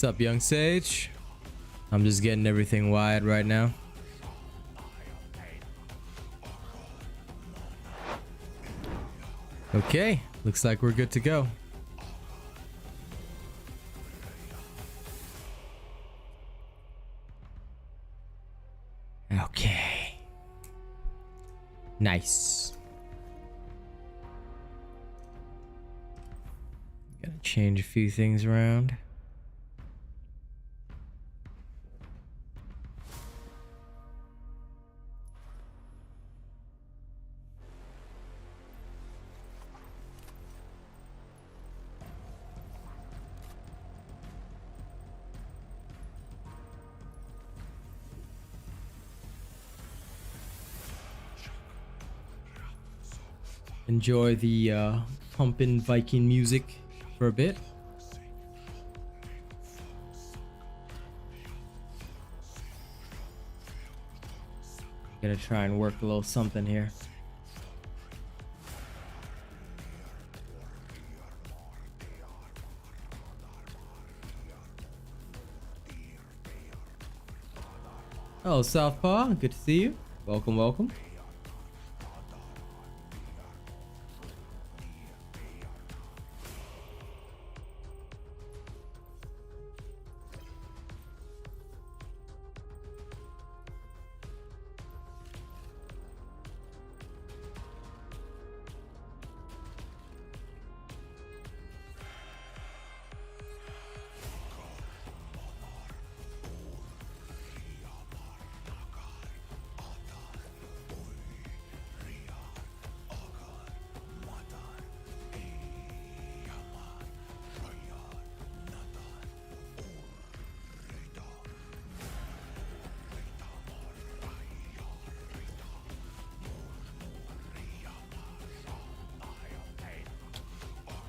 What's up, young sage? I'm just getting everything wired right now. Okay, looks like we're good to go. Okay. Nice. Gotta change a few things around. Enjoy the pumpin' Viking music for a bit. Gonna try and work a little something here. Oh, Southpaw, good to see you. Welcome, welcome.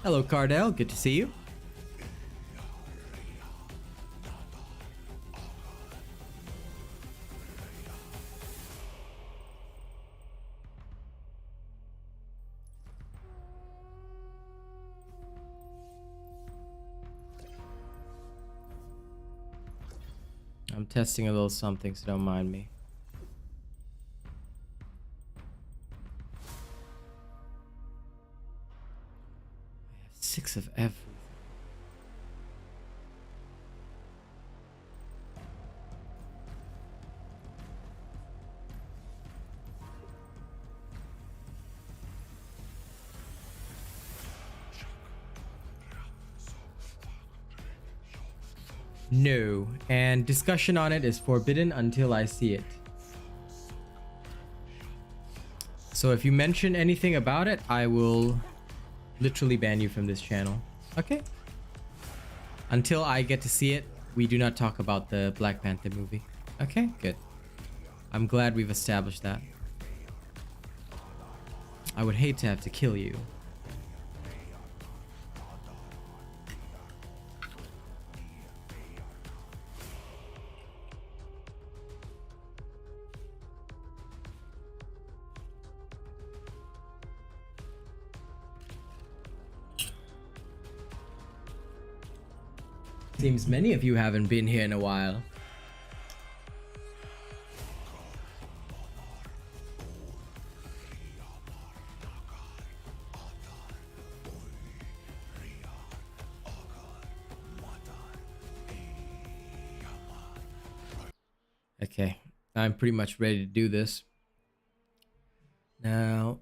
Hello, Cardell. Good to see you. I'm testing a little something, so don't mind me. 6 of everything. No, and discussion on it is forbidden until I see it. So if you mention anything about it, I will literally ban you from this channel. Okay. Until I get to see it, we do not talk about the Black Panther movie. Okay, good. I'm glad we've established that. I would hate to have to kill you. Seems many of you haven't been here in a while. Okay, I'm pretty much ready to do this. Now...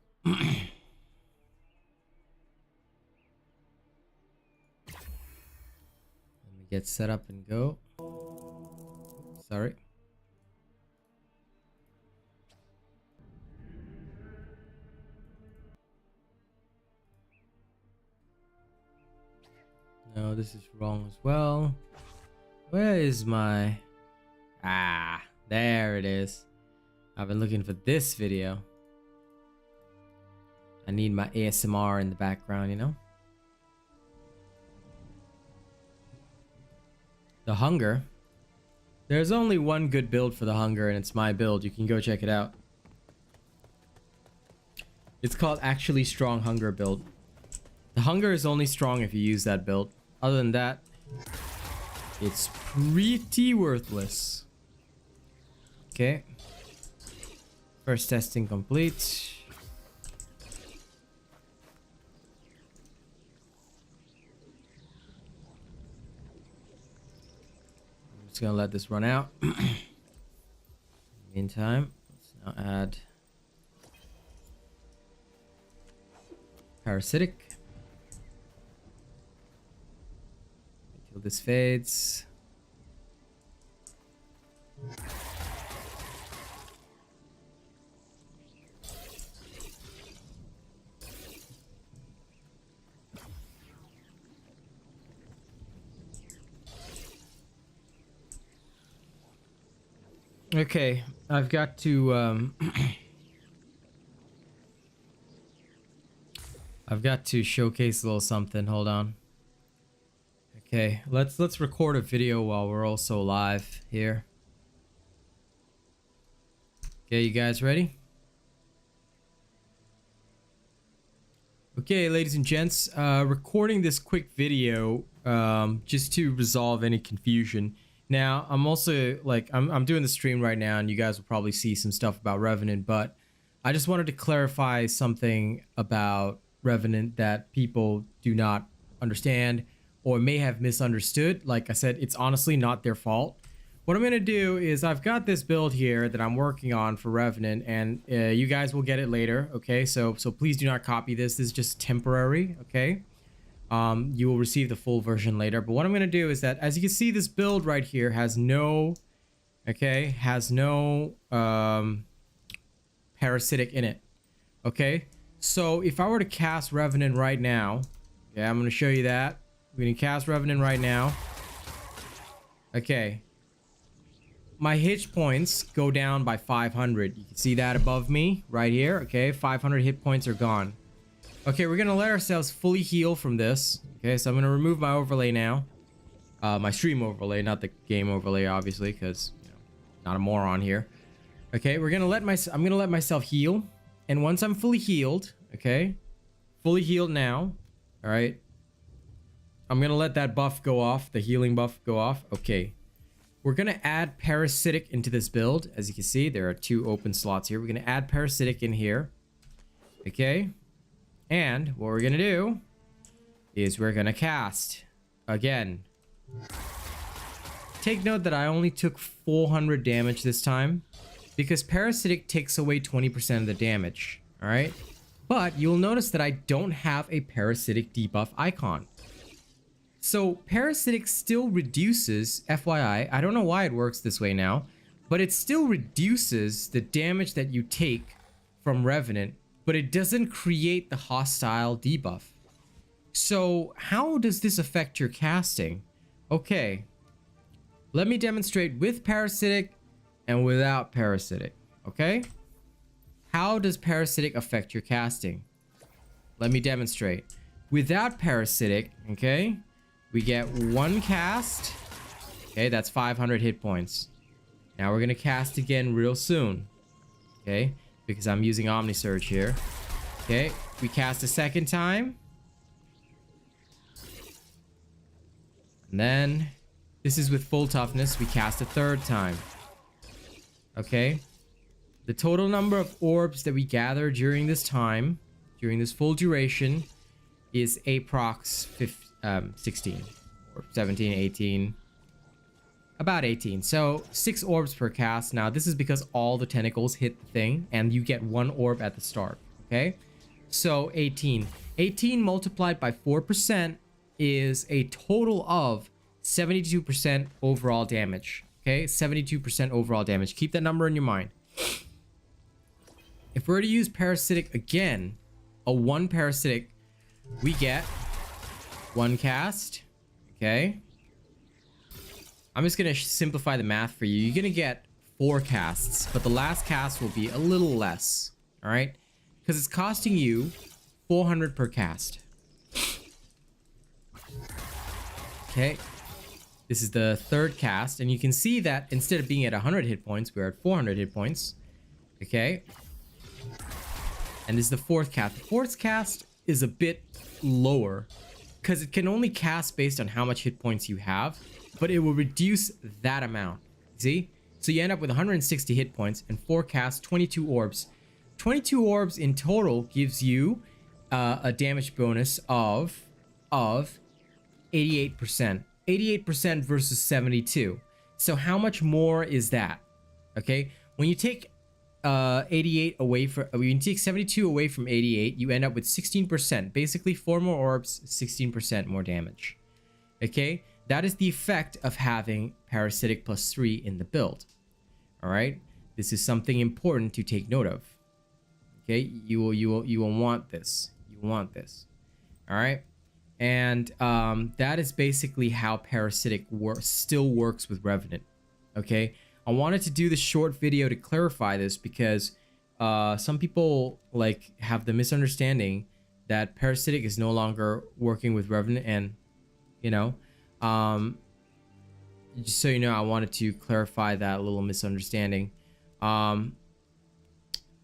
get set up and go. Sorry. No, this is wrong as well. Where is my... Ah, there it is. I've been looking for this video. I need my ASMR in the background, you know? The Hunger. There's only one good build for the Hunger, and it's my build. You can go check it out. It's called Actually Strong Hunger build. The Hunger is only strong if you use that build. Other than that, it's pretty worthless. Okay. First testing complete. I'm just gonna let this run out. Meantime, let's now add parasitic until this fades. Okay, I've got to I've got to showcase a little something. Hold on. Okay, let's record a video while we're also live here. Okay, you guys ready? Okay, ladies and gents, recording this quick video just to resolve any confusion. Now, I'm also like I'm doing the stream right now, and you guys will probably see some stuff about Revenant, but I just wanted to clarify something about Revenant that people do not understand or may have misunderstood. Like I said, it's honestly not their fault. What I'm gonna do is I've got this build here that I'm working on for Revenant, and you guys will get it later. Okay, so please do not copy this. This is just temporary. Okay. You will receive the full version later, but what I'm going to do is that, as you can see, this build right here has no parasitic in it. Okay, so if I were to cast Revenant right now, yeah, I'm going to show you that. We're going to cast Revenant right now. Okay, my hit points go down by 500. You can see that above me right here. Okay, 500 hit points are gone. Okay, we're gonna let ourselves fully heal from this. Okay, so I'm gonna remove my overlay now. My stream overlay, not the game overlay, obviously, because not a moron here. Okay, I'm gonna let myself heal, and once I'm fully healed, okay, fully healed now. All right, I'm gonna let that buff go off, the healing buff go off. Okay, we're gonna add parasitic into this build. As you can see, there are 2 open slots here. We're gonna add parasitic in here. Okay. And what we're gonna do is we're gonna cast again. Take note that I only took 400 damage this time because parasitic takes away 20% of the damage. All right, but you'll notice that I don't have a parasitic debuff icon. So parasitic still reduces, FYI, I don't know why it works this way now, but it still reduces the damage that you take from Revenant, but it doesn't create the hostile debuff. So how does this affect your casting? Okay, let me demonstrate with parasitic and without parasitic. Okay, how does parasitic affect your casting? Let me demonstrate. Without parasitic, okay, we get 1 cast. Okay, that's 500 hit points. Now we're gonna cast again real soon. Okay, because I'm using Omnisurge here. Okay, we cast a second time. And then, this is with full toughness, we cast a third time. Okay, the total number of orbs that we gather during this time, during this full duration, is approx 16 or 17, 18. About 18. So 6 orbs per cast. Now this is because all the tentacles hit the thing and you get 1 orb at the start. Okay, so 18 multiplied by 4% is a total of 72% overall damage. Okay, 72% overall damage. Keep that number in your mind. If we're to use parasitic again, a 1 parasitic, we get 1 cast. Okay, I'm just gonna simplify the math for you. You're gonna get 4 casts, but the last cast will be a little less. All right, because it's costing you 400 per cast. Okay, this is the 3rd cast, and you can see that instead of being at 100 hit points, we're at 400 hit points. Okay, and this is the 4th cast. The 4th cast is a bit lower because it can only cast based on how much hit points you have. but it will reduce that amount. See? So you end up with 160 hit points and 4 casts, 22 orbs. 22 orbs in total gives you a damage bonus of 88%. 88% versus 72. So how much more is that? Okay, when you take 88 away from, when you take 72 away from 88, you end up with 16%. Basically, 4 more orbs, 16% more damage. Okay, that is the effect of having Parasitic +3 in the build. All right, this is something important to take note of. Okay, you will want this. You want this. All right. And that is basically how Parasitic still works with Revenant. Okay, I wanted to do this short video to clarify this because some people like have the misunderstanding that Parasitic is no longer working with Revenant, and you know, just so you know, I wanted to clarify that little misunderstanding.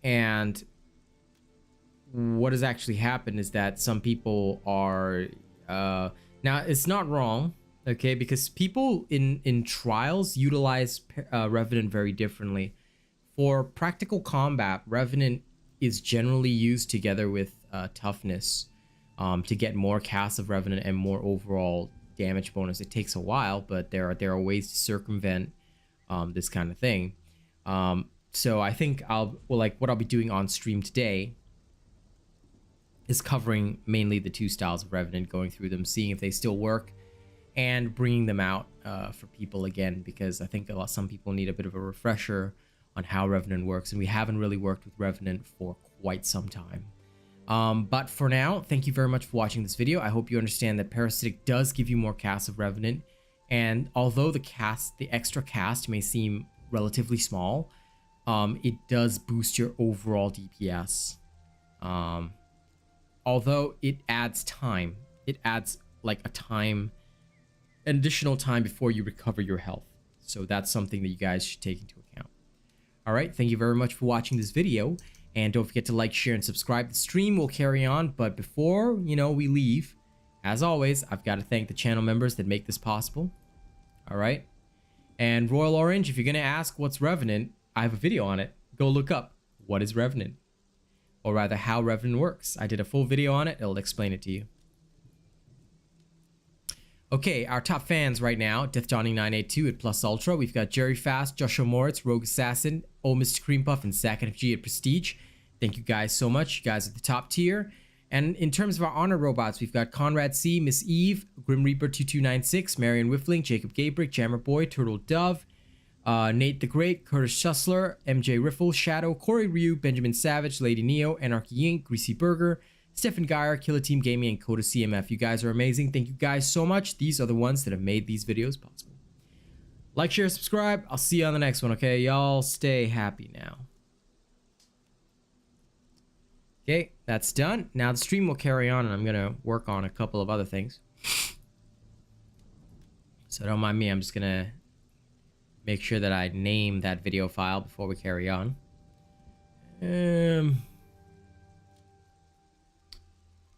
And what has actually happened is that some people are now it's not wrong, okay, because people in trials utilize Revenant very differently. For practical combat, Revenant is generally used together with toughness to get more casts of Revenant and more overall damage bonus. It takes a while, but there are ways to circumvent this kind of thing. So I think what I'll be doing on stream today is covering mainly the 2 styles of Revenant, going through them, seeing if they still work, and bringing them out for people again, because I think some people need a bit of a refresher on how Revenant works, and we haven't really worked with Revenant for quite some time. But for now, thank you very much for watching this video. I hope you understand that Parasitic does give you more casts of Revenant, and although the extra cast may seem relatively small, it does boost your overall DPS. Although it adds time, it adds like an additional time before you recover your health. So that's something that you guys should take into account. All right, thank you very much for watching this video, and don't forget to like, share, and subscribe. The stream will carry on, but before we leave, as always, I've got to thank the channel members that make this possible. All right, and Royal Orange, if you're gonna ask what's Revenant, I have a video on it. Go look up what is Revenant. Or rather, how Revenant works. I did a full video on it. It'll explain it to you. Okay, our top fans right now: Death Johnny 982 at Plus Ultra. We've got Jerry Fast, Joshua Moritz, Rogue Assassin, Old Mr. Cream Puff, and Zack FG at Prestige. Thank you guys so much. You guys are the top tier. And in terms of our honor robots, we've got Conrad C, Miss Eve, Grim Reaper 2296, Marion Whiffling, Jacob Gabrick, Jammer Boy, Turtle Dove, Nate the Great, Curtis Schussler, MjRiffle, Shadow, Corey Ryu, Benjamin Savage, Lady Neo, Anarchy Inc., Greasy Burger, Stephen Geyer, Killer Team Gaming, and Coda CMF. You guys are amazing. Thank you guys so much. These are the ones that have made these videos possible. Like, share, subscribe. I'll see you on the next one, okay? Y'all stay happy now. Okay, that's done. Now the stream will carry on, and I'm going to work on a couple of other things. So don't mind me. I'm just going to make sure that I name that video file before we carry on.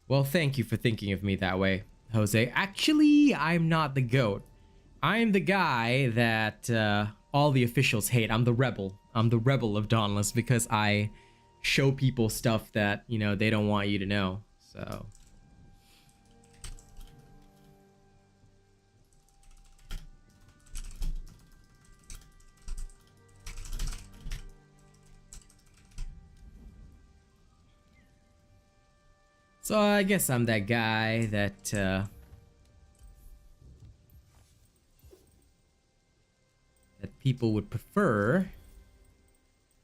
Well, thank you for thinking of me that way, Jose. Actually, I'm not the GOAT. I'm the guy that all the officials hate. I'm the rebel. I'm the rebel of Dauntless because I show people stuff that, they don't want you to know. So... So I guess I'm that guy that that people would prefer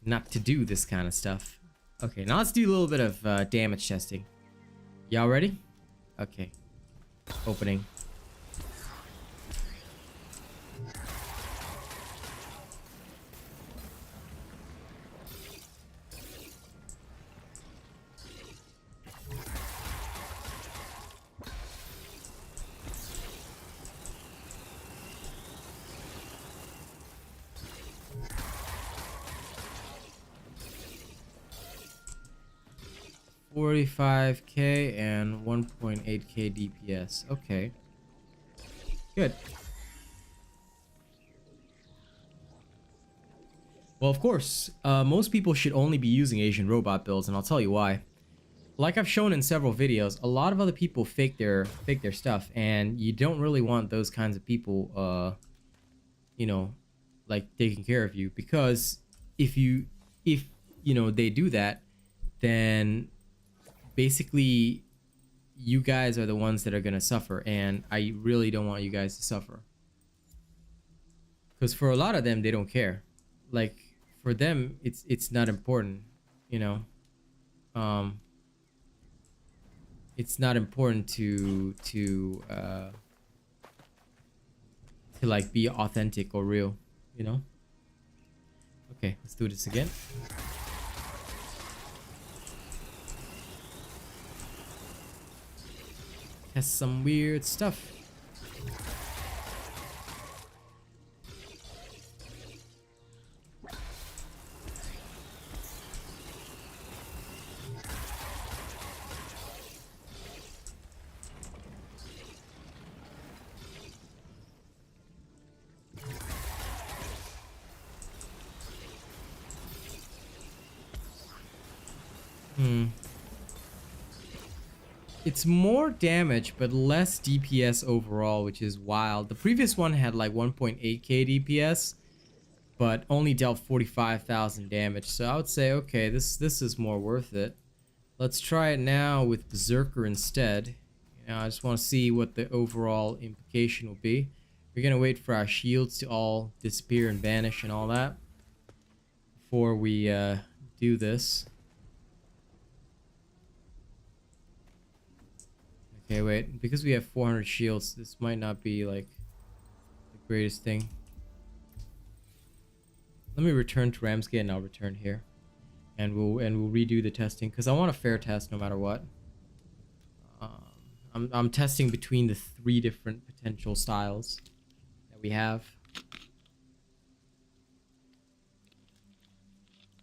not to do this kind of stuff. Okay, now let's do a little bit of damage testing. Y'all ready? Okay. Opening. $45k and 1.8k DPS. Okay. Good. Well, of course, most people should only be using Asian robot builds, and I'll tell you why. Like I've shown in several videos, a lot of other people fake their stuff, and you don't really want those kinds of people, you know, like taking care of you, because if you know they do that, then basically you guys are the ones that are gonna suffer, and I really don't want you guys to suffer. Because for a lot of them, they don't care. Like for them, it's not important, you know. It's not important to like be authentic or real, you know. Okay, let's do this again. Test some weird stuff. It's more damage, but less DPS overall, which is wild. The previous one had like 1.8k DPS, but only dealt 45,000 damage. So I would say, okay, this is more worth it. Let's try it now with Berserker instead. You know, I just want to see what the overall implication will be. We're gonna wait for our shields to all disappear and vanish and all that before we do this. Okay, wait. Because we have 400 shields, this might not be like the greatest thing. Let me return to Ramsgate and I'll return here, and we'll redo the testing because I want a fair test no matter what. I'm testing between the 3 different potential styles that we have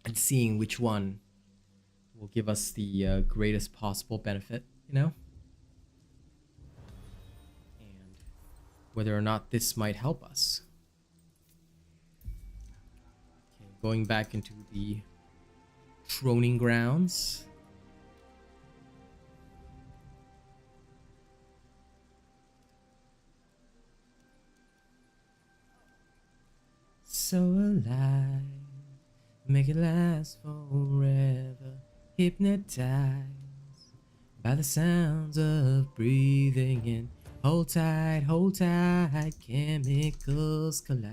and seeing which one will give us the greatest possible benefit, you know. Whether or not this might help us. Okay, going back into the troning grounds. So alive, make it last forever, hypnotized by the sounds of breathing in. Hold tight, chemicals collide.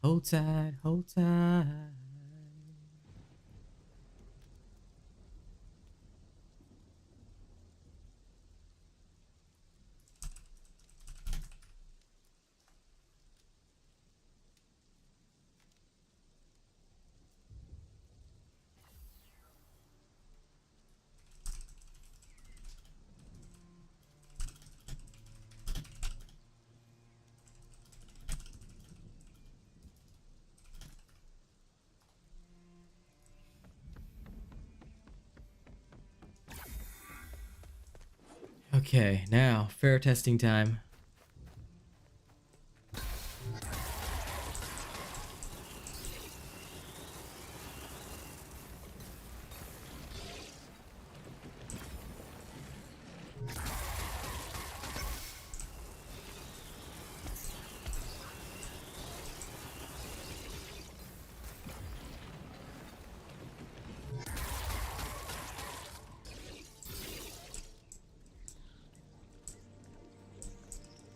Hold tight, hold tight. Okay, now fair testing time.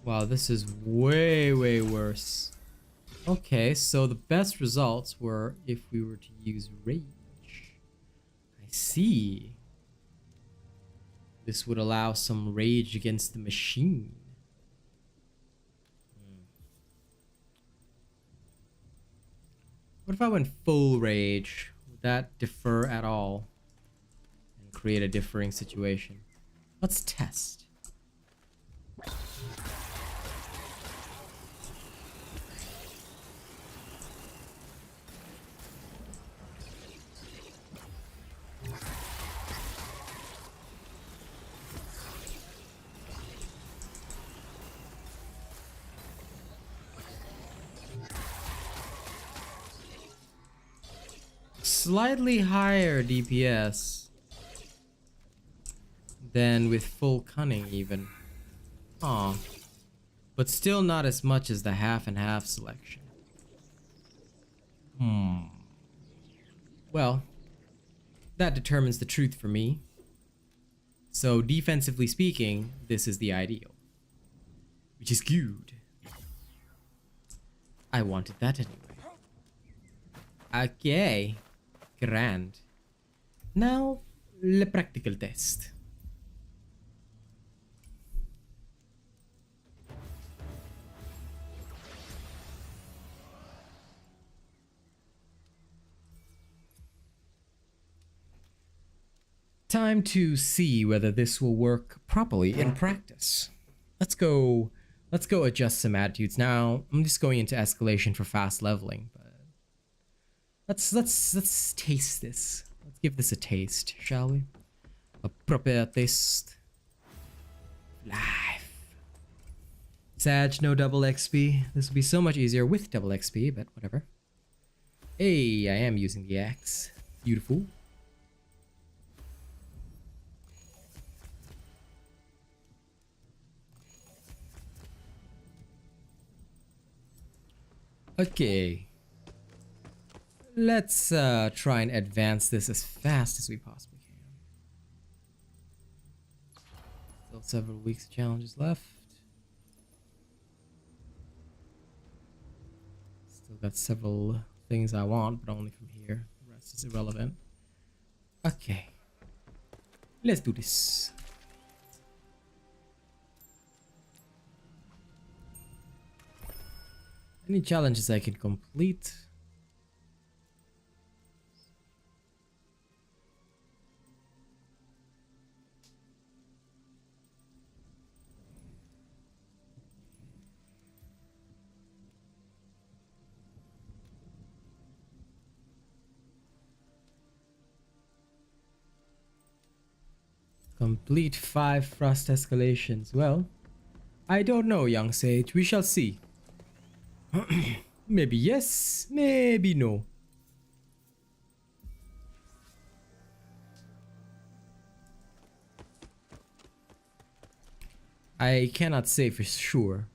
Wow, this is way worse. Okay, so the best results were if we were to use rage. I see. This would allow some rage against the machine. What if I went full rage? Would that differ at all and create a differing situation? Let's test. slightly higher DPS than with full cunning even. Aw. But still not as much as the half and half selection. Well, that determines the truth for me. So defensively speaking, this is the ideal. Which is good. I wanted that anyway. Okay. Grand. Now, le practical test. Time to see whether this will work properly in practice. Let's go adjust some attitudes. Now, I'm just going into escalation for fast leveling, but let's taste this. Let's give this a taste, shall we? A proper taste. Life. Sag, no double XP. This will be so much easier with double XP, but whatever. Hey, I am using the axe. Beautiful. Okay. Let's try and advance this as fast as we possibly can. Still several weeks of challenges left. Still got several things I want, but only from here. The rest is irrelevant. Okay. Let's do this. Any challenges I can complete? Complete 5 frost escalations. Well, I don't know, young sage. We shall see. Maybe yes, maybe no. I cannot say for sure.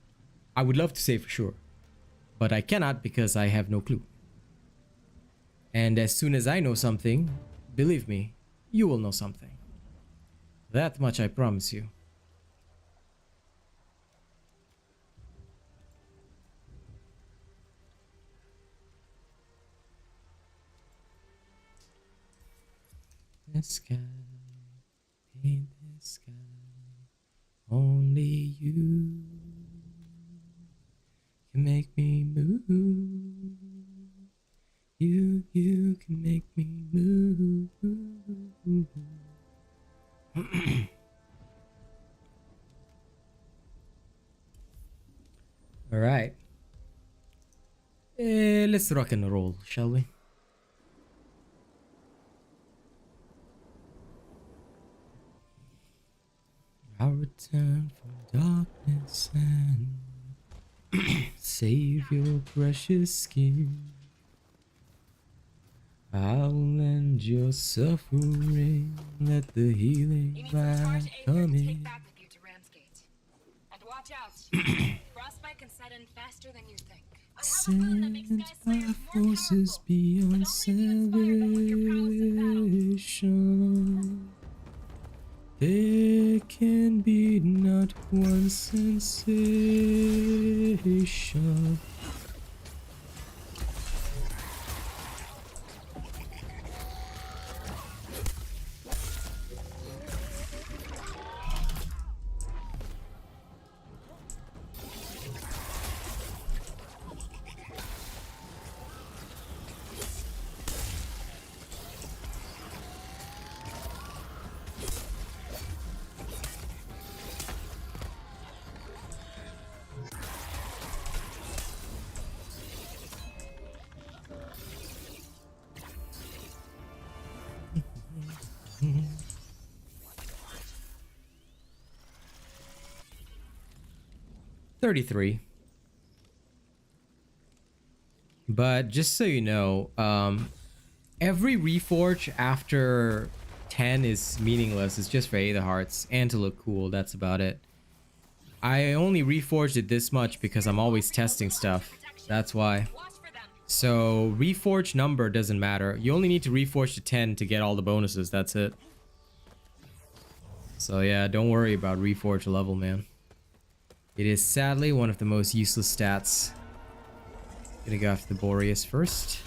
I would love to say for sure, but I cannot because I have no clue. And as soon as I know something, believe me, you will know something. That much I promise you. The sky, paint the sky, only you can make me move. You can make me move. All right. Let's rock and roll, shall we? I'll return from darkness and save your precious skin. I'll end your suffering, let the healing light come in. And watch out. Frostbite can set in faster than you think. Sent by forces beyond salvation. There can be not one sensation. $33. But just so you know, Every reforge after 10 is meaningless. It's just for Aether Hearts and to look cool. That's about it. I only reforged it this much because I'm always testing stuff. That's why. So reforge number doesn't matter. You only need to reforge to 10 to get all the bonuses. That's it. So yeah, don't worry about reforge level, man. It is sadly one of the most useless stats. Gonna go after the Boreas first.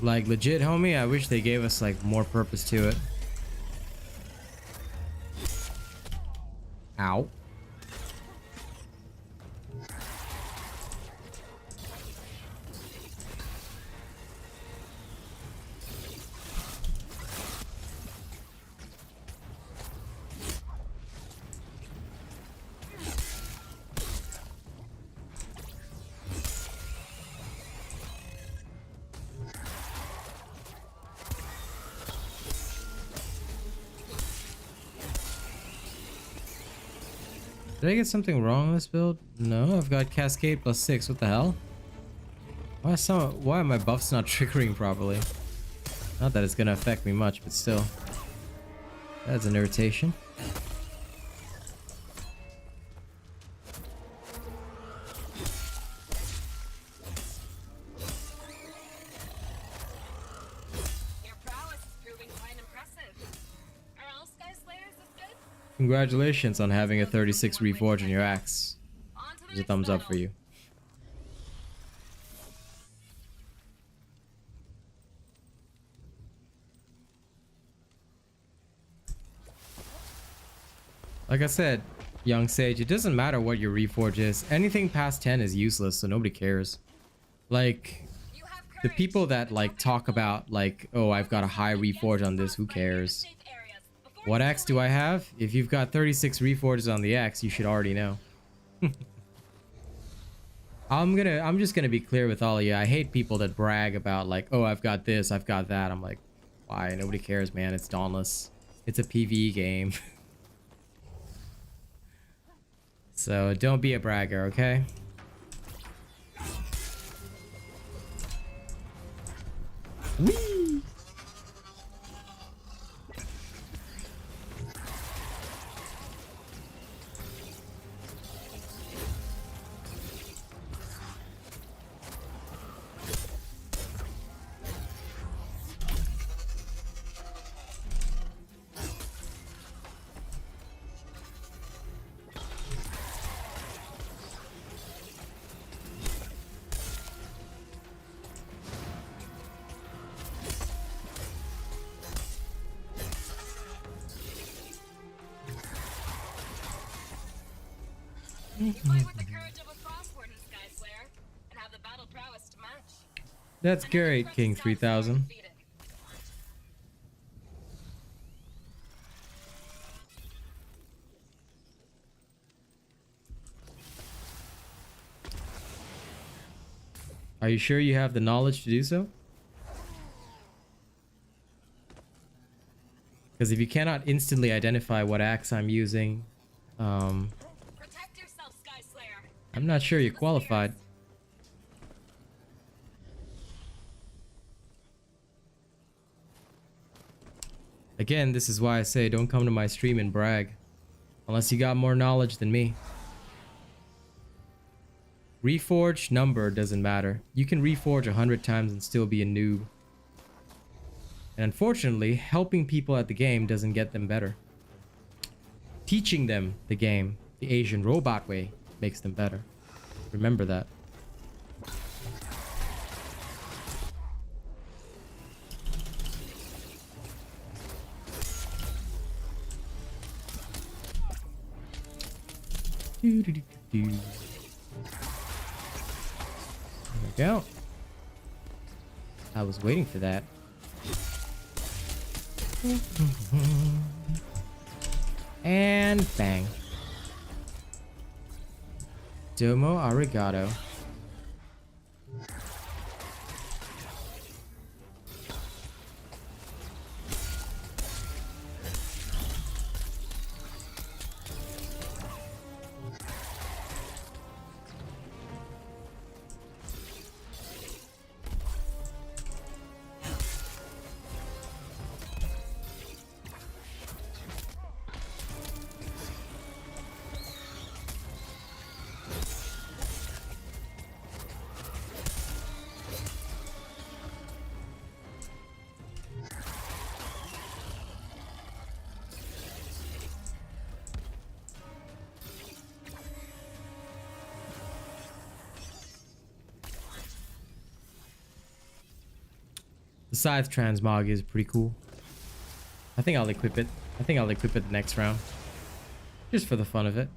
Like legit, homie, I wish they gave us like more purpose to it. Ow. Did I get something wrong in this build? No, I've got Cascade plus 6. What the hell? Why are my buffs not triggering properly? Not that it's gonna affect me much, but still. That's an irritation. Congratulations on having a 36 reforge on your axe. There's a thumbs up for you. Like I said, young sage, it doesn't matter what your reforge is. Anything past 10 is useless, so nobody cares. Like, the people that like talk about like, oh, I've got a high reforge on this, who cares? What axe do I have? If you've got 36 reforges on the axe, you should already know. I'm just gonna be clear with all of you. I hate people that brag about like, oh, I've got this, I've got that. I'm like, why? Nobody cares, man. It's Dauntless. It's a PvE game. So don't be a bragger, okay? Whee! That's great, King 3000. Are you sure you have the knowledge to do so? Because if you cannot instantly identify what axe I'm using, Protect yourself, Sky Slayer. I'm not sure you're qualified. Again, this is why I say don't come to my stream and brag. Unless you got more knowledge than me. Reforge number doesn't matter. You can reforge 100 times and still be a noob. And unfortunately, helping people at the game doesn't get them better. Teaching them the game, the Asian robot way, makes them better. Remember that. There we go. I was waiting for that. And bang. Domo arigato. Scythe transmog is pretty cool. I think I'll equip it. I think I'll equip it the next round. Just for the fun of it.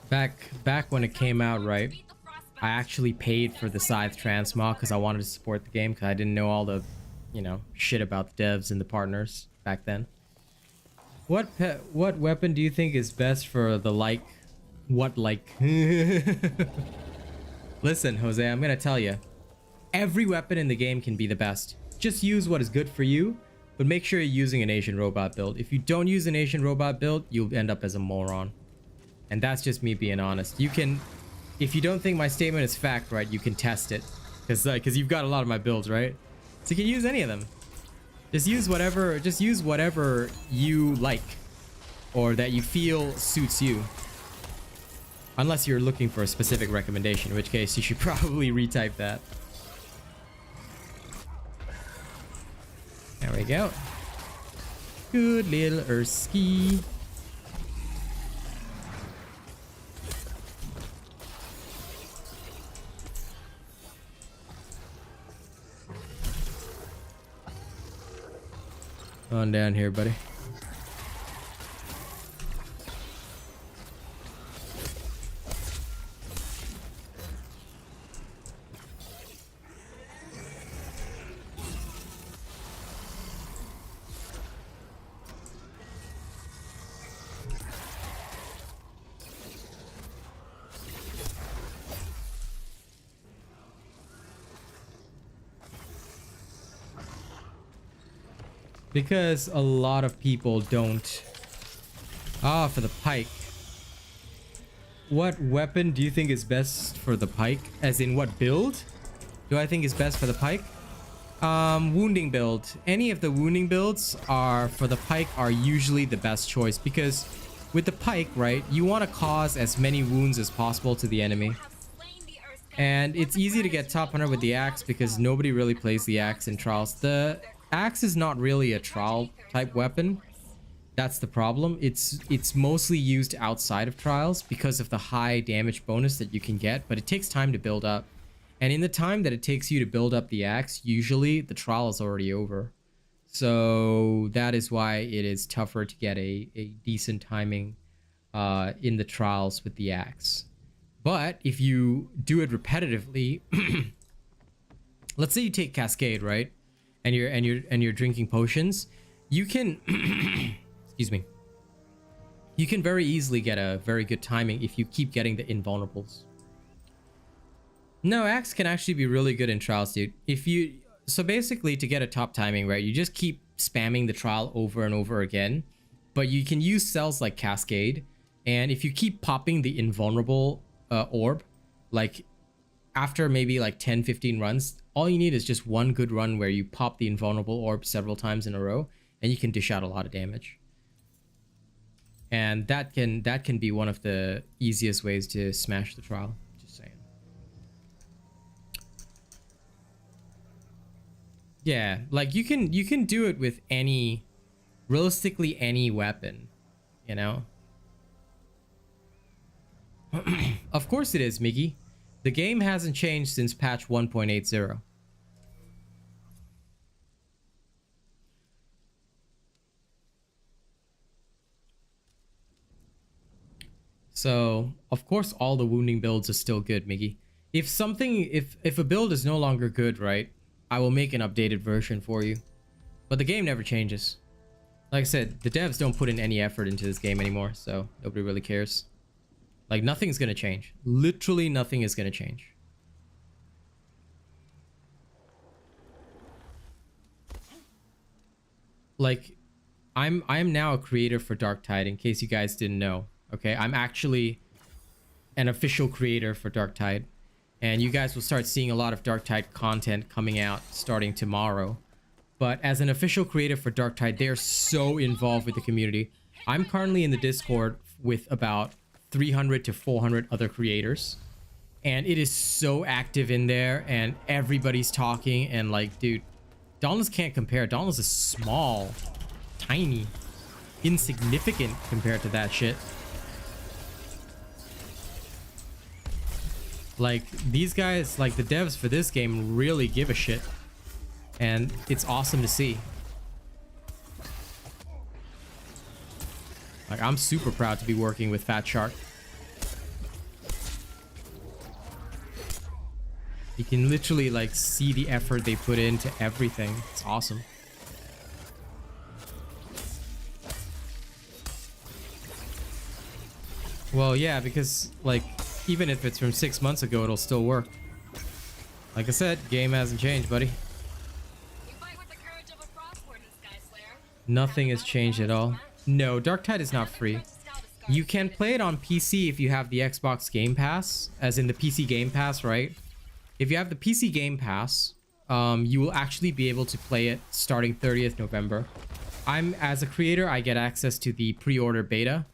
Back when it came out, right? I actually paid for the Scythe transmog because I wanted to support the game because I didn't know all the, you know, shit about the devs and the partners back then. What weapon do you think is best for the like? What like? Listen, Jose, I'm gonna tell you. Every weapon in the game can be the best. Just use what is good for you, but make sure you're using an Asian robot build. If you don't use an Asian robot build, you'll end up as a moron. And that's just me being honest. You can, if you don't think my statement is fact, right, you can test it. Because you've got a lot of my builds, right? So you can use any of them. Just use whatever you like. Or that you feel suits you. Unless you're looking for a specific recommendation, in which case you should probably retype that. There we go. Good little Erskine. On down here, buddy. Because a lot of people don't. Ah, for the pike. What weapon do you think is best for the pike? As in what build do I think is best for the pike? Wounding build. Any of the wounding builds are for the pike are usually the best choice because with the pike, right, you want to cause as many wounds as possible to the enemy. And it's easy to get top 100 with the axe because nobody really plays the axe in trials. The axe is not really a trial type weapon. That's the problem. It's mostly used outside of trials because of the high damage bonus that you can get, but it takes time to build up. And in the time that it takes you to build up the axe, usually the trial is already over. So that is why it is tougher to get a decent timing in the trials with the axe. But if you do it repetitively, let's say you take Cascade, right? And you're drinking potions, you can excuse me. You can very easily get a very good timing if you keep getting the invulnerables. No, axe can actually be really good in trials, dude. So basically to get a top timing, right, you just keep spamming the trial over and over again. But you can use cells like Cascade, and if you keep popping the invulnerable orb, like after maybe like 10-15 runs, all you need is just one good run where you pop the invulnerable orb several times in a row and you can dish out a lot of damage. And that can be one of the easiest ways to smash the trial, just saying. Yeah, like you can do it with realistically any weapon, you know? Of course it is, Miggy. The game hasn't changed since patch 1.80. So, of course all the wounding builds are still good, Miggy. If a build is no longer good, right, I will make an updated version for you. But the game never changes. Like I said, the devs don't put in any effort into this game anymore, so nobody really cares. Like, nothing's gonna change. Literally nothing is gonna change. Like, I'm now a creator for Darktide, in case you guys didn't know. Okay, I'm actually an official creator for Darktide. And you guys will start seeing a lot of Darktide content coming out starting tomorrow. But as an official creator for Darktide, they're so involved with the community. I'm currently in the Discord with about 300 to 400 other creators, and it is so active in there, and everybody's talking, and like, dude, Dauntless can't compare. Dauntless is small, tiny, insignificant compared to that shit. Like, these guys, like the devs for this game really give a shit. And it's awesome to see. Like, I'm super proud to be working with Fat Shark. You can literally like see the effort they put into everything. It's awesome. Well, yeah, because like even if it's from 6 months ago, it'll still work. Like I said, game hasn't changed, buddy. You fight with the courage of a Frostborn, Sky Slayer. Nothing has changed at all. No, Darktide is not free. You can play it on PC if you have the Xbox Game Pass, as in the PC Game Pass, right? If you have the PC Game Pass, you will actually be able to play it starting 30th November. As a creator, I get access to the pre-order beta.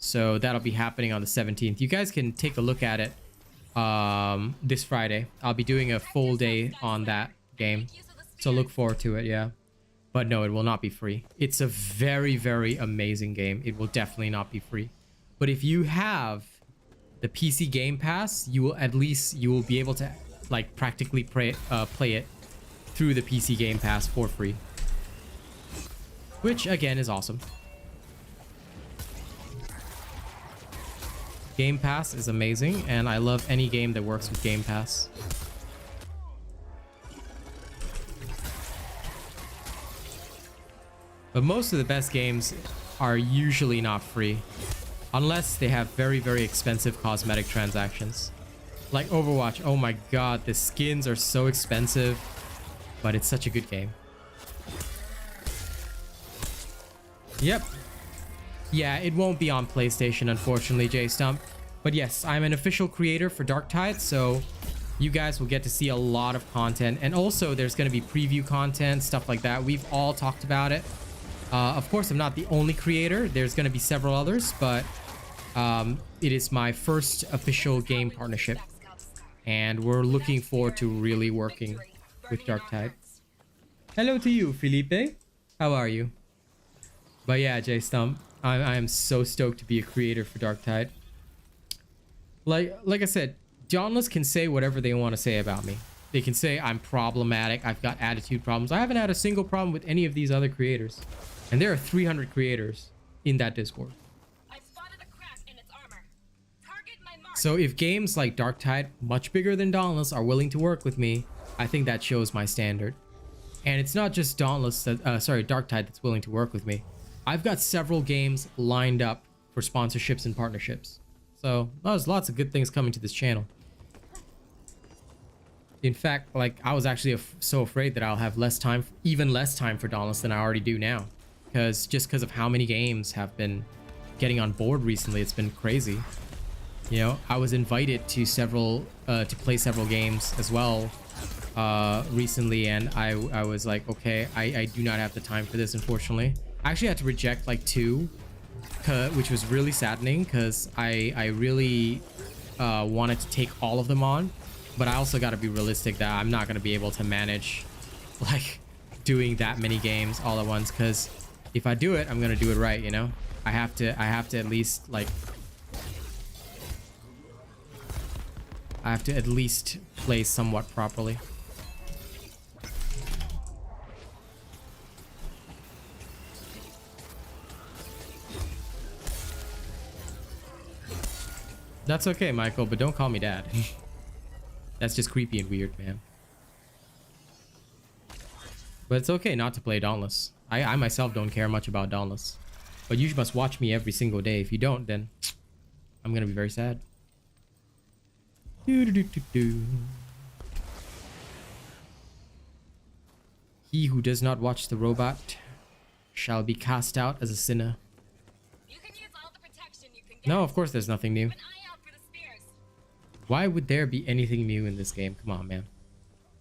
So that'll be happening on the 17th. You guys can take a look at it this Friday. I'll be doing a full day on that game. So look forward to it, yeah. But no, it will not be free. It's a very, very amazing game. It will definitely not be free. But if you have the PC Game Pass, you will be able to like practically play it through the PC Game Pass for free. Which again is awesome. Game Pass is amazing, and I love any game that works with Game Pass. But most of the best games are usually not free, unless they have very, very expensive cosmetic transactions. Like Overwatch, oh my god, the skins are so expensive, but it's such a good game. Yep. Yeah, it won't be on PlayStation, unfortunately, J-Stump. But yes, I'm an official creator for Darktide, so you guys will get to see a lot of content. And also, there's going to be preview content, stuff like that. We've all talked about it. Of course, I'm not the only creator. There's going to be several others, but it is my first official game partnership. And we're looking forward to really working with Darktide. Hello to you, Felipe. How are you? But yeah, J-Stump, I am so stoked to be a creator for Darktide. Like I said, Dauntless can say whatever they want to say about me. They can say I'm problematic, I've got attitude problems. I haven't had a single problem with any of these other creators. And there are 300 creators in that Discord. I've spotted a crack in its armor. Target my mark. So if games like Darktide, much bigger than Dauntless, are willing to work with me, I think that shows my standard. And it's not just Darktide that's willing to work with me. I've got several games lined up for sponsorships and partnerships. So there's lots of good things coming to this channel. In fact, like I was actually so afraid that I'll have even less time for Dauntless than I already do now. Because of how many games have been getting on board recently, it's been crazy. You know, I was invited to play several games as well recently, and I was like, okay, I do not have the time for this, unfortunately. I actually had to reject like 2, which was really saddening because I really wanted to take all of them on, but I also got to be realistic that I'm not going to be able to manage like doing that many games all at once, because if I do it, I'm going to do it right, you know? I have to at least like play somewhat properly. That's okay, Michael, but don't call me dad. That's just creepy and weird, man. But it's okay not to play Dauntless. I myself don't care much about Dauntless. But you must watch me every single day. If you don't, then I'm gonna be very sad. He who does not watch the robot shall be cast out as a sinner. You can use all the protection you can get. No, of course there's nothing new. Keep an eye out for the spears. Why would there be anything new in this game? Come on, man.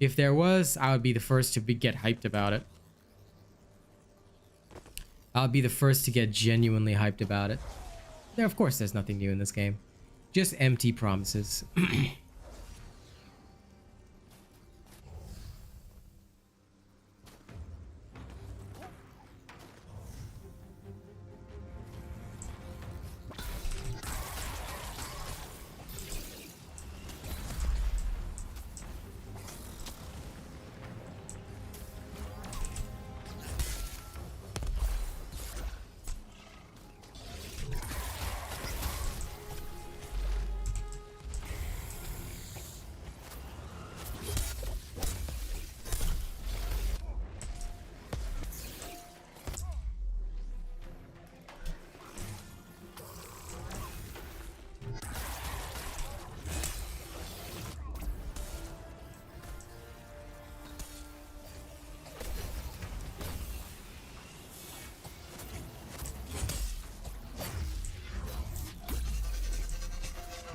If there was, I would be the first to get hyped about it. I'll be the first to get genuinely hyped about it. Of course there's nothing new in this game. Just empty promises.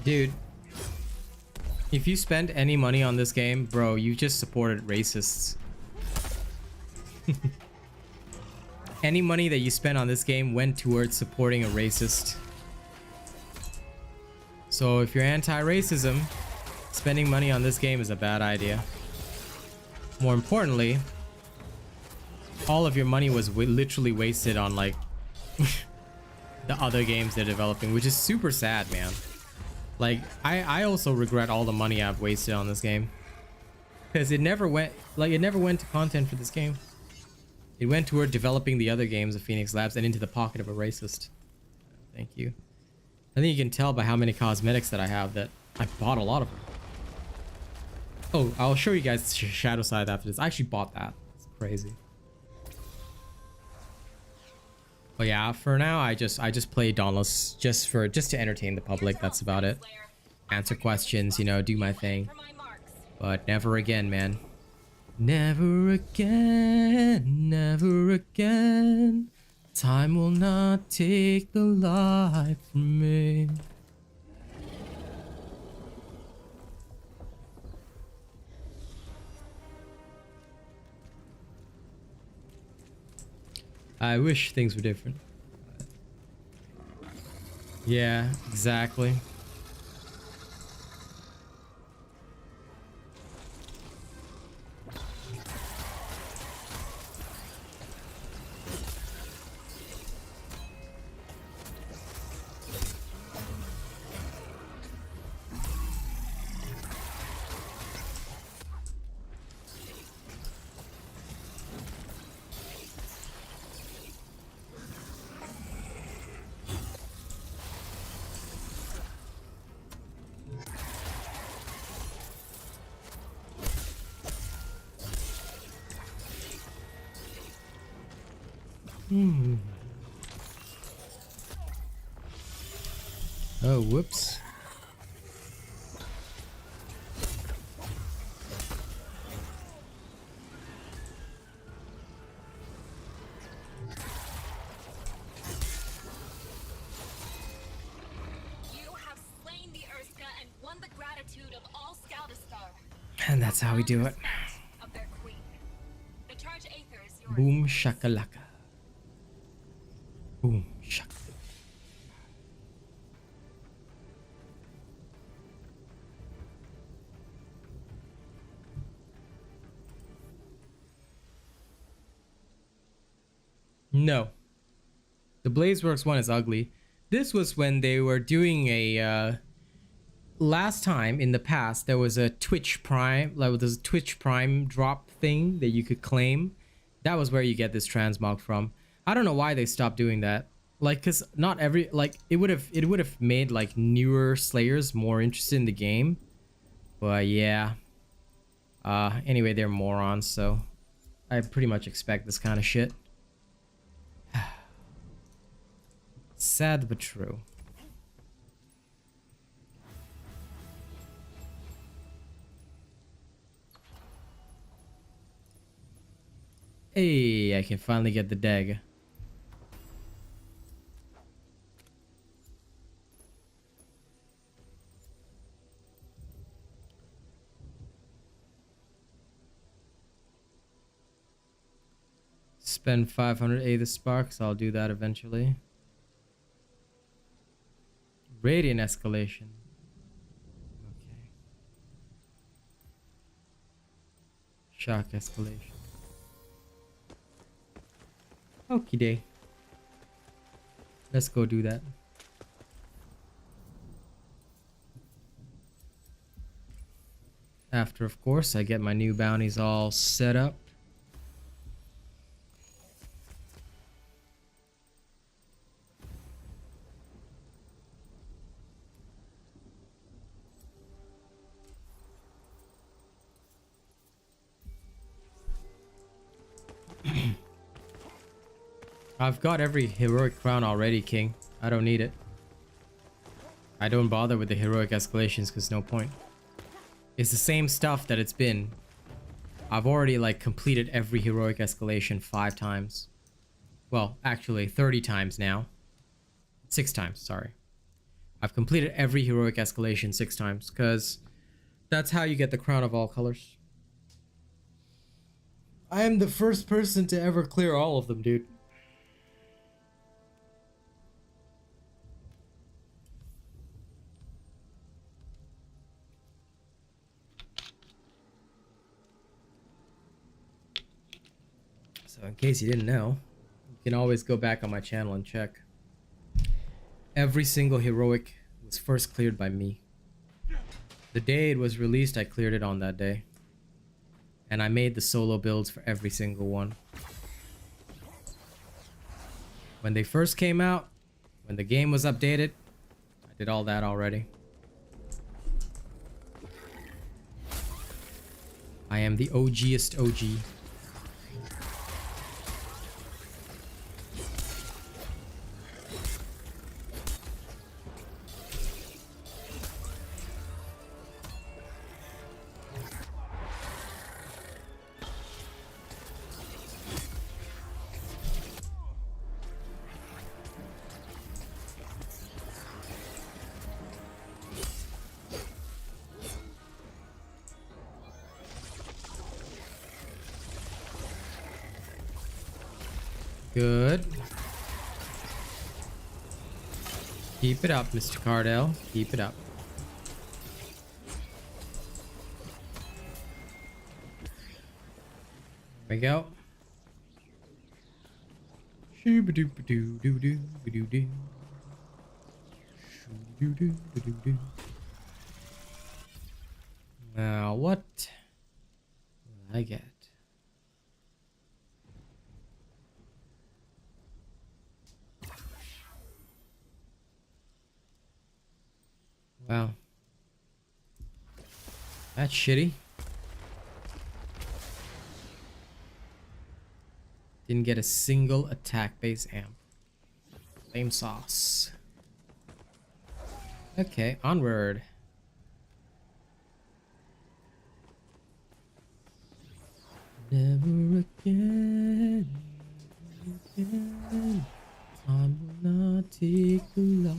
Dude, if you spend any money on this game, bro, you just supported racists. Any money that you spent on this game went towards supporting a racist. So if you're anti-racism, spending money on this game is a bad idea. More importantly, all of your money was literally wasted on like the other games they're developing, which is super sad, man. Like I also regret all the money I've wasted on this game, because it never went to content for this game. It went toward developing the other games of Phoenix Labs and into the pocket of a racist. Thank you. I think you can tell by how many cosmetics that I have that I bought a lot of them. Oh, I'll show you guys Shadow Side after this. I actually bought that. It's crazy. But yeah, for now I just play Dauntless just to entertain the public. That's about it. Answer questions, you know, do my thing. But never again, man. Never again, never again. Time will not take the life from me. I wish things were different. Yeah, exactly. Oh, whoops. You have slain the Urska and won the gratitude of all Scaldistar. And that's how we do it. Of their queen. The charge Aether is yours. Boom shakalaka. Boom shak. No. The Blazeworks one is ugly. This was when they were doing a last time in the past there was a Twitch Prime, like there's a Twitch Prime drop thing that you could claim. That was where you get this transmog from. I don't know why they stopped doing that. Like, cause not every, like, it would have made like newer Slayers more interested in the game. But yeah. Anyway, they're morons, so I pretty much expect this kind of shit. Sad but true. Hey, I can finally get the dagger. Spend 500 Aether Sparks. I'll do that eventually. Radiant escalation. Okay. Shock escalation. Okie day. Let's go do that. After, of course, I get my new bounties all set up. I've got every heroic crown already, King. I don't need it. I don't bother with the heroic escalations because no point. It's the same stuff that it's been. I've already like completed every heroic escalation 5 times. Well, actually 30 times now. 6 times, sorry. I've completed every heroic escalation 6 times, because that's how you get the crown of all colors. I am the first person to ever clear all of them, dude. So in case you didn't know, you can always go back on my channel and check. Every single heroic was first cleared by me. The day it was released, I cleared it on that day. And I made the solo builds for every single one. When they first came out, when the game was updated, I did all that already. I am the OGest OG. Good. Keep it up, Mr. Cardell. Keep it up. There we go. Shoo-ba-doo-ba-doo-doo-doo-ba-doo-doo. Shoo-doo-doo-ba-doo-doo. Now, what will I get? Wow. That's shitty. Didn't get a single attack base amp. Lame sauce. Okay, onward. Never again, again. I will not take the life.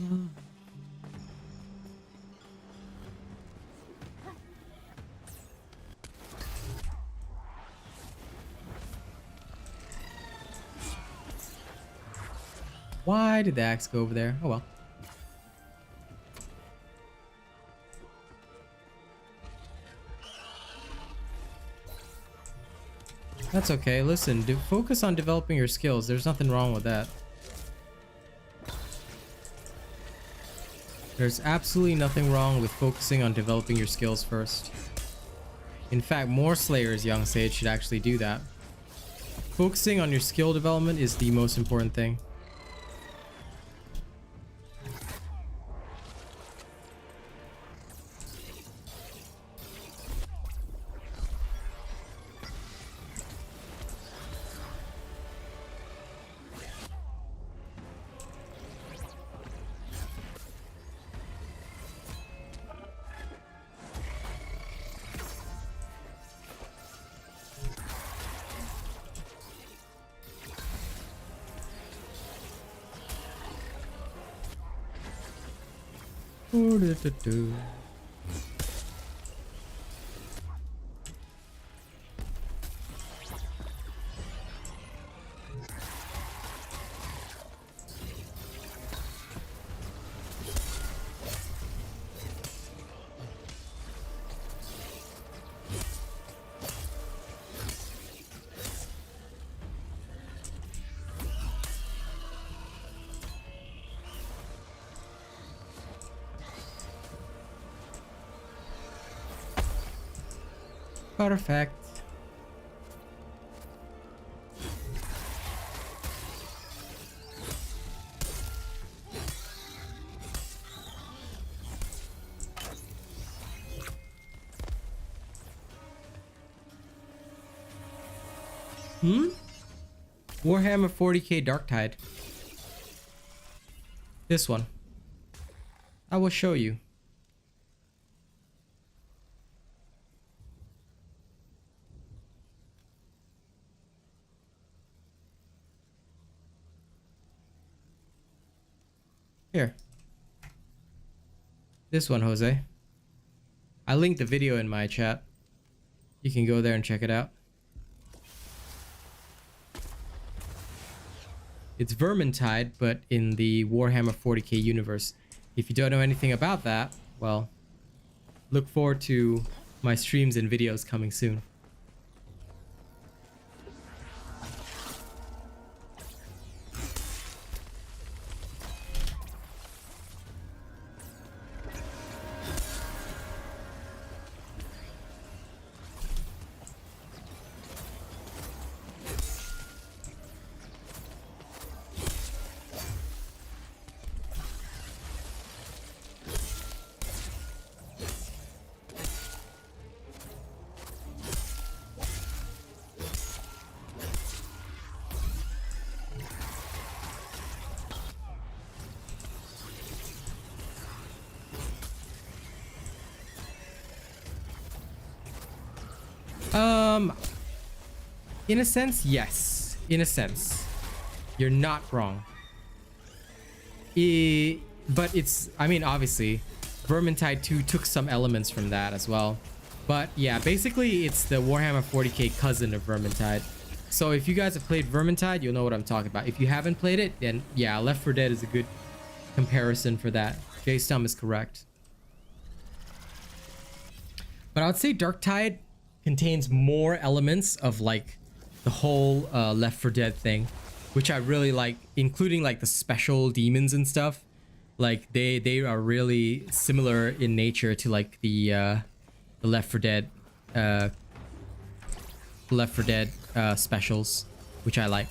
Why did the axe go over there? Oh well. That's okay. Listen, focus on developing your skills. There's nothing wrong with that. There's absolutely nothing wrong with focusing on developing your skills first. In fact, more Slayers, young Sage, should actually do that. Focusing on your skill development is the most important thing. Perfect. Warhammer 40k Darktide. This one. I will show you. Here. This one, Jose. I linked the video in my chat. You can go there and check it out. It's Vermintide, but in the Warhammer 40k universe. If you don't know anything about that, well, look forward to my streams and videos coming soon. In a sense, yes. In a sense. You're not wrong. But it's, I mean, obviously, Vermintide 2 took some elements from that as well. But yeah, basically, it's the Warhammer 40k cousin of Vermintide. So if you guys have played Vermintide, you'll know what I'm talking about. If you haven't played it, then yeah, Left 4 Dead is a good comparison for that. Jay Stum is correct. But I would say Darktide contains more elements of like the whole Left 4 Dead thing, which I really like, including like the special demons and stuff. Like they are really similar in nature to like the Left 4 Dead specials, which I like.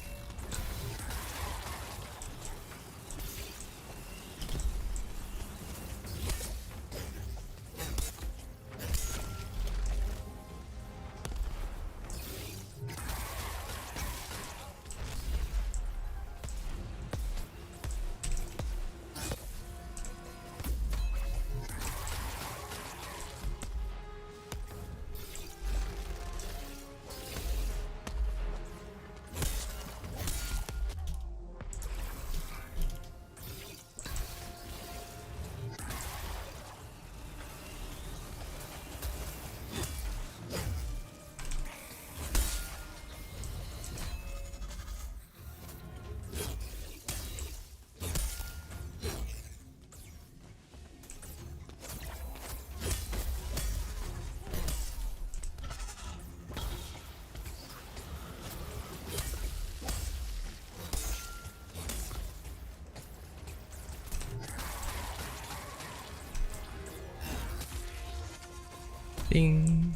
Ding.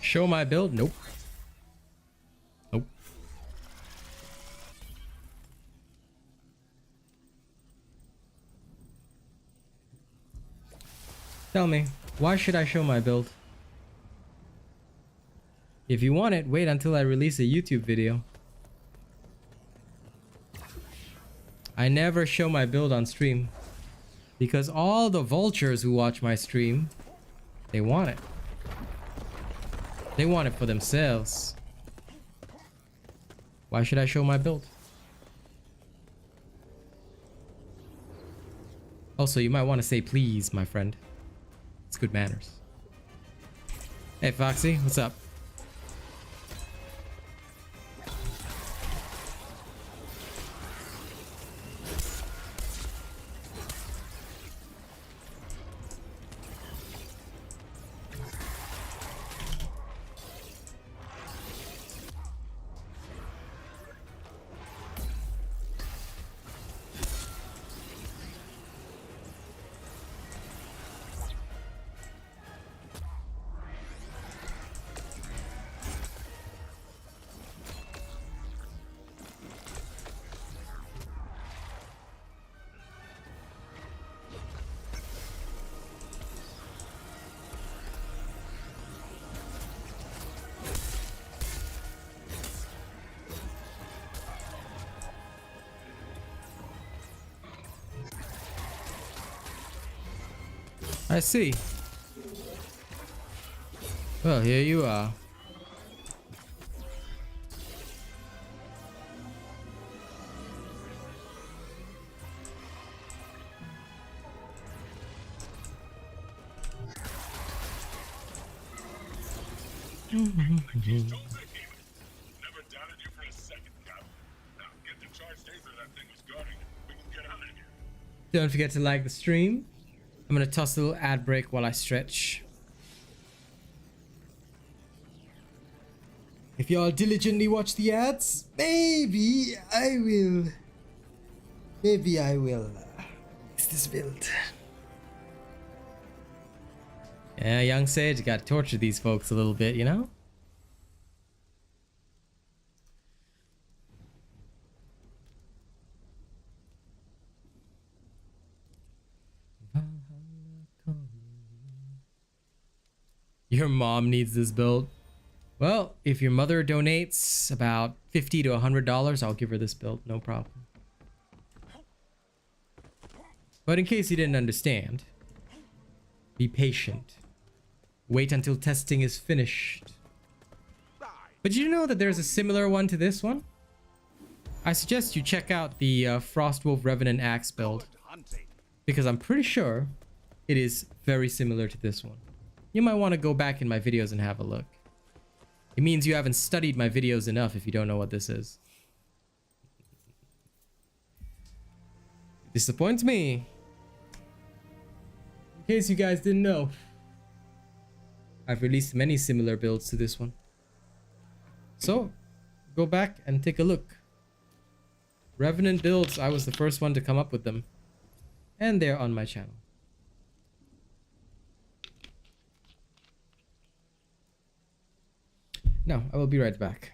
Show my build? Nope. Nope. Tell me, why should I show my build? If you want it, wait until I release a YouTube video. I never show my build on stream because all the vultures who watch my stream, they want it. They want it for themselves. Why should I show my build? Also, you might want to say please, my friend. It's good manners. Hey, Foxy, what's up? I see. Well, here you are. Never doubted you for a second, Cap. Now get the charge taser that thing was guarding. We can get out of here. Don't forget to like the stream. I'm gonna toss a little ad break while I stretch. If y'all diligently watch the ads, maybe I will fix this build. Yeah, young Sage got to torture these folks a little bit, you know? Your mom needs this build. Well, if your mother donates about $50 to $100, I'll give her this build, no problem. But in case you didn't understand, be patient. Wait until testing is finished. But you know that there's a similar one to this one? I suggest you check out the Frostwolf Revenant Axe build, because I'm pretty sure it is very similar to this one. You might want to go back in my videos and have a look. It means you haven't studied my videos enough if you don't know what this is. Disappoints me. In case you guys didn't know, I've released many similar builds to this one. So, go back and take a look. Revenant builds, I was the first one to come up with them. And they're on my channel. No, I will be right back.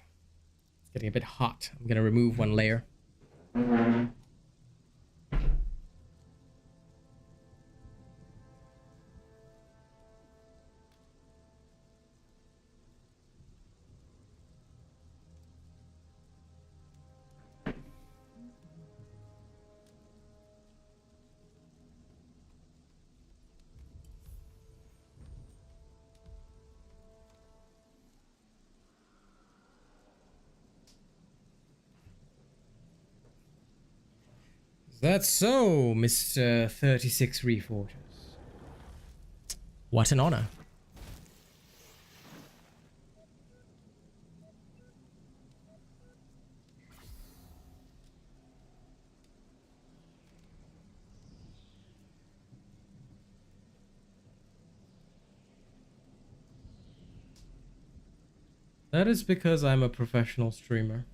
It's getting a bit hot. I'm gonna remove one layer. That's so, Mr. 36 Reforgers. What an honor. That is because I'm a professional streamer.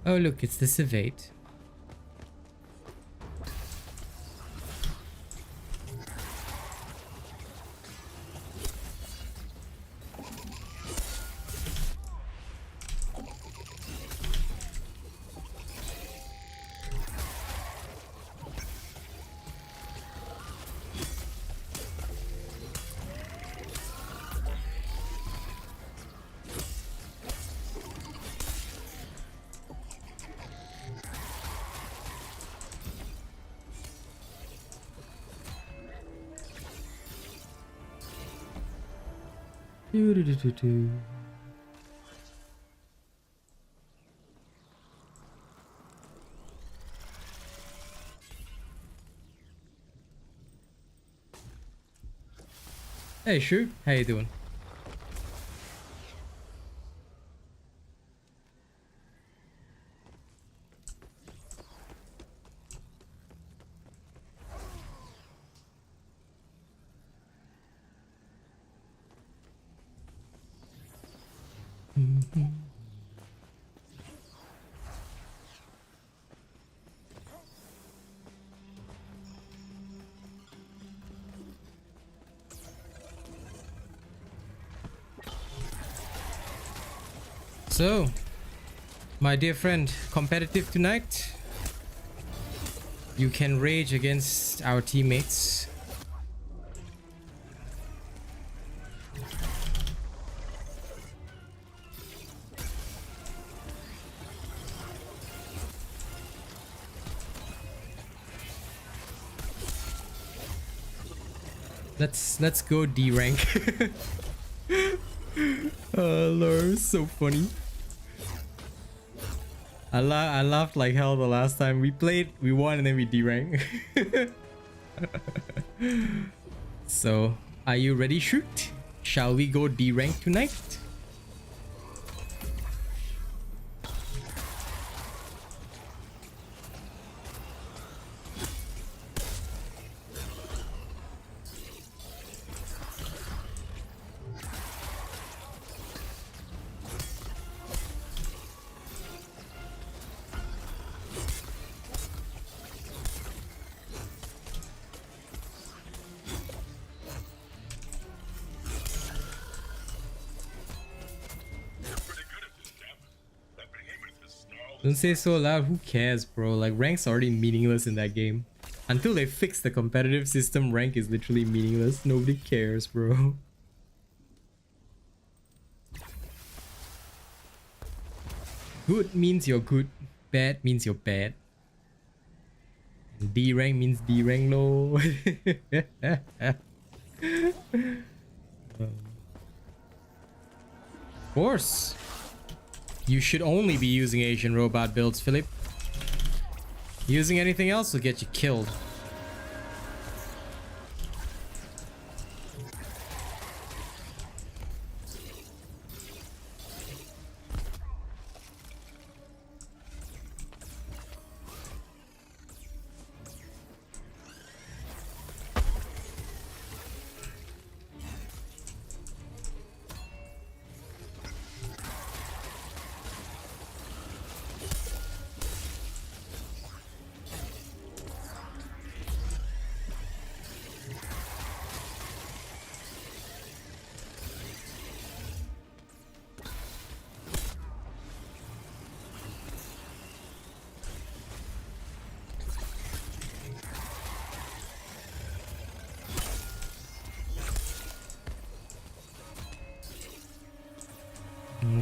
Oh look, it's the Civate. Do. Hey Shu, how you doing? So, my dear friend, competitive tonight? You can rage against our teammates. Let's go D rank. Lord, so funny. I laughed like hell the last time we played. We won and then we D rank. So, are you ready, shoot? Shall we go D rank tonight? Don't say so loud, who cares, bro? Like, rank's already meaningless in that game. Until they fix the competitive system, rank is literally meaningless. Nobody cares, bro. Good means you're good. Bad means you're bad. D rank means D rank, no. Of course. You should only be using Asian robot builds, Philip. Using anything else will get you killed.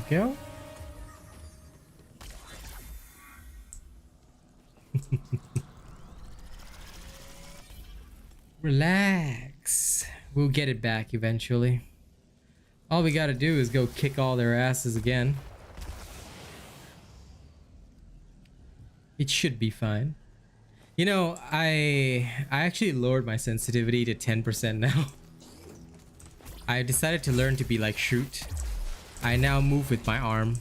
Go. Relax. We'll get it back eventually. All we gotta do is go kick all their asses again. It should be fine. You know, I actually lowered my sensitivity to 10% now. I decided to learn to be like shoot. I now move with my arm.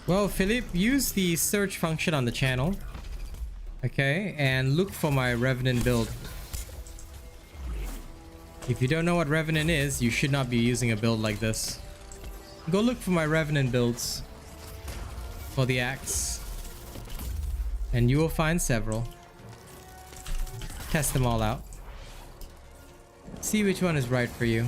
Well, Philip, use the search function on the channel. Okay, and look for my Revenant build. If you don't know what Revenant is, you should not be using a build like this. Go look for my Revenant builds for the axe, and you will find several. Test them all out. See which one is right for you.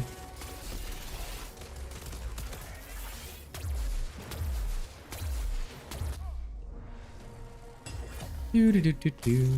Do do do do do.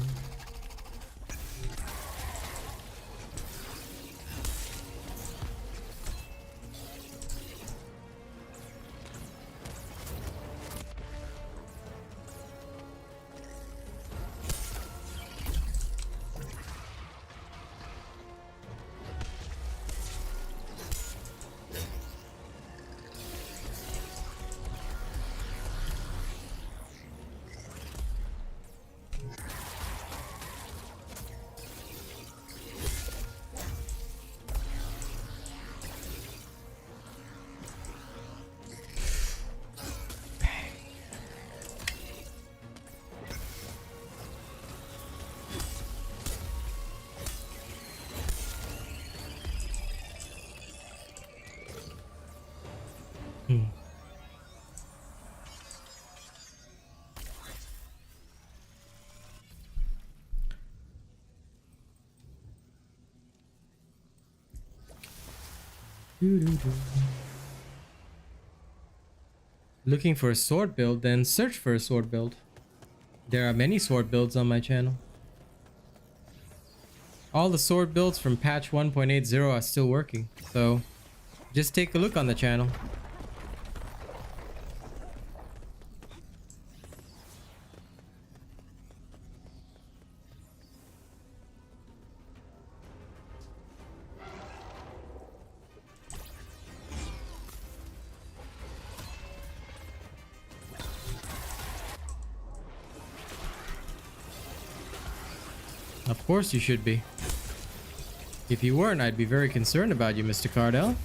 Looking for a sword build? Then search for a sword build. There are many sword builds on my channel. All the sword builds from patch 1.80 are still working, so just take a look on the channel. Of course you should be. If you weren't, I'd be very concerned about you, Mr. Cardell.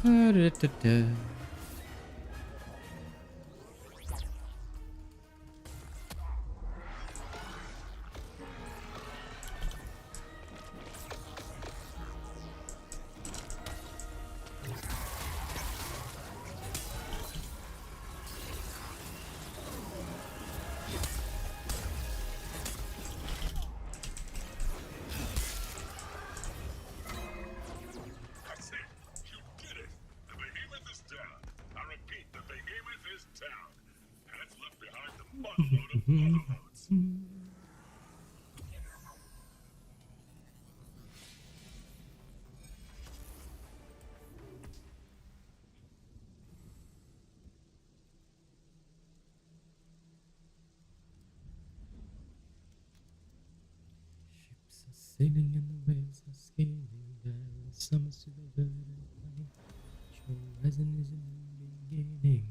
Da-da-da-da. That's it. You did it. The behemoth is down. I repeat, the behemoth is down. And it's left behind the motherload of motherloads. Ships are sailing and the waves are scaling down. Summers to the verdant plain. Horizon is in the beginning.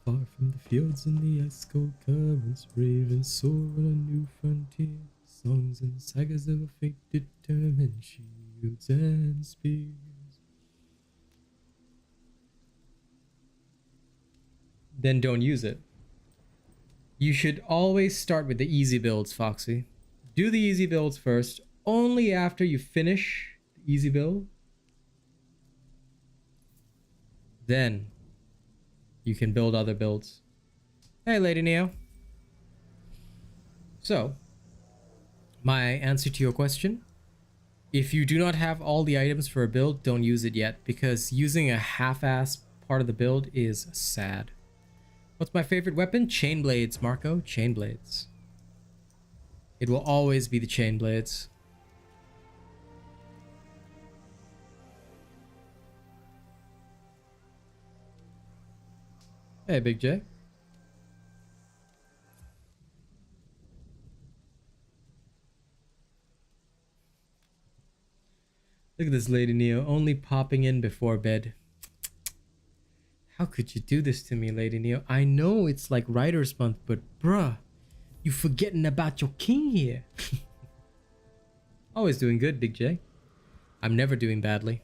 Far from the fjords and the ice cold currents, brave and soar on a new frontier. Songs and sagas of a fate determined, shields and spears. Then don't use it. You should always start with the easy builds, Foxy. Do the easy builds first. Only after you finish the easy build, then you can build other builds. Hey, Lady Neo. So, my answer to your question, if you do not have all the items for a build, don't use it yet, because using a half-ass part of the build is sad. What's my favorite weapon? Chain blades, Marco. Chain blades. It will always be the chain blades. Hey, Big J. Look at this Lady Neo, only popping in before bed. How could you do this to me, Lady Neo? I know it's like Writer's Month, but bruh, you forgetting about your king here. Always doing good, Big J. I'm never doing badly.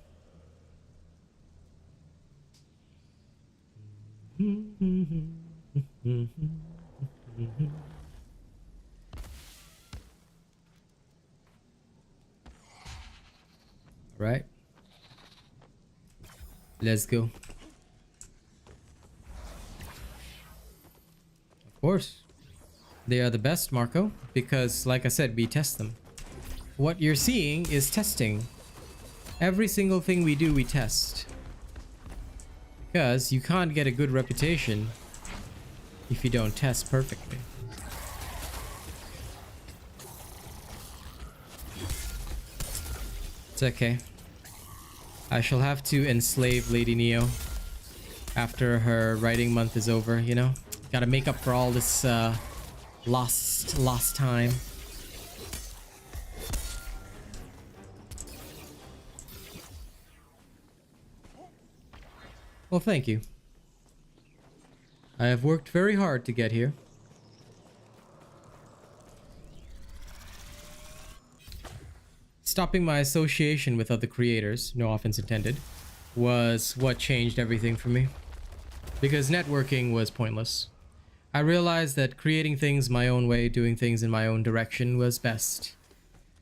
Right. Let's go. Of course. They are the best, Marco, because like I said, we test them. What you're seeing is testing. Every single thing we do, we test. Because you can't get a good reputation if you don't test perfectly. It's okay. I shall have to enslave Lady Neo after her writing month is over, you know? Gotta make up for all this lost time. Well, thank you. I have worked very hard to get here. Stopping my association with other creators, no offense intended, was what changed everything for me. Because networking was pointless. I realized that creating things my own way, doing things in my own direction was best.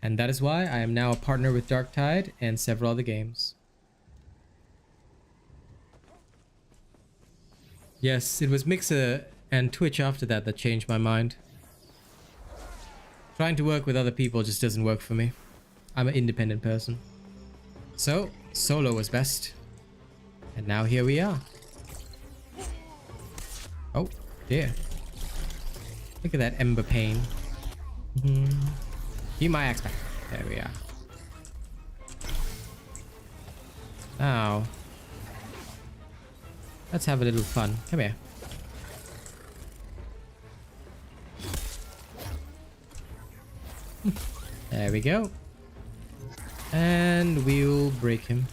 And that is why I am now a partner with Darktide and several other games. Yes, it was Mixer and Twitch after that that changed my mind. Trying to work with other people just doesn't work for me. I'm an independent person. So, solo was best. And now here we are. Oh, dear. Look at that ember pain. Keep my axe back. There we are. Now, let's have a little fun. Come here. There we go. And we'll break him.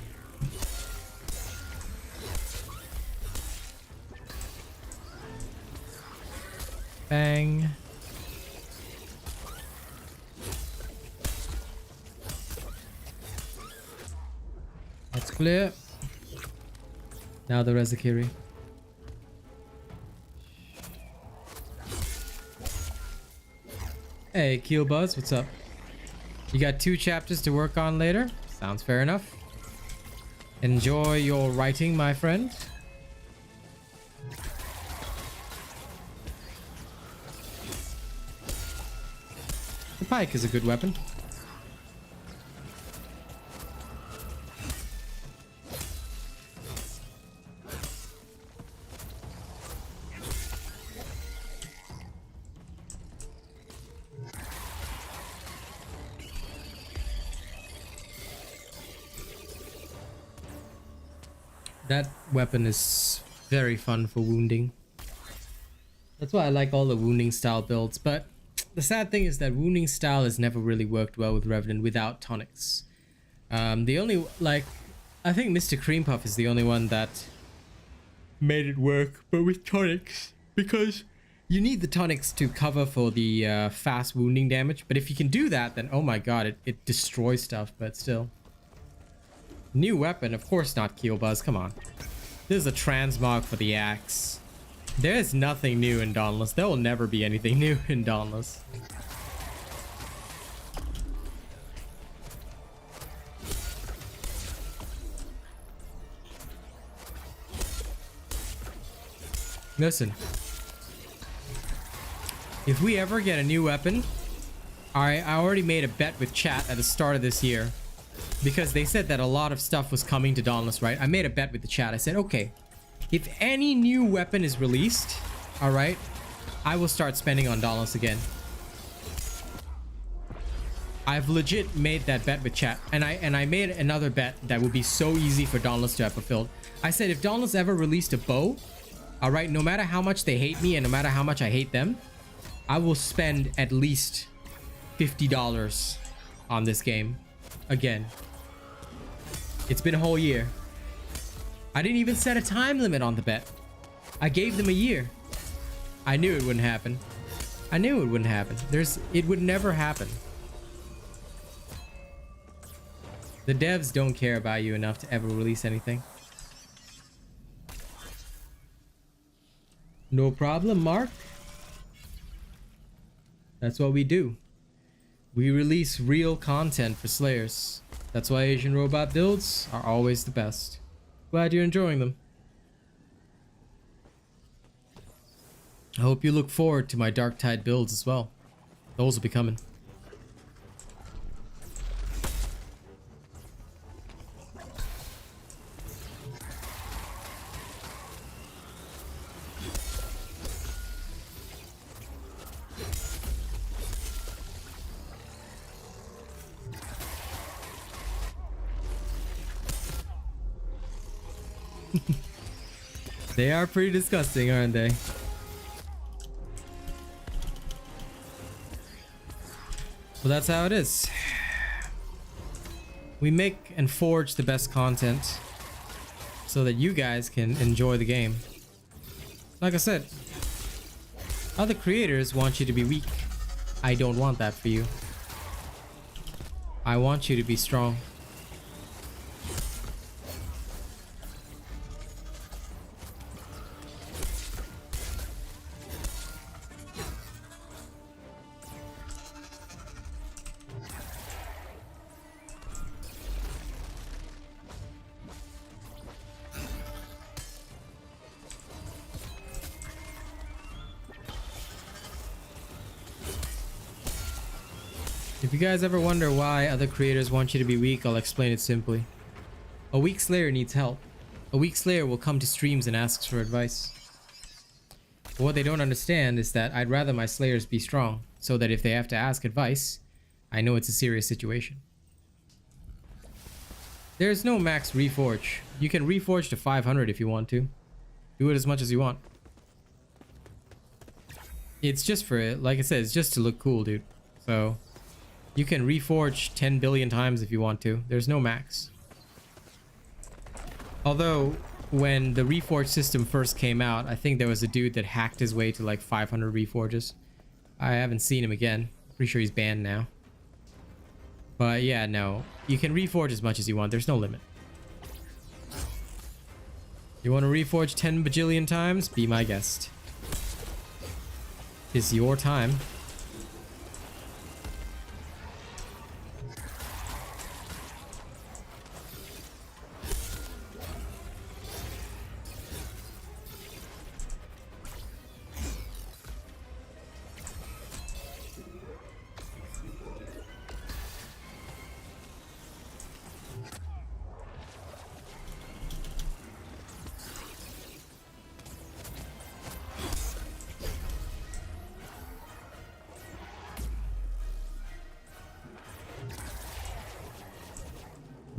Bang. That's clear. Now the Rezakiri. Hey, Keelbuzz, what's up? You got 2 chapters to work on later? Sounds fair enough. Enjoy your writing, my friend. The pike is a good weapon. That weapon is very fun for wounding. That's why I like all the wounding style builds, but the sad thing is that wounding style has never really worked well with Revenant without tonics. The only, like, I think Mr. Cream Puff is the only one that made it work, but with tonics, because you need the tonics to cover for the fast wounding damage, but if you can do that, then oh my god, it destroys stuff, but still. New weapon, of course not Keelbuzz, come on. This is a transmog for the axe. There's nothing new in Dauntless. There will never be anything new in Dauntless. Listen. If we ever get a new weapon, I already made a bet with chat at the start of this year. Because they said that a lot of stuff was coming to Dauntless, right? I made a bet with the chat. I said, okay, if any new weapon is released, all right, I will start spending on Dauntless again. I've legit made that bet with chat, and I made another bet that would be so easy for Dauntless to have fulfilled. I said, if Dauntless ever released a bow, all right, no matter how much they hate me and no matter how much I hate them, I will spend at least $50 on this game again. It's been a whole year. I didn't even set a time limit on the bet. I gave them a year. I knew it wouldn't happen. I knew it wouldn't happen. It would never happen. The devs don't care about you enough to ever release anything. No problem, Mark. That's what we do. We release real content for Slayers. That's why Asian robot builds are always the best. Glad you're enjoying them. I hope you look forward to my Dark Tide builds as well. Those will be coming. They are pretty disgusting, aren't they? Well, that's how it is. We make and forge the best content so that you guys can enjoy the game. Like I said, other creators want you to be weak. I don't want that for you. I want you to be strong. If you guys ever wonder why other creators want you to be weak, I'll explain it simply. A weak Slayer needs help. A weak Slayer will come to streams and asks for advice. But what they don't understand is that I'd rather my Slayers be strong, so that if they have to ask advice, I know it's a serious situation. There's no max reforge. You can reforge to 500 if you want to. Do it as much as you want. It's just for, like I said, it's just to look cool, dude. So you can reforge 10 billion times if you want to. There's no max. Although when the reforge system first came out, I think there was a dude that hacked his way to like 500 reforges. I haven't seen him again. Pretty sure he's banned now. But yeah, no. You can reforge as much as you want. There's no limit. You want to reforge 10 bajillion times? Be my guest. It's your time.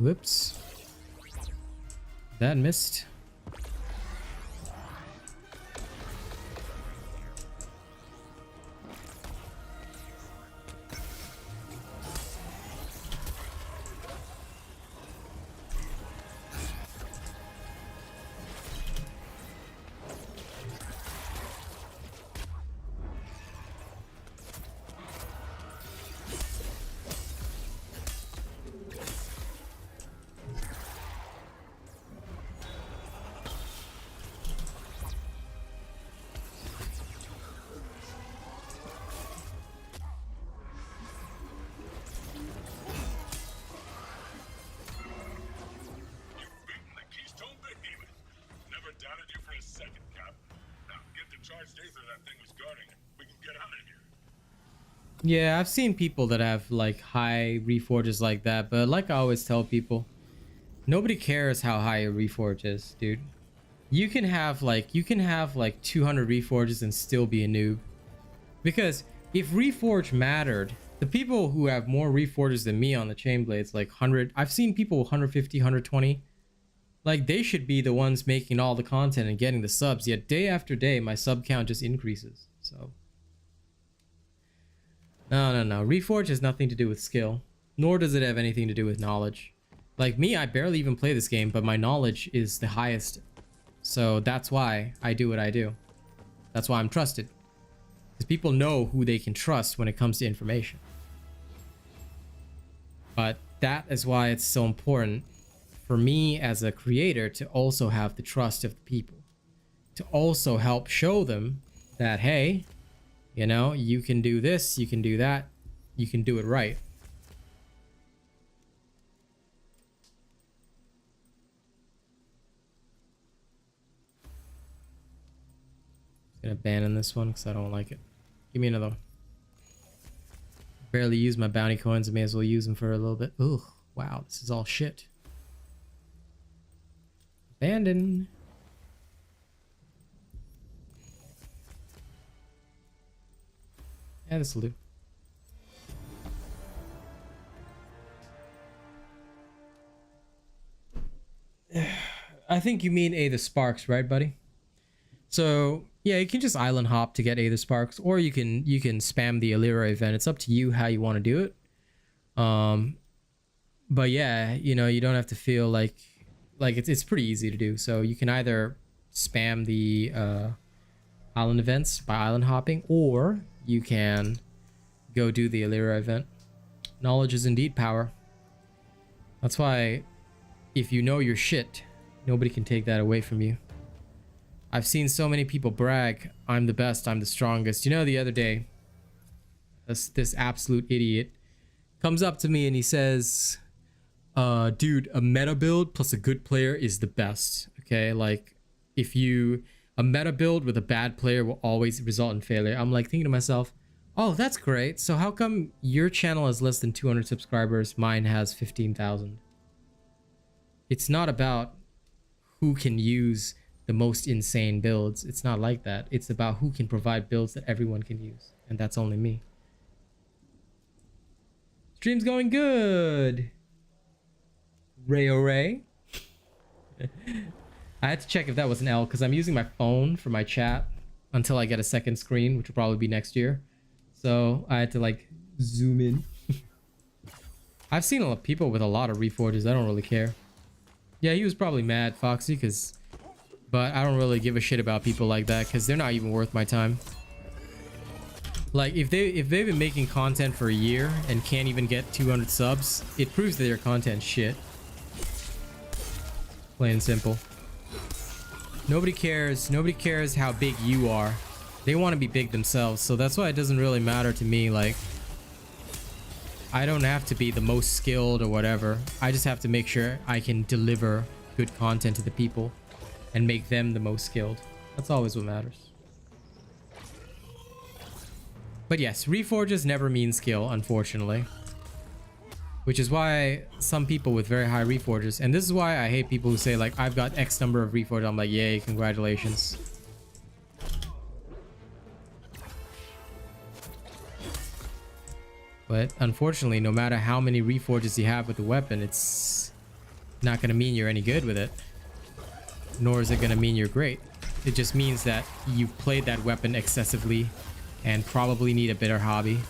Whoops. That missed. Yeah, I've seen people that have like high reforges like that, but like I always tell people, nobody cares how high a reforge is, dude. You can have like 200 reforges and still be a noob. Because if reforge mattered, the people who have more reforges than me on the chain blades, like 100, I've seen people 150, 120. Like they should be the ones making all the content and getting the subs, yet day after day my sub count just increases. So No. Reforge has nothing to do with skill, nor does it have anything to do with knowledge. Like me, I barely even play this game, but my knowledge is the highest. So that's why I do what I do. That's why I'm trusted. Because people know who they can trust when it comes to information. But that is why it's so important for me as a creator to also have the trust of the people. To also help show them that, hey, you know, you can do this, you can do that, you can do it right. I'm gonna abandon this one because I don't like it. Give me another one. Barely use my bounty coins, I may as well use them for a little bit. Ugh, wow, this is all shit. Abandon. Yeah, this'll do. I think you mean Aether Sparks, right, buddy? So yeah, you can just island hop to get Aether Sparks, or you can spam the Allura event. It's up to you how you want to do it. But yeah, you know, you don't have to feel like it's pretty easy to do. So you can either spam the island events by island hopping, or you can go do the Allura event. Knowledge is indeed power. That's why if you know your shit, nobody can take that away from you. I've seen so many people brag, I'm the best, I'm the strongest. You know, the other day, this absolute idiot comes up to me and he says, dude, a meta build plus a good player is the best. Okay, like a meta build with a bad player will always result in failure. I'm like thinking to myself, Oh, that's great. So how come your channel has less than 200 subscribers, mine has 15,000? It's not about who can use the most insane builds. It's not like that. It's about who can provide builds that everyone can use. And that's only me. Stream's going good. Ray. I had to check if that was an L because I'm using my phone for my chat until I get a second screen, which will probably be next year. So I had to like zoom in. I've seen a lot of people with a lot of reforges. I don't really care. Yeah, he was probably mad, Foxy, but I don't really give a shit about people like that because they're not even worth my time. Like if they've been making content for a year and can't even get 200 subs, it proves that their content's shit. Plain and simple. Nobody cares how big you are. They want to be big themselves, so that's why it doesn't really matter to me. Like, I don't have to be the most skilled or whatever. I just have to make sure I can deliver good content to the people and make them the most skilled. That's always what matters. But yes, reforges never mean skill, unfortunately. Which is why some people with very high reforges, and this is why I hate people who say like, I've got X number of reforges. I'm like, yay, congratulations. But unfortunately, no matter how many reforges you have with the weapon, it's not going to mean you're any good with it. Nor is it going to mean you're great. It just means that you've played that weapon excessively and probably need a better hobby.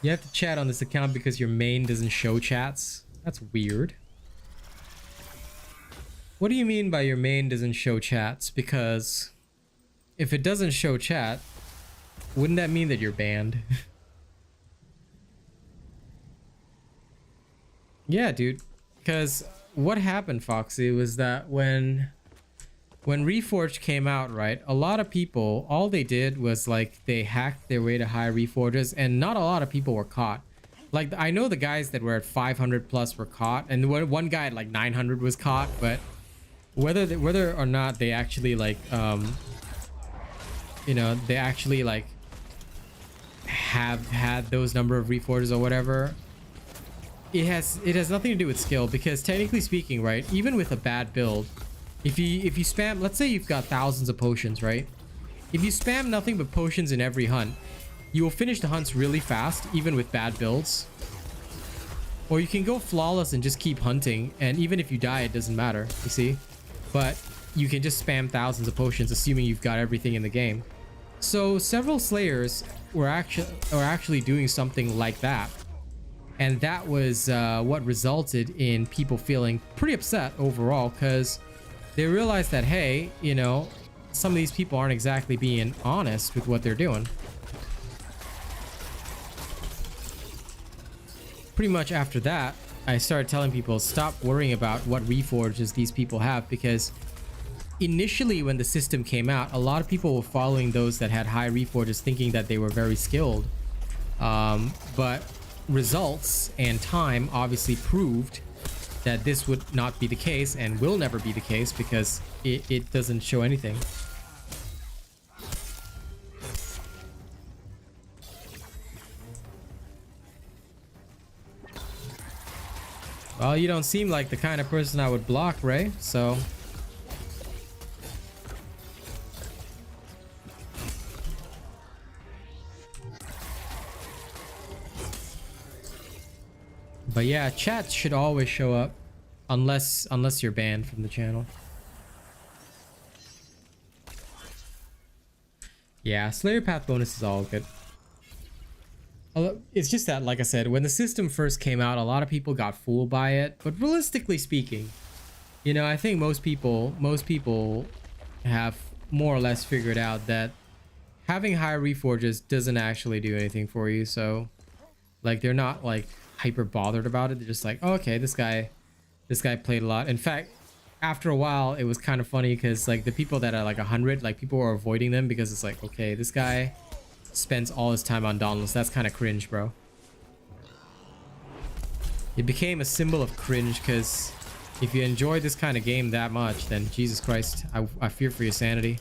You have to chat on this account because your main doesn't show chats. That's weird. What do you mean by your main doesn't show chats? Because if it doesn't show chat, wouldn't that mean that you're banned? Yeah, dude. Because what happened, Foxy, was that when Reforged came out, right, a lot of people, all they did was like they hacked their way to high Reforges, and not a lot of people were caught. Like, I know the guys that were at 500 plus were caught, and one guy at like 900 was caught, but whether or not they actually like you know, they actually like have had those number of reforges or whatever, it has nothing to do with skill, because technically speaking, right, even with a bad build, if you spam, let's say you've got thousands of potions, right, if you spam nothing but potions in every hunt, you will finish the hunts really fast even with bad builds. Or you can go flawless and just keep hunting, and even if you die, it doesn't matter, you see. But you can just spam thousands of potions assuming you've got everything in the game. So several slayers were actually doing something like that, and that was what resulted in people feeling pretty upset overall, because they realized that, hey, you know, some of these people aren't exactly being honest with what they're doing. Pretty much after that, I started telling people, stop worrying about what reforges these people have, because initially when the system came out, a lot of people were following those that had high reforges thinking that they were very skilled. But results and time obviously proved that this would not be the case and will never be the case, because it doesn't show anything. Well, you don't seem like the kind of person I would block, Ray, so... But yeah, chat should always show up, unless you're banned from the channel. Yeah, Slayer Path bonus is all good. It's just that, like I said, when the system first came out, a lot of people got fooled by it. But realistically speaking, you know, I think most people have more or less figured out that having high reforges doesn't actually do anything for you. So, like, they're not like hyper bothered about it. They're just like, oh, okay, this guy played a lot. In fact, after a while, it was kind of funny because like the people that are like 100, like people were avoiding them because it's like, okay, this guy spends all his time on Dauntless. That's kind of cringe, bro. It became a symbol of cringe because If you enjoy this kind of game that much, then Jesus Christ, I fear for your sanity.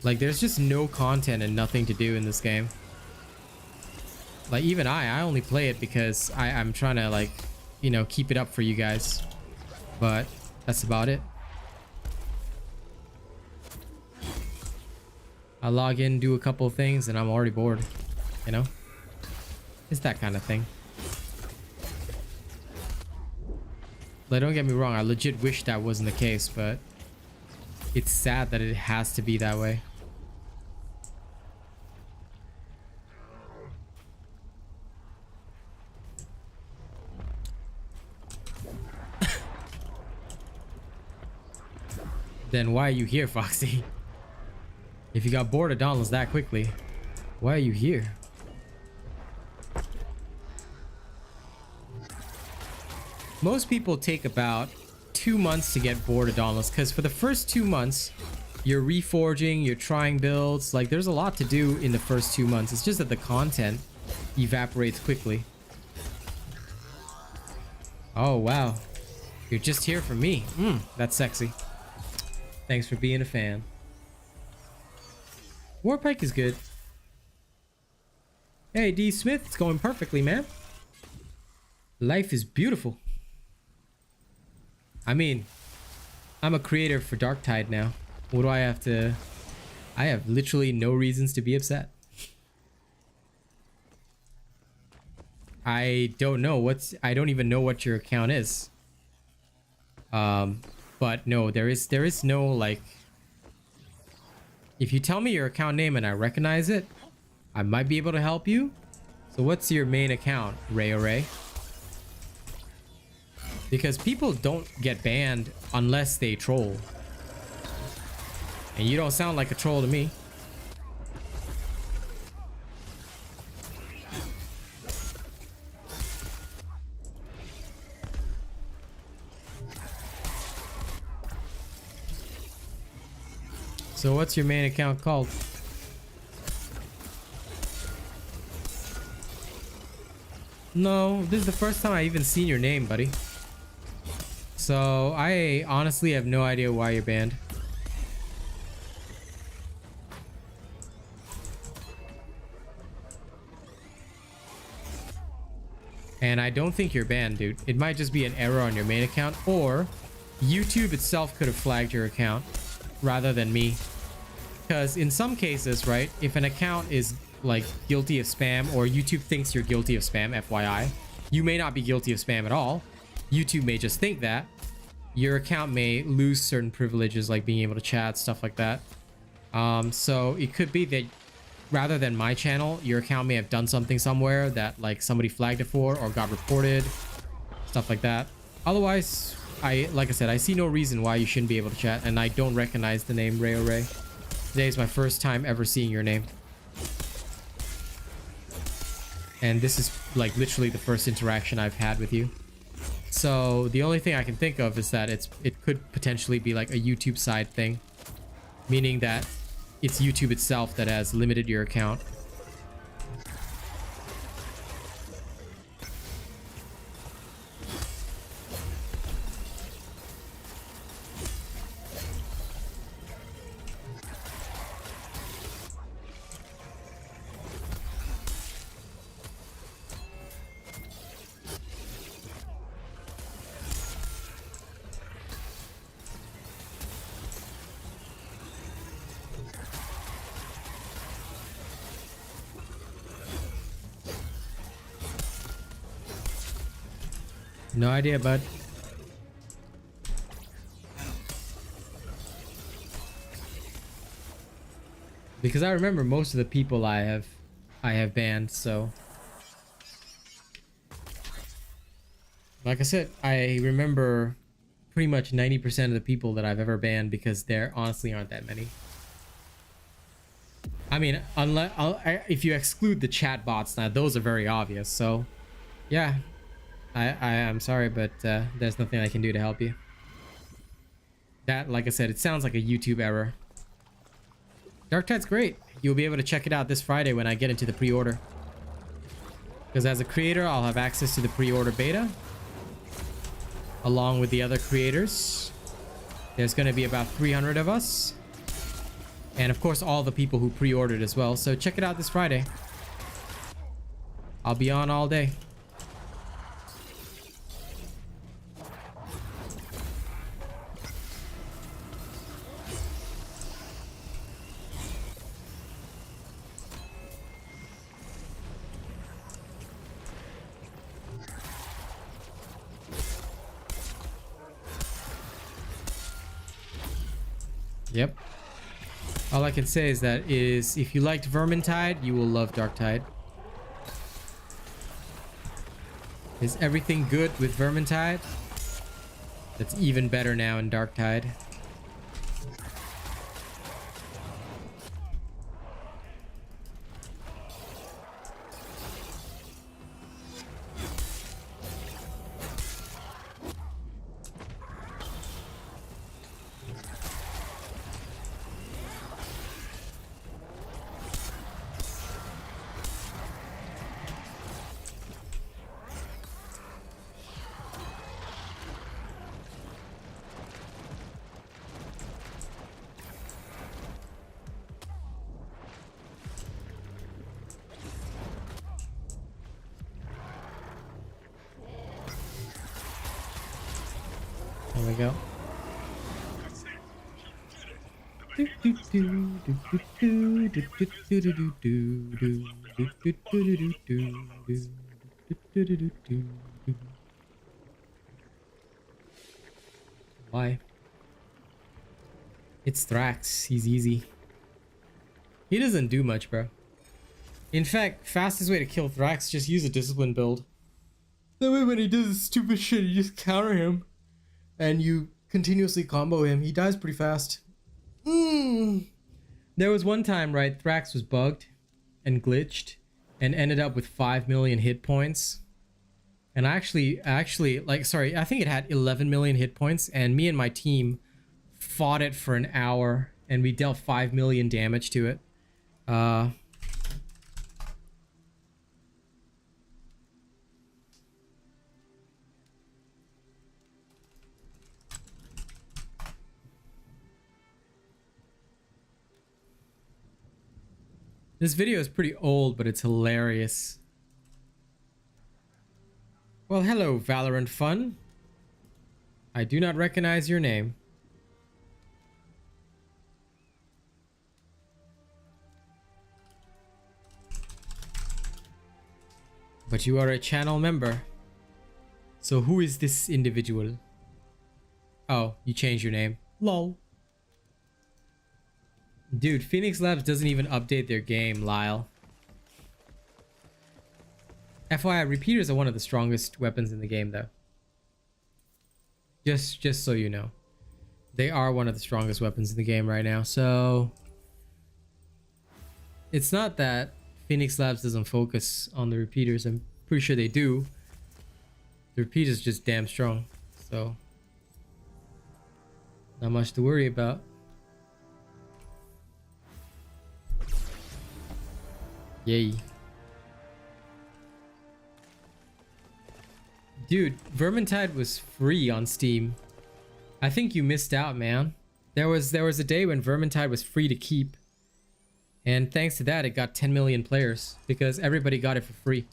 Like, there's just no content and nothing to do in this game. Like, even I only play it because I'm trying to, like, you know, keep it up for you guys. But that's about it. I log in, do a couple of things, and I'm already bored. You know? It's that kind of thing. Like, don't get me wrong, I legit wish that wasn't the case, but it's sad that it has to be that way. Then why are you here, Foxy? If you got bored of Dauntless that quickly, why are you here? Most people take about 2 months to get bored of Dauntless, because for the first 2 months, you're reforging, you're trying builds. Like, there's a lot to do in the first 2 months. It's just that the content evaporates quickly. Oh, wow. You're just here for me. That's sexy. Thanks for being a fan. Warpike is good. Hey, D. Smith, it's going perfectly, man. Life is beautiful. I mean, I'm a creator for Darktide now. What do I have to... I have literally no reasons to be upset. I don't know what's... I don't even know what your account is. But no, there is no, like... If you tell me your account name and I recognize it, I might be able to help you. So what's your main account, Ray? Because people don't get banned unless they troll. And you don't sound like a troll to me. So what's your main account called? No, this is the first time I even seen your name, buddy. So I honestly have no idea why you're banned. And I don't think you're banned, dude. It might just be an error on your main account, or YouTube itself could have flagged your account rather than me. Because in some cases, right, if an account is like guilty of spam, or YouTube thinks you're guilty of spam, FYI, you may not be guilty of spam at all. YouTube may just think that. Your account may lose certain privileges, like being able to chat, stuff like that. So it could be that rather than my channel, your account may have done something somewhere that like somebody flagged it for or got reported, stuff like that. Otherwise, like I said, I see no reason why you shouldn't be able to chat, and I don't recognize the name Ray. Today is my first time ever seeing your name. And this is like literally the first interaction I've had with you. So the only thing I can think of is that it could potentially be like a YouTube side thing. Meaning that it's YouTube itself that has limited your account. No idea, bud. Because I remember most of the people I have banned, so like I said, I remember pretty much 90% of the people that I've ever banned, because there honestly aren't that many. I mean, unless if you exclude the chat bots, now those are very obvious. So yeah, I'm sorry, but there's nothing I can do to help you. That, like I said, it sounds like a YouTube error. Darktide's great. You'll be able to check it out this Friday when I get into the pre-order. Because as a creator, I'll have access to the pre-order beta along with the other creators. There's going to be about 300 of us. And of course, all the people who pre-ordered as well. So check it out this Friday. I'll be on all day. Yep. All I can say is that if you liked Vermintide, you will love Darktide. Is everything good with Vermintide? That's even better now in Darktide. There we go. Why? It's Thrax. He's easy. He doesn't do much, bro. In fact, fastest way to kill Thrax, just use a discipline build. That way when he does this stupid shit, you just counter him. And you continuously combo him. He dies pretty fast. There was one time, right, Thrax was bugged and glitched and ended up with 5 million hit points. And I think it had 11 million hit points, and me and my team fought it for an hour and we dealt 5 million damage to it. This video is pretty old, but it's hilarious. Well, hello, Valorant Fun. I do not recognize your name. But you are a channel member. So who is this individual? Oh, you changed your name. Lol. Dude, Phoenix Labs doesn't even update their game, Lyle. FYI, repeaters are one of the strongest weapons in the game, though. Just so you know. They are one of the strongest weapons in the game right now, so... It's not that Phoenix Labs doesn't focus on the repeaters. I'm pretty sure they do. The repeater's just damn strong, so... Not much to worry about. Yay. Dude, Vermintide was free on Steam. I think you missed out, man. There was a day when Vermintide was free to keep. And thanks to that, it got 10 million players because everybody got it for free.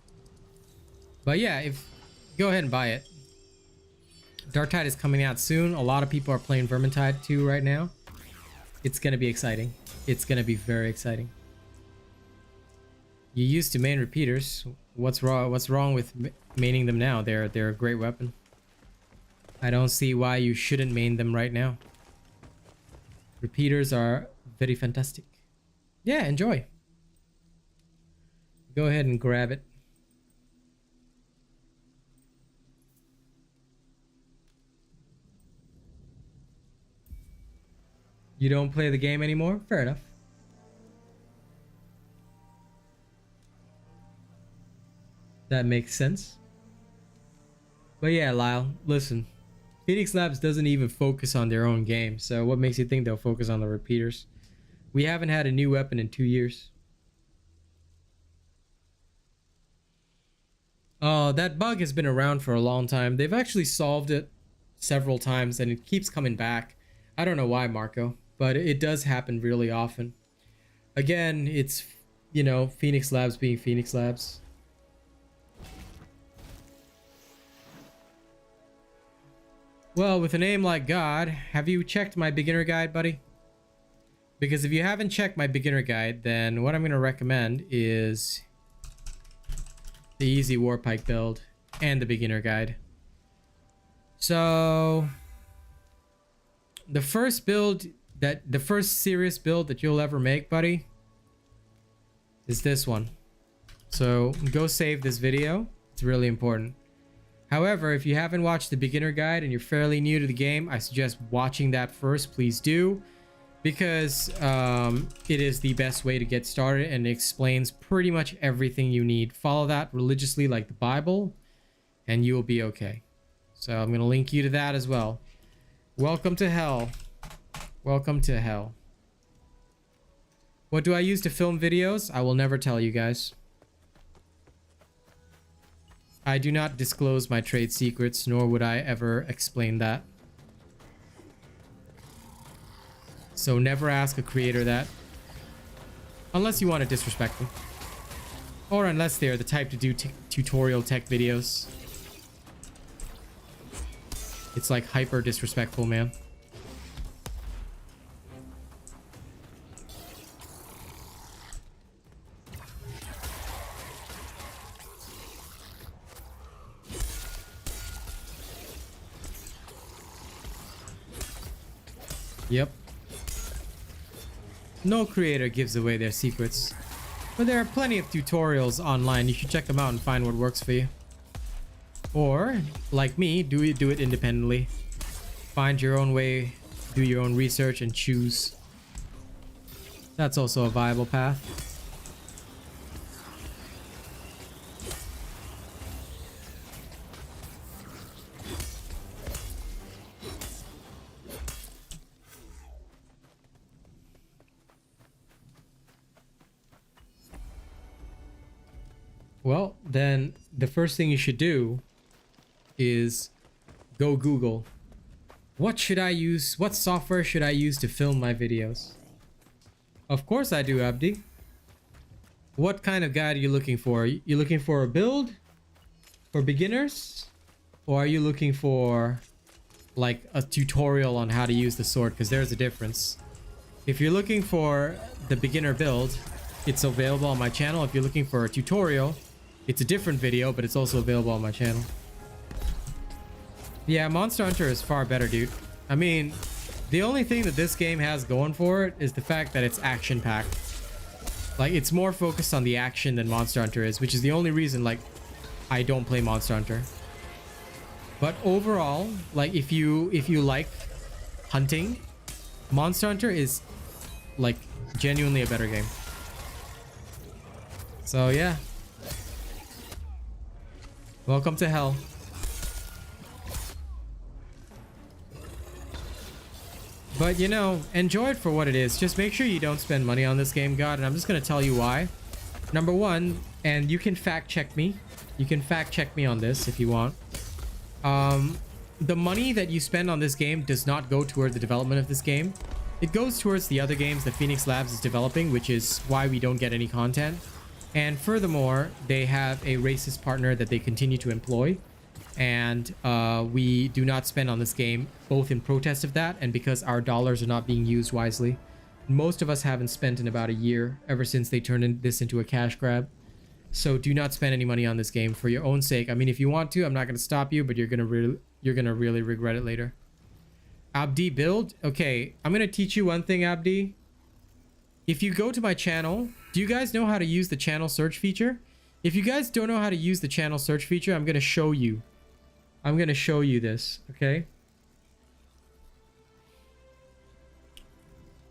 But yeah, go ahead and buy it. Darktide is coming out soon. A lot of people are playing Vermintide 2 right now. It's gonna be exciting. It's gonna be very exciting. You used to main repeaters. What's wrong with maining them now? They're a great weapon. I don't see why you shouldn't main them right now. Repeaters are very fantastic. Yeah, enjoy. Go ahead and grab it. You don't play the game anymore? Fair enough. That makes sense. But yeah, Lyle, listen. Phoenix Labs doesn't even focus on their own game, so what makes you think they'll focus on the repeaters? We haven't had a new weapon in 2 years. Oh, that bug has been around for a long time. They've actually solved it several times and it keeps coming back. I don't know why, Marco, but it does happen really often. Again, it's, you know, Phoenix Labs being Phoenix Labs. Well, with a name like God, have you checked my beginner guide, buddy? Because if you haven't checked my beginner guide, then what I'm going to recommend is the easy Warpike build and the beginner guide. So the first serious build that you'll ever make, buddy, is this one. So go save this video. It's really important. However, if you haven't watched the beginner guide and you're fairly new to the game, I suggest watching that first. Please do, because it is the best way to get started and it explains pretty much everything you need. Follow that religiously like the Bible and you will be okay. So I'm going to link you to that as well. Welcome to hell. Welcome to hell. What do I use to film videos? I will never tell you guys. I do not disclose my trade secrets, nor would I ever explain that. So never ask a creator that. Unless you want to disrespect them. Or unless they're the type to do tutorial tech videos. It's like hyper disrespectful, man. Yep. No creator gives away their secrets. But there are plenty of tutorials online. You should check them out and find what works for you. Or, like me, do it independently. Find your own way, do your own research, and choose. That's also a viable path. Well, then the first thing you should do is go Google. What should I use? What software should I use to film my videos? Of course I do, Abdi. What kind of guide are you looking for? You looking for a build for beginners? Or are you looking for like a tutorial on how to use the sword? Because there's a difference. If you're looking for the beginner build, it's available on my channel. If you're looking for a tutorial, it's a different video, but it's also available on my channel. Yeah, Monster Hunter is far better, dude. I mean, the only thing that this game has going for it is the fact that it's action-packed. Like, it's more focused on the action than Monster Hunter is, which is the only reason, like, I don't play Monster Hunter. But overall, like, if you like hunting, Monster Hunter is, like, genuinely a better game. So, yeah. Welcome to hell. But, you know, enjoy it for what it is. Just make sure you don't spend money on this game, God. And I'm just going to tell you why. Number one, and you can fact check me. You can fact check me on this if you want. The money that you spend on this game does not go toward the development of this game. It goes towards the other games that Phoenix Labs is developing, which is why we don't get any content. And furthermore, they have a racist partner that they continue to employ. And we do not spend on this game, both in protest of that and because our dollars are not being used wisely. Most of us haven't spent in about a year ever since they turned this into a cash grab. So do not spend any money on this game for your own sake. I mean, if you want to, I'm not going to stop you, but you're gonna really regret it later. Abdi build. Okay, I'm going to teach you one thing, Abdi. If you go to my channel, do you guys know how to use the channel search feature? If you guys don't know how to use the channel search feature, I'm going to show you. I'm going to show you this, okay?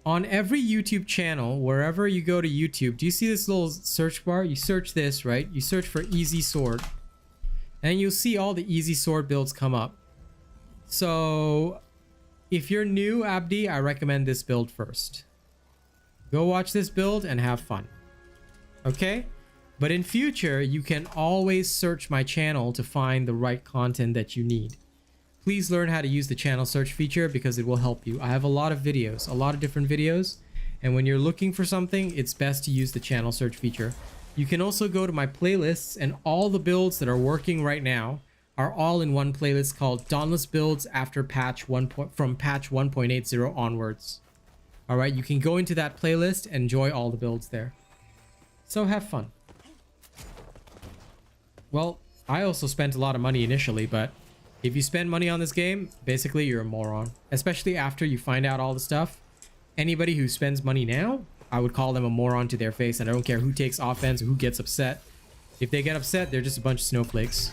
On every YouTube channel, wherever you go to YouTube, do you see this little search bar? You search this, right? You search for easy sword. And you'll see all the easy sword builds come up. So, if you're new, Abdi, I recommend this build first. Go watch this build and have fun. Okay? But in future, you can always search my channel to find the right content that you need. Please learn how to use the channel search feature because it will help you. I have a lot of videos, a lot of different videos. And when you're looking for something, it's best to use the channel search feature. You can also go to my playlists, and all the builds that are working right now are all in one playlist called Dauntless builds after from patch 1.80 onwards. All right, you can go into that playlist and enjoy all the builds there. So have fun. Well, I also spent a lot of money initially, but if you spend money on this game, basically you're a moron. Especially after you find out all the stuff. Anybody who spends money now, I would call them a moron to their face, and I don't care who takes offense or who gets upset. If they get upset, they're just a bunch of snowflakes.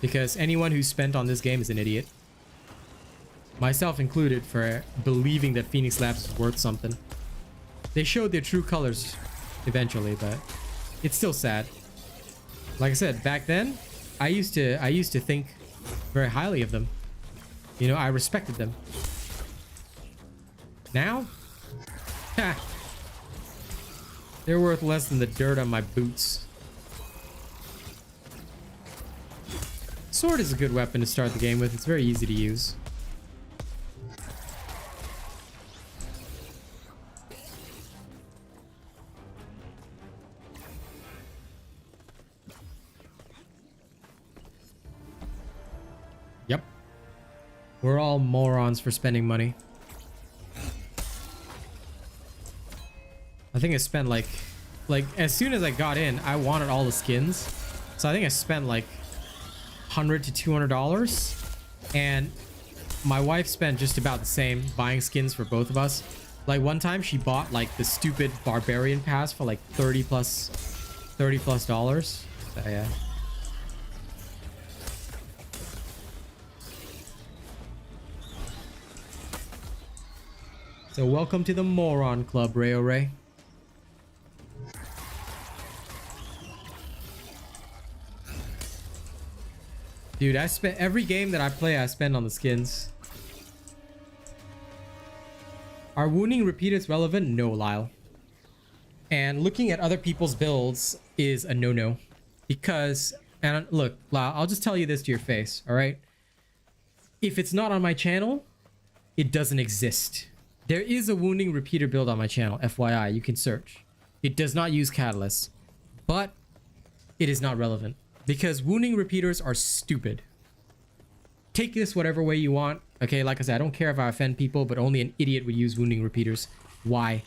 Because anyone who's spent on this game is an idiot. Myself included, for believing that Phoenix Labs is worth something. They showed their true colors eventually, but it's still sad. Like I said, back then, I used to think very highly of them. You know, I respected them. Now, ha, they're worth less than the dirt on my boots. Sword is a good weapon to start the game with. It's very easy to use. Yep. We're all morons for spending money. I think I spent like as soon as I got in, I wanted all the skins. So I think I spent like $100 to $200, and my wife spent just about the same buying skins for both of us. Like one time she bought like the stupid barbarian pass for like $30 plus dollars. So yeah. So welcome to the moron club, Rayo Ray. Dude, I spent every game that I play, I spend on the skins. Are wounding repeaters relevant? No, Lyle. And looking at other people's builds is a no-no. Because, and look, Lyle, I'll just tell you this to your face, all right? If it's not on my channel, it doesn't exist. There is a wounding repeater build on my channel, FYI, you can search. It does not use catalysts, but it is not relevant. Because wounding repeaters are stupid. Take this whatever way you want. Okay, like I said, I don't care if I offend people, but only an idiot would use wounding repeaters. Why?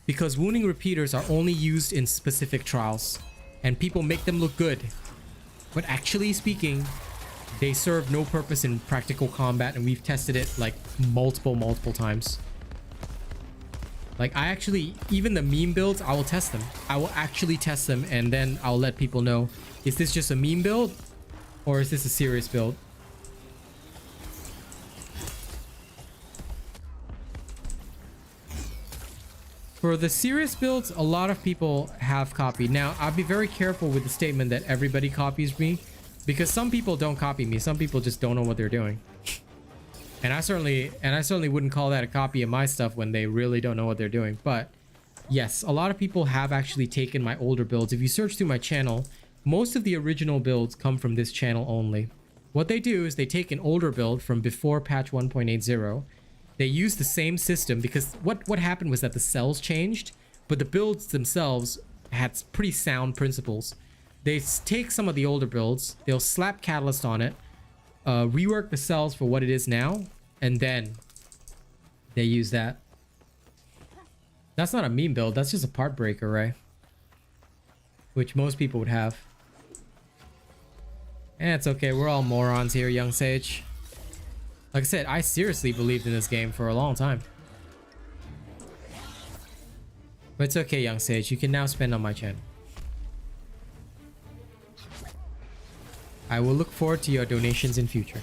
Because wounding repeaters are only used in specific trials. And people make them look good. But actually speaking, they serve no purpose in practical combat, and we've tested it like multiple times. Like I actually, even the meme builds, I will test them. I will actually test them, and then I'll let people know, is this just a meme build or is this a serious build? For the serious builds, a lot of people have copied. Now, I'll be very careful with the statement that everybody copies me, because some people don't copy me. Some people just don't know what they're doing. And I certainly wouldn't call that a copy of my stuff when they really don't know what they're doing. But yes, a lot of people have actually taken my older builds. If you search through my channel, most of the original builds come from this channel only. What they do is they take an older build from before patch 1.80. They use the same system, because what happened was that the cells changed, but the builds themselves had pretty sound principles. They take some of the older builds, they'll slap catalyst on it, rework the cells for what it is now, and then they use that. That's not a meme build, that's just a part breaker, right? Which most people would have. And it's okay, we're all morons here, young sage. Like I said, I seriously believed in this game for a long time. But it's okay, young sage, you can now spend on my channel. I will look forward to your donations in future.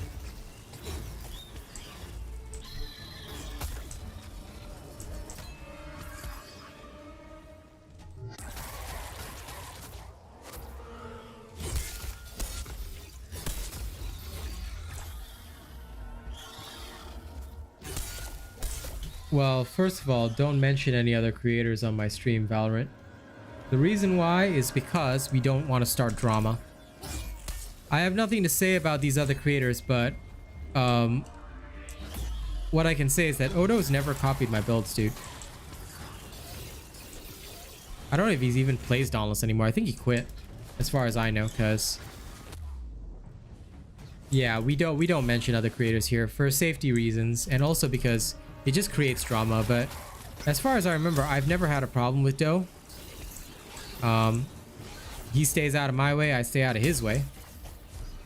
Well, first of all, don't mention any other creators on my stream, Valorant. The reason why is because we don't want to start drama. I have nothing to say about these other creators, but what I can say is that Odo's never copied my builds, dude. I don't know if he's even plays Dauntless anymore. I think he quit, as far as I know, because yeah, we don't mention other creators here for safety reasons, and also because it just creates drama. But as far as I remember, I've never had a problem with Do. He stays out of my way, I stay out of his way,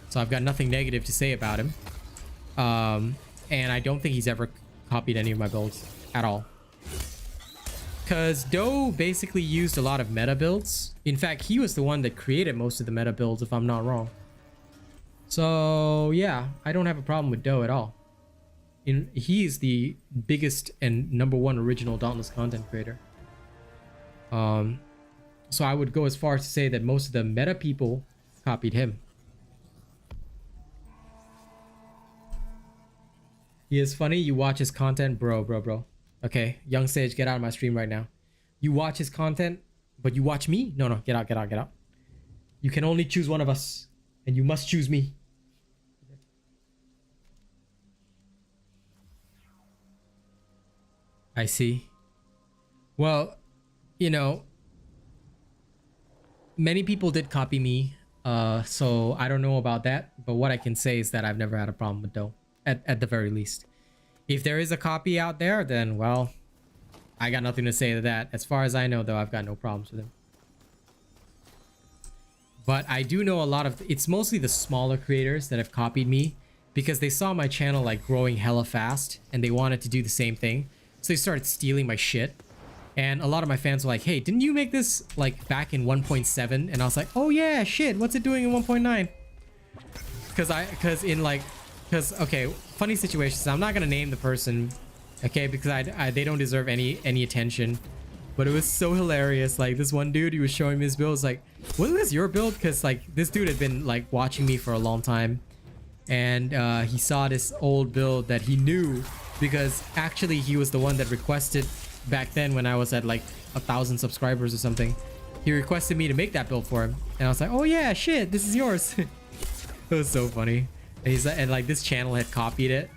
so I've got nothing negative to say about him. And I don't think he's ever copied any of my builds at all. Because Do basically used a lot of meta builds. In fact, he was the one that created most of the meta builds, if I'm not wrong. So yeah, I don't have a problem with Do at all. He is the biggest and #1 original Dauntless content creator. So I would go as far as to say that most of the meta people copied him. He is funny. You watch his content, bro. Okay, Young Sage, get out of my stream right now. You watch his content, but you watch me? No, get out. You can only choose one of us, and you must choose me. I see. Well, you know, many people did copy me, so I don't know about that. But what I can say is that I've never had a problem with Do. At the very least. If there is a copy out there, then well, I got nothing to say to that. As far as I know, though, I've got no problems with him. But I do know a lot of, it's mostly the smaller creators that have copied me because they saw my channel like growing hella fast and they wanted to do the same thing. So they started stealing my shit. And a lot of my fans were like, hey, didn't you make this like back in 1.7? And I was like, oh yeah, shit, what's it doing in 1.9? Because okay, funny situations. I'm not gonna name the person, okay, because they don't deserve any attention. But it was so hilarious. Like this one dude, he was showing me his build. It's like, wasn't this your build? Because like this dude had been like watching me for a long time, and he saw this old build that he knew because actually he was the one that requested back then when I was at like 1,000 subscribers or something. He requested me to make that build for him, and I was like, oh yeah, shit, this is yours. It was so funny. And he's like, and like this channel had copied it,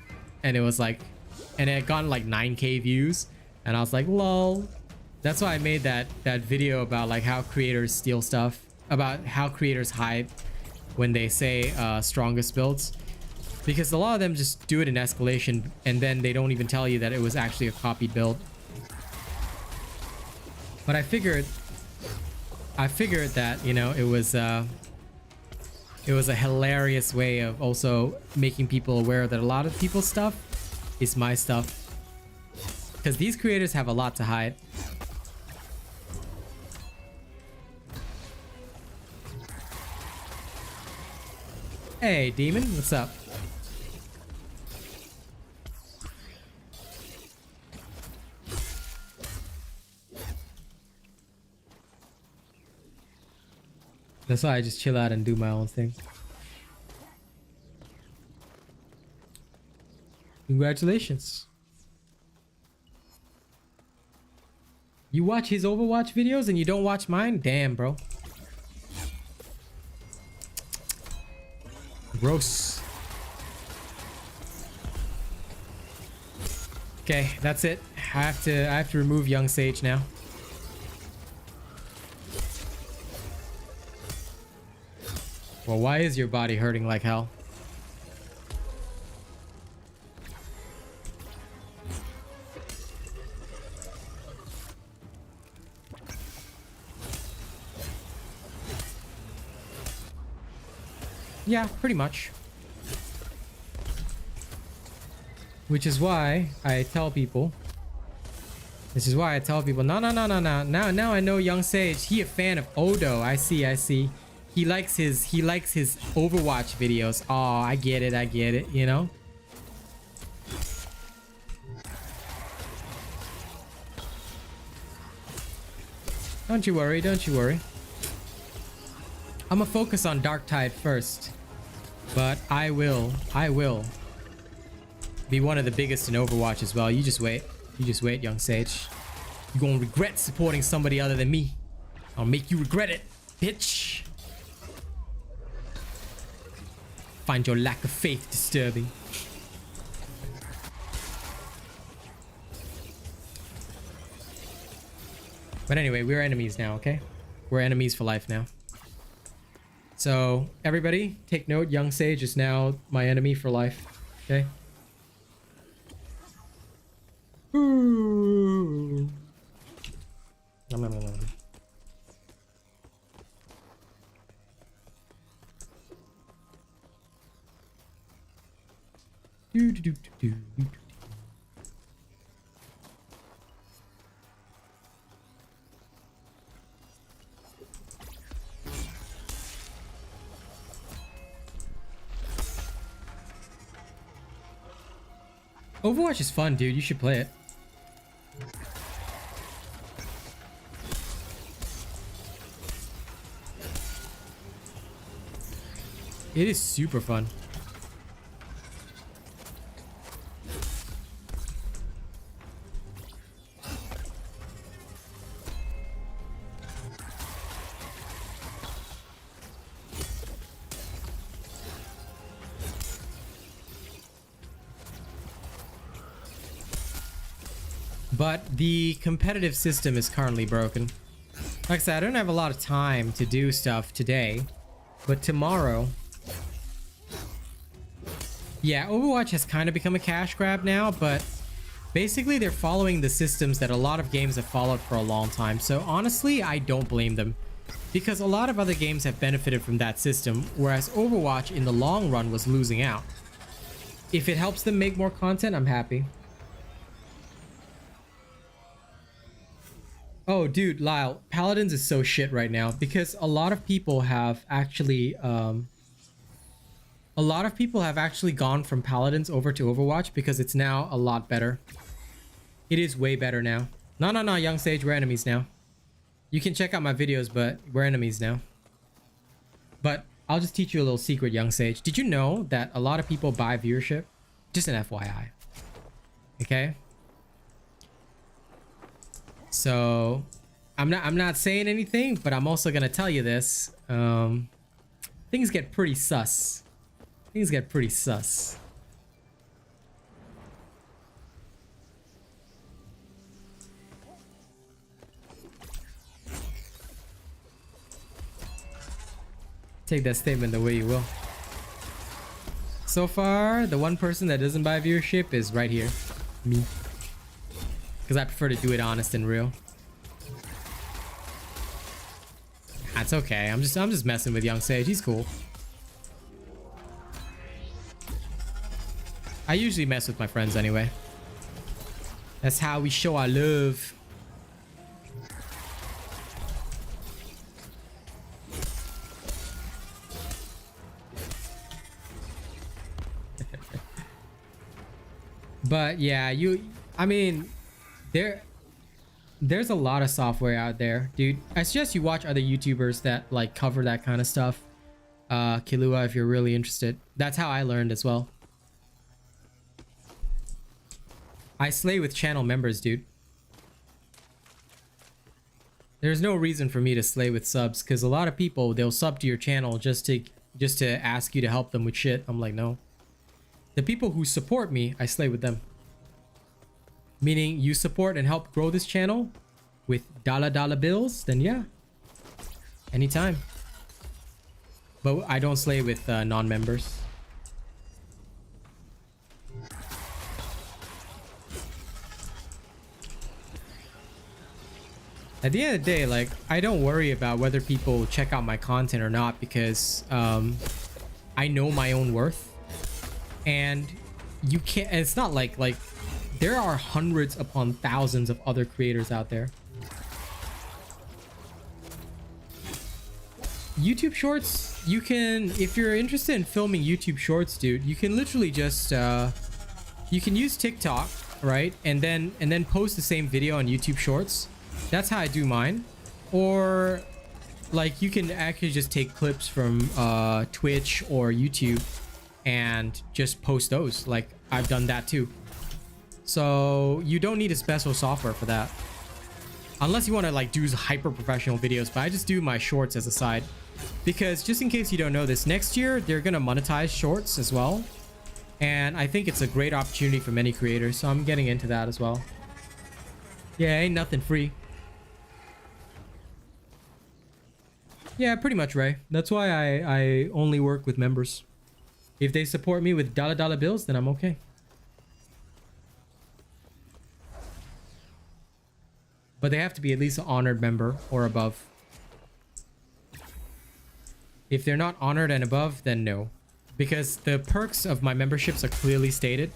and it was like, and it had gotten like 9K views, and I was like, lol. That's why I made that video about like how creators steal stuff, about how creators hide when they say strongest builds, because a lot of them just do it in escalation and then they don't even tell you that it was actually a copied build. But I figured that, you know, it was a hilarious way of also making people aware that a lot of people's stuff is my stuff, because these creators have a lot to hide. Hey demon, what's up? That's why I just chill out and do my own thing. Congratulations. You watch his Overwatch videos and you don't watch mine? Damn, bro. Gross. Okay, that's it. I have to remove Young Sage now. Well, why is your body hurting like hell? Yeah, pretty much. Which is why I tell people. This is why I tell people, no. Now I know Young Sage. He a fan of Odo. I see. He likes his Overwatch videos. Oh, I get it, you know? Don't you worry. I'm gonna focus on Dark Tide first. But I will be one of the biggest in Overwatch as well. You just wait, Young Sage. You're gonna regret supporting somebody other than me. I'll make you regret it, bitch. Find your lack of faith disturbing. But anyway, we're enemies now, okay? We're enemies for life now. So, everybody, take note. Young Sage is now my enemy for life, okay? Ooh. Nom, nom, nom, nom. Do, do, do, do, do, do. Overwatch is fun, dude. You should play it. It is super fun. But the competitive system is currently broken. Like I said, I don't have a lot of time to do stuff today, but tomorrow... Yeah, Overwatch has kind of become a cash grab now, but basically they're following the systems that a lot of games have followed for a long time. So honestly, I don't blame them, because a lot of other games have benefited from that system, whereas Overwatch in the long run was losing out. If it helps them make more content, I'm happy. Oh, dude, Lyle, Paladins is so shit right now because a lot of people have actually, gone from Paladins over to Overwatch because it's now a lot better. It is way better now. No, Young Sage, we're enemies now. You can check out my videos, but we're enemies now. But I'll just teach you a little secret, Young Sage. Did you know that a lot of people buy viewership? Just an FYI. Okay? So, I'm not saying anything, but I'm also gonna tell you this. Things get pretty sus. Things get pretty sus. Take that statement the way you will. So far, the one person that doesn't buy viewership is right here. Me. Because I prefer to do it honest and real. That's okay. I'm just messing with Young Sage. He's cool. I usually mess with my friends anyway. That's how we show our love. But yeah, I mean, there's a lot of software out there, dude. I suggest you watch other YouTubers that like cover that kind of stuff. Kilua, if you're really interested. That's how I learned as well. I slay with channel members, dude. There's no reason for me to slay with subs because a lot of people, they'll sub to your channel just to ask you to help them with shit. I'm like, no. The people who support me, I slay with them. Meaning you support and help grow this channel with dollar bills, then yeah. Anytime. But I don't slay with non-members. At the end of the day, like, I don't worry about whether people check out my content or not because I know my own worth. And you can't, it's not like there are hundreds upon thousands of other creators out there. YouTube shorts, you can, if you're interested in filming YouTube shorts, dude, you can literally just you can use TikTok, right? And then post the same video on YouTube shorts. That's how I do mine. Or like you can actually just take clips from Twitch or YouTube and just post those. Like I've done that too. So you don't need a special software for that. Unless you want to like do hyper professional videos, but I just do my shorts as a side. Because just in case you don't know this, next year they're going to monetize shorts as well. And I think it's a great opportunity for many creators. So I'm getting into that as well. Yeah, ain't nothing free. Yeah, pretty much, Ray. That's why I only work with members. If they support me with dollar bills, then I'm okay. But they have to be at least an honored member or above. If they're not honored and above, then no. Because the perks of my memberships are clearly stated.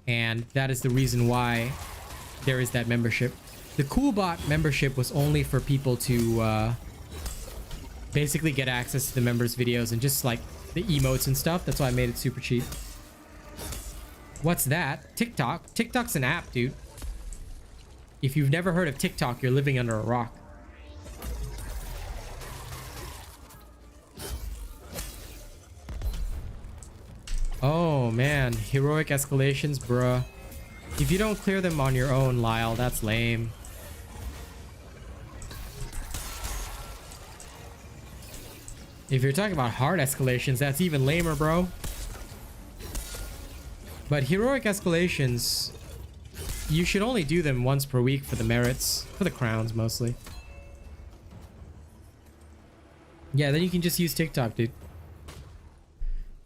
And that is the reason why there is that membership. The Coolbot membership was only for people to basically get access to the members' videos and just like the emotes and stuff. That's why I made it super cheap. What's that? TikTok? TikTok's an app, dude. If you've never heard of TikTok, you're living under a rock. Oh man, heroic escalations, bruh. If you don't clear them on your own, Lyle, that's lame. If you're talking about hard escalations, that's even lamer, bro. But heroic escalations, you should only do them once per week for the merits, for the crowns mostly. Yeah, then you can just use TikTok, dude.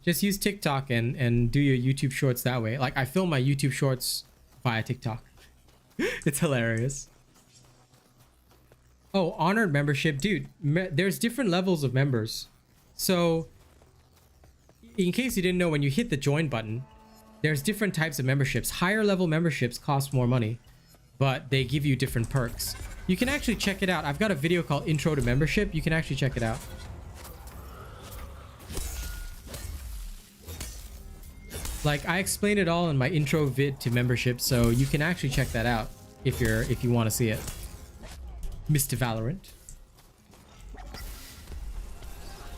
Just use TikTok and do your YouTube shorts that way. Like, I film my YouTube shorts via TikTok. It's hilarious. Oh, honored membership. Dude, there's different levels of members. So, in case you didn't know, when you hit the join button, there's different types of memberships. Higher level memberships cost more money, but they give you different perks. You can actually check it out. I've got a video called Intro to Membership. You can actually check it out. Like, I explained it all in my intro vid to membership, so you can actually check that out if you want to see it. Mr. Valorant.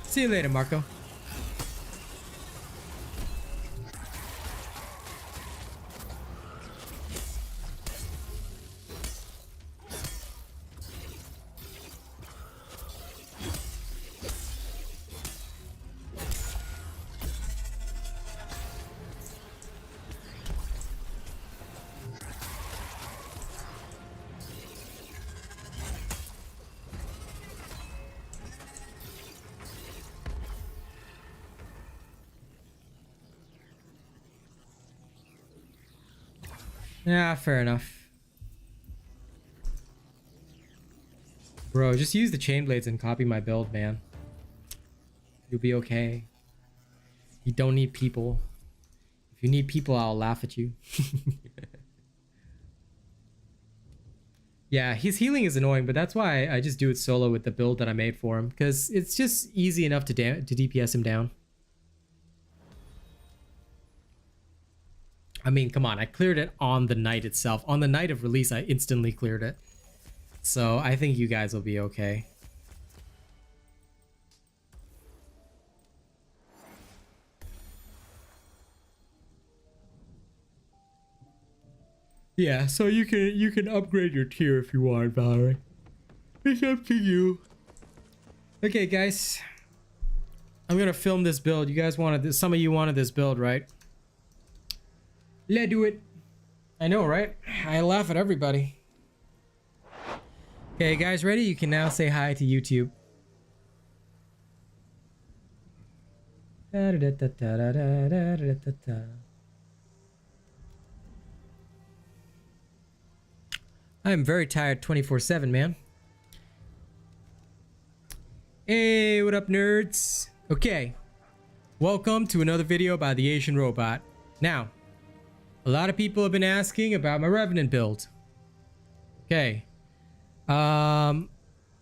See you later, Marco. Yeah, fair enough. Bro, just use the chain blades and copy my build, man. You'll be okay. You don't need people. If you need people, I'll laugh at you. Yeah, his healing is annoying, but that's why I just do it solo with the build that I made for him. Because it's just easy enough to DPS him down. I mean, come on, I cleared it on the night itself. On the night of release, I instantly cleared it. So I think you guys will be okay. Yeah, so you can upgrade your tier if you want, Valerie. It's up to you. Okay, guys. I'm gonna film this build. You guys wanted this. Some of you wanted this build, right? Let's do it. I know, right? I laugh at everybody. Okay, guys, ready? You can now say hi to YouTube. I'm very tired 24/7, man. Hey, what up, nerds? Okay. Welcome to another video by the Asian Robot. Now, a lot of people have been asking about my Revenant build. Okay. I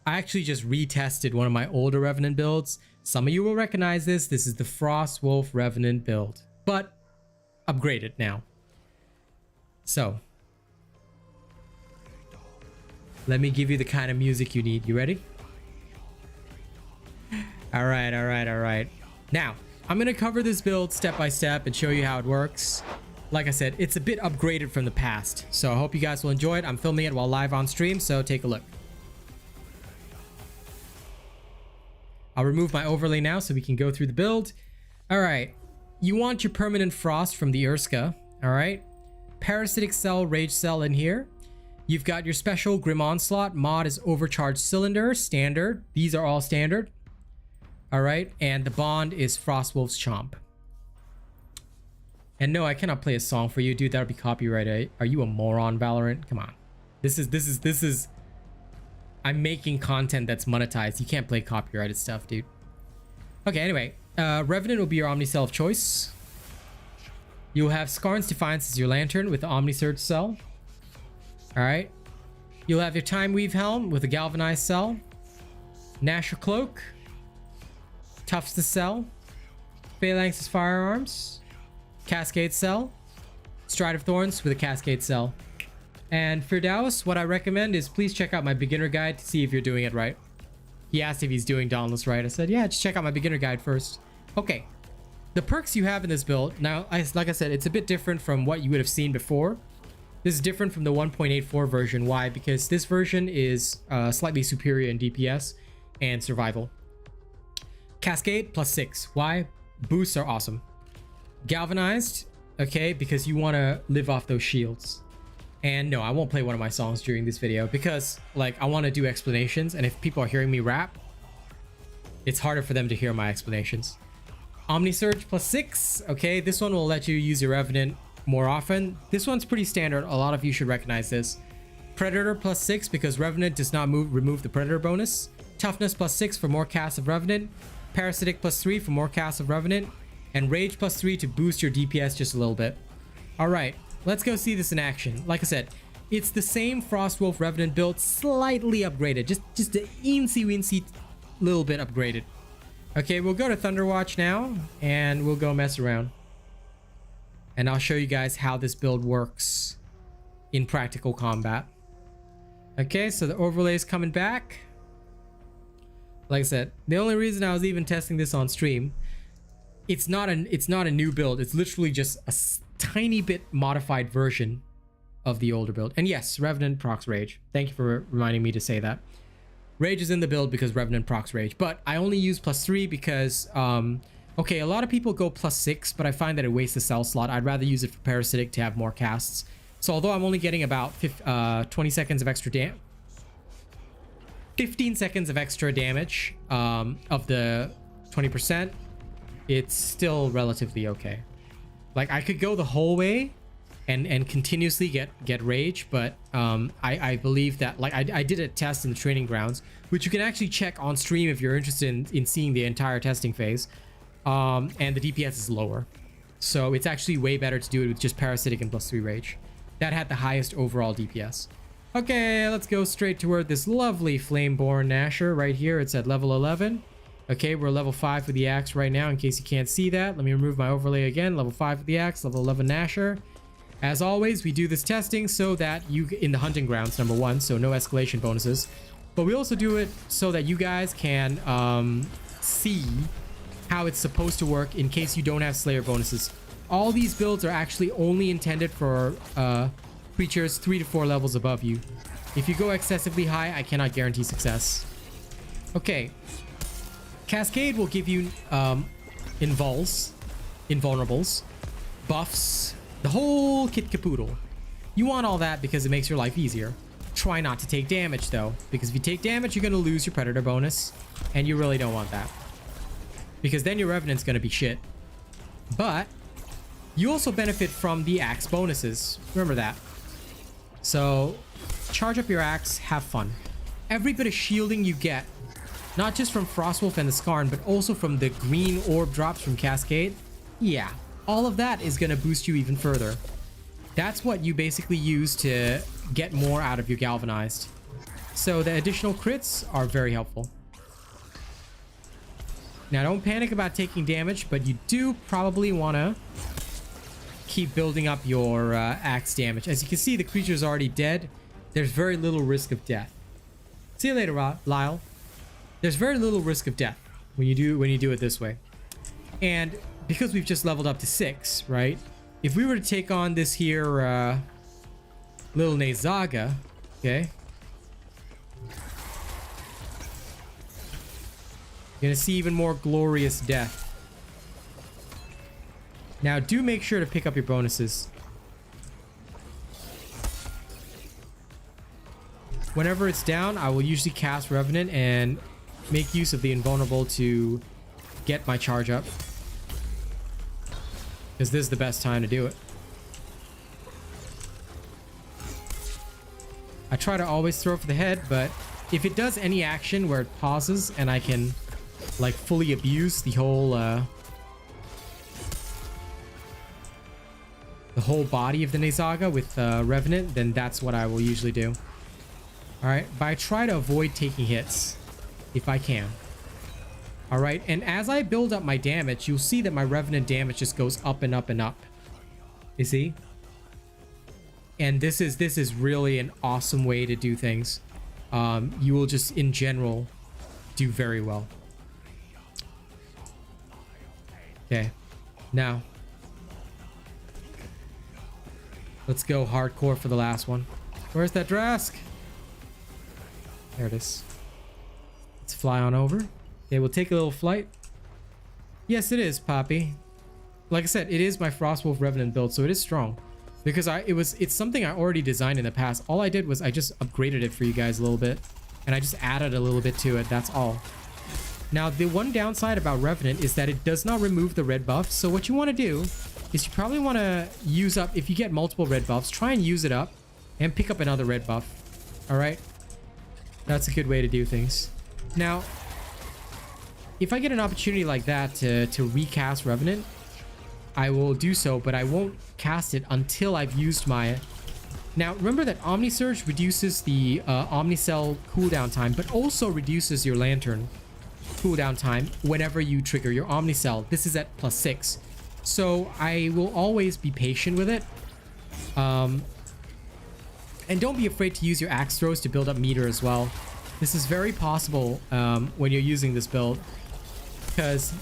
actually just retested one of my older Revenant builds. Some of you will recognize this. This is the Frost Wolf Revenant build, but upgraded now. So, let me give you the kind of music you need. You ready? All right. Now, I'm going to cover this build step by step and show you how it works. like I said, it's a bit upgraded from the past. So I hope you guys will enjoy it. I'm filming it while live on stream, so take a look. I'll remove my overlay now so we can go through the build. All right. You want your permanent frost from the Urska. All right. Parasitic cell, rage cell in here. You've got your special Grim Onslaught. Mod is overcharged cylinder, standard. These are all standard. All right. And the bond is Frostwolf's Chomp. And no, I cannot play a song for you, dude. That would be copyrighted. Are you a moron, Valorant? Come on. This is I'm making content that's monetized. You can't play copyrighted stuff, dude. Okay, anyway. Revenant will be your Omni Cell of choice. You'll have Skarn's Defiance as your lantern with the Omni Surge cell. Alright. You'll have your Time Weave Helm with a Galvanized cell. Nasher Cloak. Tufts the cell. Phalanx's Firearms. Cascade cell. Stride of Thorns with a Cascade cell. And Firdaus, what I recommend is please check out my beginner guide to see if you're doing it right. He asked if he's doing Dauntless right. I said, yeah, just check out my beginner guide first. Okay. The perks you have in this build, now, like I said, it's a bit different from what you would have seen before. This is different from the 1.84 version. Why? Because this version is slightly superior in DPS and survival. Cascade +6. Why? Boosts are awesome. Galvanized, okay, because you want to live off those shields. And no, I won't play one of my songs during this video because, like, I want to do explanations, and if people are hearing me rap, it's harder for them to hear my explanations. Omni Surge +6. Okay, this one will let you use your Revenant more often. This one's pretty standard. A lot of you should recognize this. Predator +6 because Revenant does not remove the Predator bonus. Toughness +6 for more casts of Revenant. Parasitic +3 for more casts of Revenant. And Rage +3 to boost your DPS just a little bit. All right. Let's go see this in action. Like I said, it's the same Frostwolf Revenant build, slightly upgraded. Just an eensy-weensy little bit upgraded. Okay, we'll go to Thunderwatch now, and we'll go mess around. And I'll show you guys how this build works in practical combat. Okay, so the overlay is coming back. Like I said, the only reason I was even testing this on stream, it's not a new build. It's literally just a tiny bit modified version of the older build. And yes, Revenant procs Rage. Thank you for reminding me to say that. Rage is in the build because Revenant procs Rage, but I only use +3 because okay, a lot of people go +6, but I find that it wastes the cell slot. I'd rather use it for Parasitic to have more casts. So although I'm only getting about 20 seconds of extra 15 seconds of extra damage of the 20%, it's still relatively okay. Like, I could go the whole way and continuously get Rage, but I believe that, like, I did a test in the training grounds, which you can actually check on stream if you're interested in seeing the entire testing phase, and the DPS is lower. So it's actually way better to do it with just Parasitic and +3 Rage. That had the highest overall DPS. Okay, let's go straight toward this lovely Flameborn Nasher right here. It's at level 11. Okay, we're level 5 with the axe right now, in case you can't see that. Let me remove my overlay again. Level 5 with the axe, level 11 Nasher. As always, we do this testing so that you, in the hunting grounds, number 1, so no escalation bonuses. But we also do it so that you guys can see how it's supposed to work in case you don't have Slayer bonuses. All these builds are actually only intended for creatures 3 to 4 levels above you. If you go excessively high, I cannot guarantee success. Okay. Cascade will give you invulnerables, buffs, the whole kit caboodle. You want all that because it makes your life easier. Try not to take damage though, because if you take damage, you're going to lose your Predator bonus, and you really don't want that. Because then your Revenant's going to be shit. But you also benefit from the axe bonuses. Remember that. So charge up your axe, have fun. Every bit of shielding you get, not just from Frostwolf and the Skarn, but also from the green orb drops from Cascade. Yeah, all of that is going to boost you even further. That's what you basically use to get more out of your Galvanized. So the additional crits are very helpful. Now, don't panic about taking damage, but you do probably want to keep building up your axe damage. As you can see, the creature is already dead. There's very little risk of death. See you later, Lyle. There's very little risk of death when you do it this way. And because we've just leveled up to 6, right? if we were to take on this here little Nezaga, okay, you're gonna see even more glorious death. Now do make sure to pick up your bonuses. Whenever it's down, I will usually cast Revenant and make use of the invulnerable to get my charge up, because this is the best time to do it. I try to always throw for the head, but if it does any action where it pauses and I can like fully abuse the whole body of the Nezaga with Revenant, then that's what I will usually do. Alright, but I try to avoid taking hits if I can. Alright, and as I build up my damage, you'll see that my Revenant damage just goes up and up and up. You see? And this is really an awesome way to do things. You will just, in general, do very well. Okay, now let's go hardcore for the last one. Where's that Drask? There it is. Let's fly on over. Okay, we'll take a little flight. Yes, it is, Poppy. Like I said, it is my Frostwolf Revenant build, so it is strong. Because it's something I already designed in the past. All I did was I just upgraded it for you guys a little bit. And I just added a little bit to it, that's all. Now, the one downside about Revenant is that it does not remove the red buff. So what you want to do is you probably want to use up, if you get multiple red buffs, try and use it up and pick up another red buff. Alright? That's a good way to do things. Now, if I get an opportunity like that to recast Revenant, I will do so, but I won't cast it until I've used my... Now, remember that Omni Surge reduces the Omnicell cooldown time, but also reduces your Lantern cooldown time whenever you trigger your Omnicell. This is at +6. So I will always be patient with it. And don't be afraid to use your axe throws to build up meter as well. This is very possible when you're using this build, because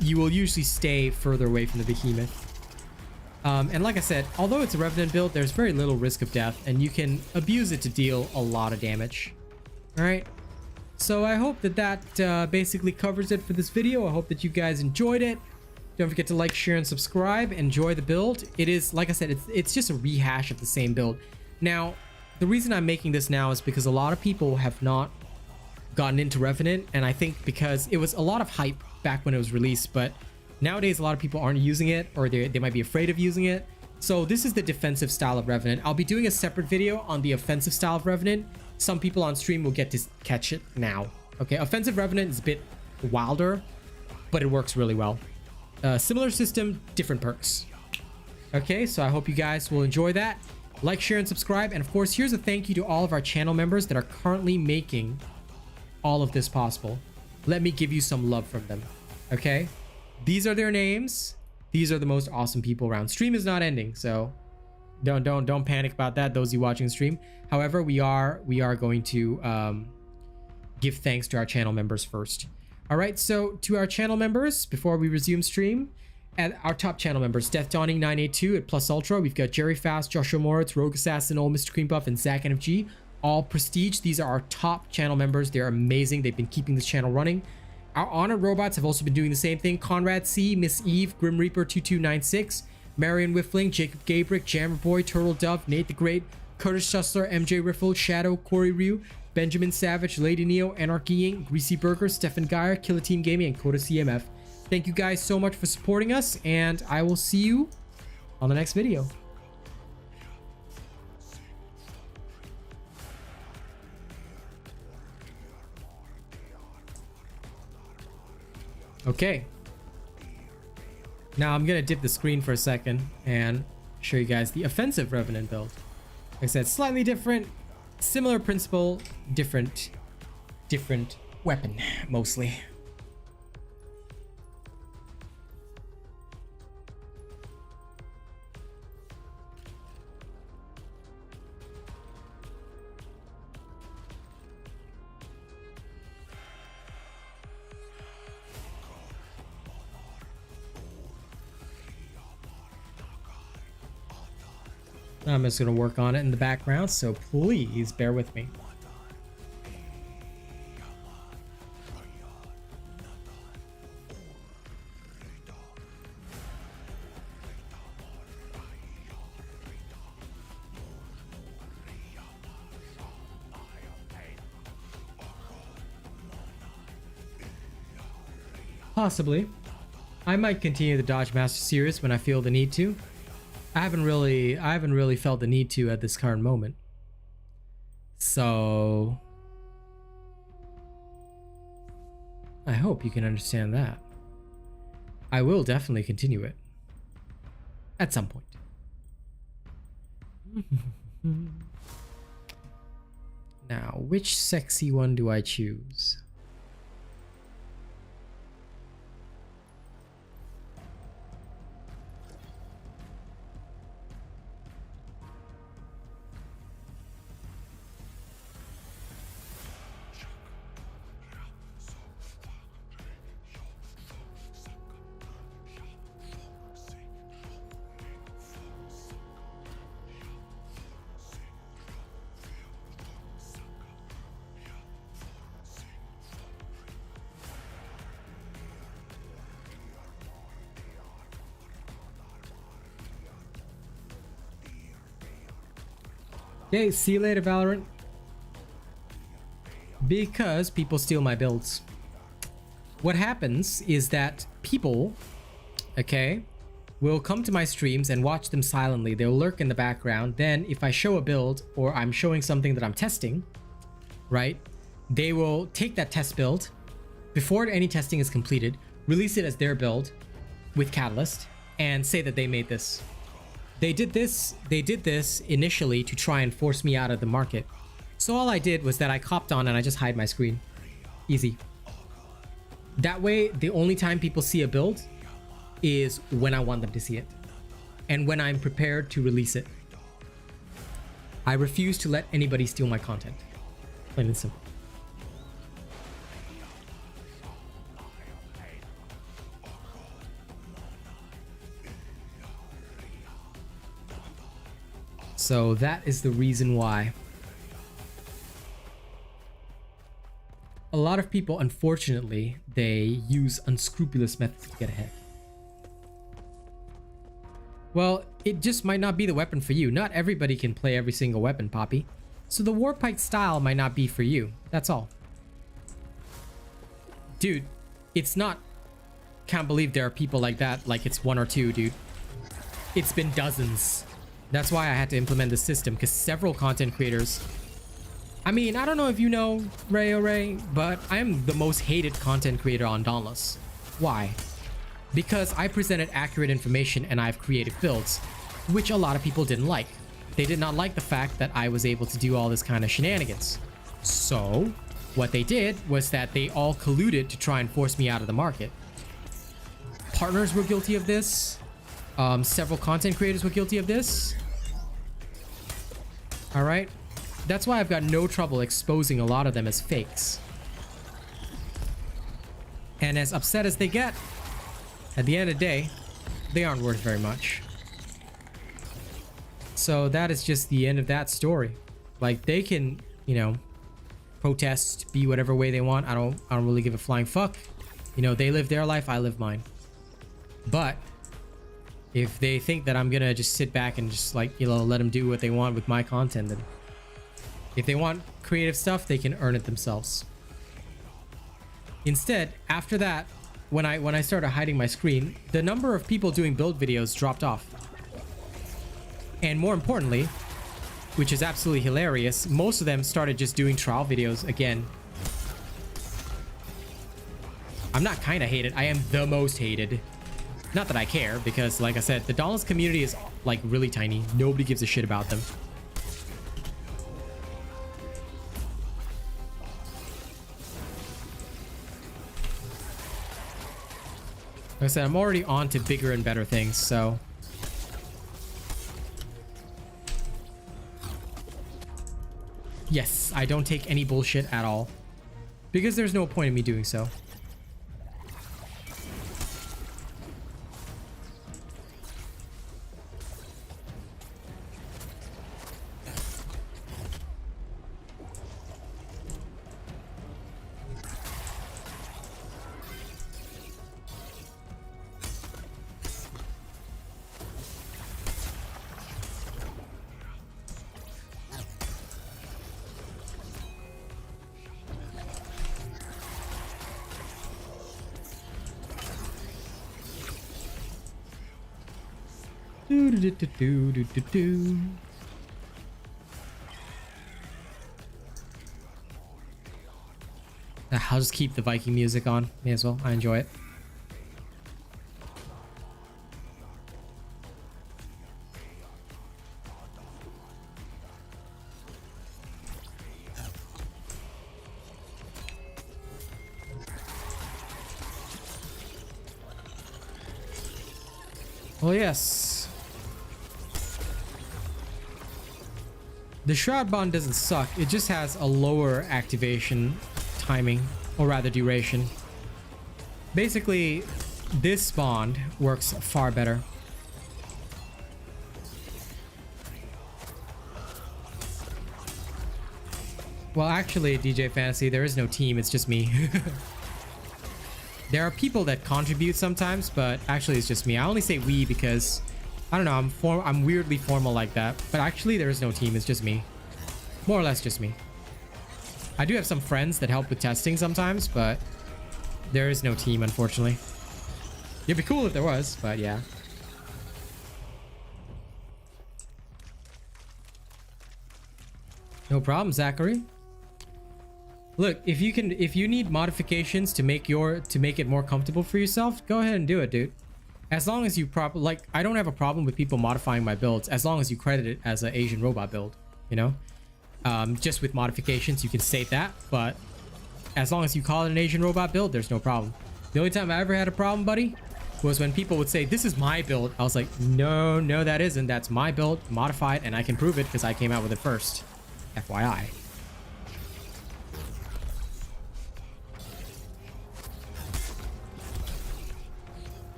you will usually stay further away from the behemoth. And like I said, although it's a Revenant build, there's very little risk of death, and you can abuse it to deal a lot of damage. Alright, so I hope that basically covers it for this video. I hope that you guys enjoyed it. Don't forget to like, share, and subscribe. Enjoy the build. It is, like I said, it's just a rehash of the same build. Now, the reason I'm making this now is because a lot of people have not gotten into Revenant, and I think because it was a lot of hype back when it was released, but nowadays a lot of people aren't using it, or they might be afraid of using it. So this is the defensive style of Revenant. I'll be doing a separate video on the offensive style of Revenant. Some people on stream will get to catch it now. Okay, offensive Revenant is a bit wilder, but it works really well. Similar system, different perks. Okay, so I hope you guys will enjoy that. Like, share, and subscribe. And of course, here's a thank you to all of our channel members that are currently making all of this possible. Let me give you some love from them. Okay, these are their names. These are the most awesome people around. Stream is not ending, so don't panic about that, those of you watching the stream. However, we are going to give thanks to our channel members first. All right, so to our channel members, before we resume stream, and our top channel members: Death Dawning 982 at Plus Ultra. We've got Jerry Fast, Joshua Moritz, Rogue Assassin, Old Mr. Cream Puff, and Zach NFG. All prestige. These are our top channel members. They're amazing. They've been keeping this channel running. Our honored robots have also been doing the same thing: Conrad C, Miss Eve, Grim Reaper 2296, Marion Whiffling, Jacob Gabrick, Jammer Boy, Turtle Dove, Nate the Great, Curtis Schussler, MjRiffle, Shadow, Corey Ryu, Benjamin Savage, Lady Neo, Anarchy Inc., Greasy Burger, Stefan Geyer, Killer Team Gaming, and Coda CMF. Thank you guys so much for supporting us, and I will see you on the next video. Okay. Now I'm gonna dip the screen for a second and show you guys the offensive Revenant build. Like I said, slightly different, similar principle, different weapon mostly. I'm just gonna work on it in the background, so please bear with me. Possibly. I might continue the Dodge Master series when I feel the need to. I haven't really felt the need to at this current moment. So I hope you can understand that. I will definitely continue it at some point. Now, which sexy one do I choose? Okay, see you later, Valorant. Because people steal my builds. What happens is that people, okay, will come to my streams and watch them silently. They'll lurk in the background. Then if I show a build or I'm showing something that I'm testing, right, they will take that test build before any testing is completed, release it as their build with Catalyst, and say that they made this. They did this initially to try and force me out of the market. So all I did was that I copped on and I just hide my screen. Easy. That way, the only time people see a build is when I want them to see it. And when I'm prepared to release it. I refuse to let anybody steal my content. Plain and simple. So that is the reason why. A lot of people, unfortunately, they use unscrupulous methods to get ahead. Well, it just might not be the weapon for you. Not everybody can play every single weapon, Poppy. So the Warpike style might not be for you. That's all. Dude, it's not... Can't believe there are people like that, like it's one or two, dude. It's been dozens. That's why I had to implement the system, because several content creators... I mean, I don't know if you know Ray, but I'm the most hated content creator on Dauntless. Why? Because I presented accurate information and I have creative builds, which a lot of people didn't like. They did not like the fact that I was able to do all this kind of shenanigans. So, what they did was that they all colluded to try and force me out of the market. Partners were guilty of this. Several content creators were guilty of this. All right. That's why I've got no trouble exposing a lot of them as fakes. And as upset as they get, at the end of the day, they aren't worth very much. So that is just the end of that story. Like, they can, you know, protest, be whatever way they want. I don't really give a flying fuck. You know, they live their life, I live mine. But if they think that I'm gonna just sit back and just, like, you know, let them do what they want with my content, then if they want creative stuff, they can earn it themselves. Instead, after that, when I started hiding my screen, the number of people doing build videos dropped off. And more importantly, which is absolutely hilarious, most of them started just doing trial videos again. I'm not kind of hated, I am the most hated. Not that I care, because like I said, the Dauntless community is like really tiny. Nobody gives a shit about them. Like I said, I'm already on to bigger and better things, so... Yes, I don't take any bullshit at all. Because there's no point in me doing so. Do, do, do, do, do, do, do. I'll just keep the Viking music on. May as well. I enjoy it. Oh yes. The Shroud Bond doesn't suck. It just has a lower activation timing, or rather duration. Basically, this bond works far better. Well, actually, DJ Fantasy, there is no team. It's just me. There are people that contribute sometimes, but actually it's just me. I only say we because I don't know, I'm weirdly formal like that. But actually there is no team, it's just me. More or less just me. I do have some friends that help with testing sometimes, but there is no team, unfortunately. It'd be cool if there was, but yeah. No problem, Zachary. Look, if you need modifications to make it more comfortable for yourself, go ahead and do it, dude. As long as you I don't have a problem with people modifying my builds as long as you credit it as an Asian robot build, you know? Just with modifications, you can state that, but as long as you call it an Asian robot build, there's no problem. The only time I ever had a problem, buddy, was when people would say, this is my build. I was like, no, that isn't. That's my build, modified, and I can prove it because I came out with it first. FYI.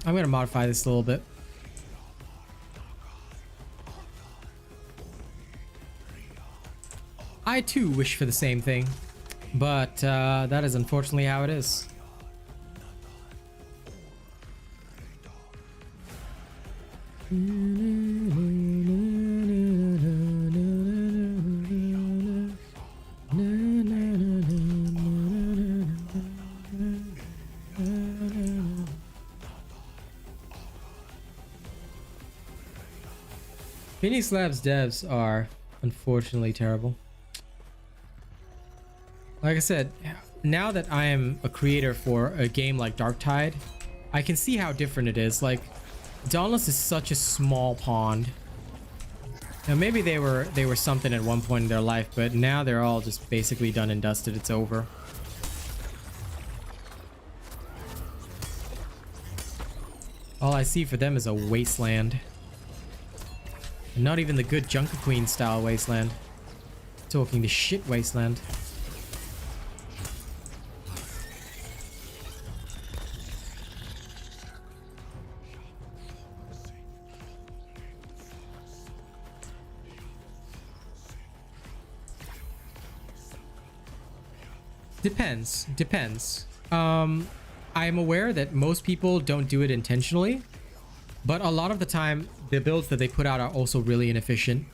I'm gonna modify this a little bit. I too wish for the same thing, but that is unfortunately how it is. Phoenix Labs devs are unfortunately terrible. Like I said, now that I am a creator for a game like Darktide, I can see how different it is. Like, Dauntless is such a small pond. Now maybe they were something at one point in their life, but now they're all just basically done and dusted. It's over. All I see for them is a wasteland. And not even the good Junker Queen style wasteland. Talking the shit wasteland. Depends. I am aware that most people don't do it intentionally, but a lot of the time the builds that they put out are also really inefficient.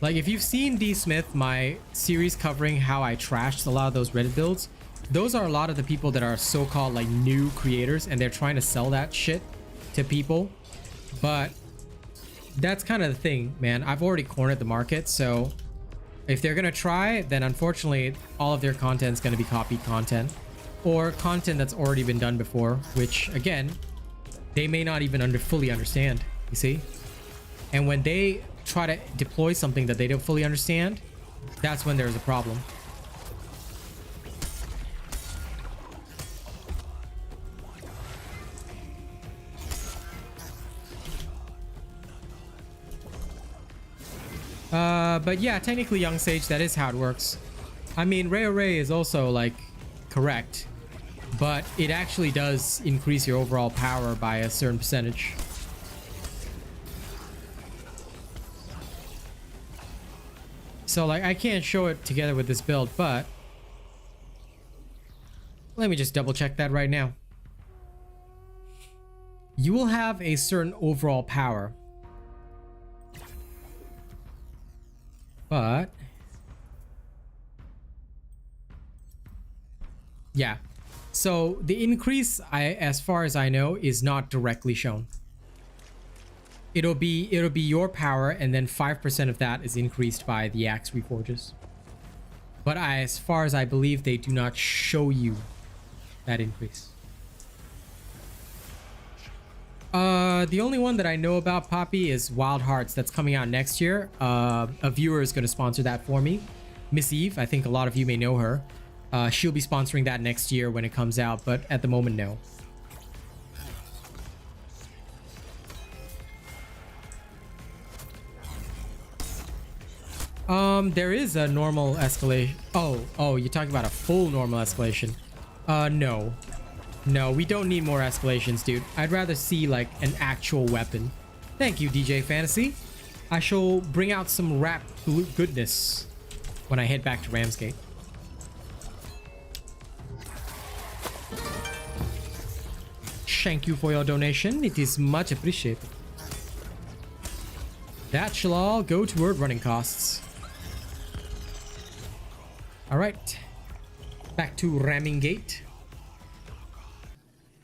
Like, if you've seen D Smith, my series covering how I trashed a lot of those Reddit builds, those are a lot of the people that are so-called like new creators, and they're trying to sell that shit to people. But that's kind of the thing, man. I've already cornered the market, so if they're gonna try, then unfortunately all of their content is gonna be copied content, or content that's already been done before, which again, they may not even fully understand, you see? And when they try to deploy something that they don't fully understand, that's when there's a problem. But yeah, technically, Young Sage, that is how it works. I mean, Ray is also like correct, but it actually does increase your overall power by a certain percentage. So like, I can't show it together with this build, but let me just double check that right now. You will have a certain overall power, but yeah. So the increase, as far as I know, is not directly shown. It'll be your power, and then 5% of that is increased by the axe reforges. But as far as I believe, they do not show you that increase. The only one that I know about, Poppy, is Wild Hearts, that's coming out next year. A viewer is going to sponsor that for me. Miss Eve, I think a lot of you may know her. She'll be sponsoring that next year when it comes out, but at the moment, no. There is a normal escalation. Oh, you're talking about a full normal escalation. No. No, we don't need more escalations, dude. I'd rather see, like, an actual weapon. Thank you, DJ Fantasy. I shall bring out some rap goodness when I head back to Ramsgate. Thank you for your donation. It is much appreciated. That shall all go toward running costs. Alright. Back to Ramming Gate.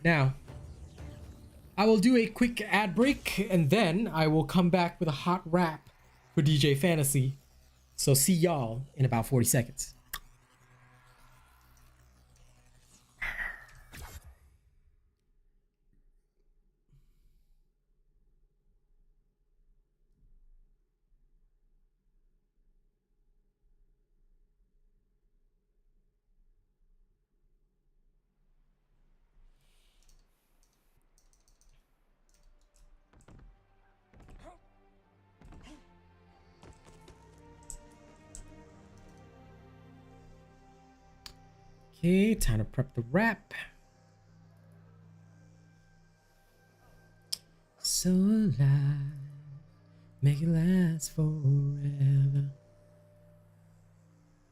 Now, I will do a quick ad break, and then I will come back with a hot rap for DJ Fantasy. So see y'all in about 40 seconds. Okay, time to prep the wrap. So alive, make it last forever.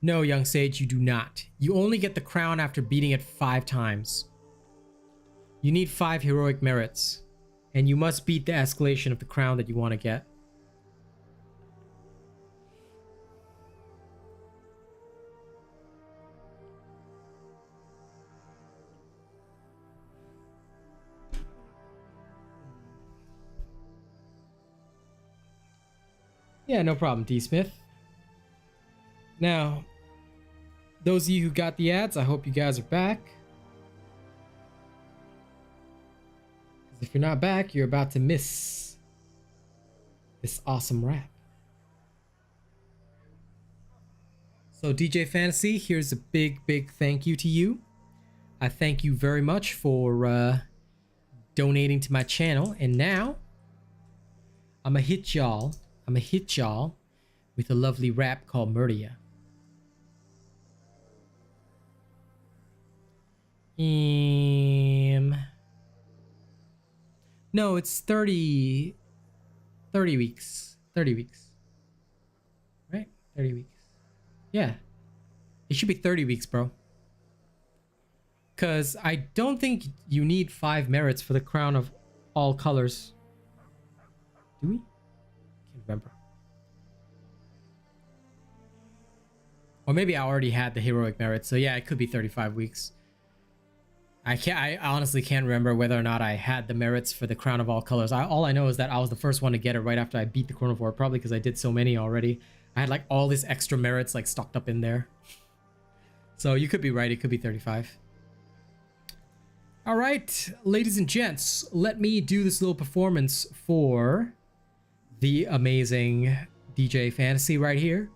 No, Young Sage, you do not. You only get the crown after beating it 5 times. You need 5 heroic merits, and you must beat the escalation of the crown that you want to get. Yeah, no problem, D. Smith. Now, those of you who got the ads, I hope you guys are back. Because if you're not back, you're about to miss this awesome rap. So, DJ Fantasy, here's a big thank you to you. I thank you very much for donating to my channel. And now, I'm gonna hit y'all with a lovely rap called Murdia. No, it's 30 weeks. 30 weeks. Right? 30 weeks. Yeah. It should be 30 weeks, bro. Because I don't think you need 5 merits for the crown of all colors. Do we? Remember, or maybe I already had the heroic merit, so yeah, it could be 35 weeks. I honestly can't remember whether or not I had the merits for the crown of all colors. All I know is that I was the first one to get it right after I beat the chronivore, probably because I did so many already. I had like all this extra merits like stocked up in there. So you could be right, it could be 35. All right, ladies and gents, let me do this little performance for the amazing DJ Fantasy right here.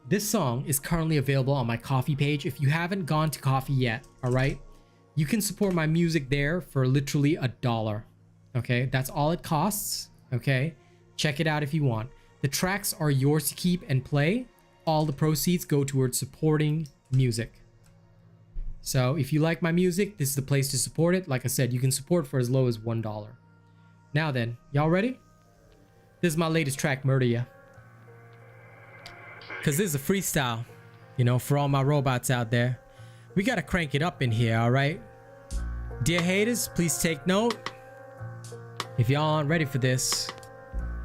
This song is currently available on my Ko-fi page. If you haven't gone to Ko-fi yet, all right, you can support my music there for literally $1. Okay, that's all it costs. Okay, check it out if you want. The tracks are yours to keep and play. All the proceeds go towards supporting music. So if you like my music, this is the place to support it. Like I said, you can support for as low as $1. Now then, y'all ready? This is my latest track, Murder Ya. Cause this is a freestyle, you know, for all my robots out there. We gotta crank it up in here, alright? Dear haters, please take note. If y'all aren't ready for this,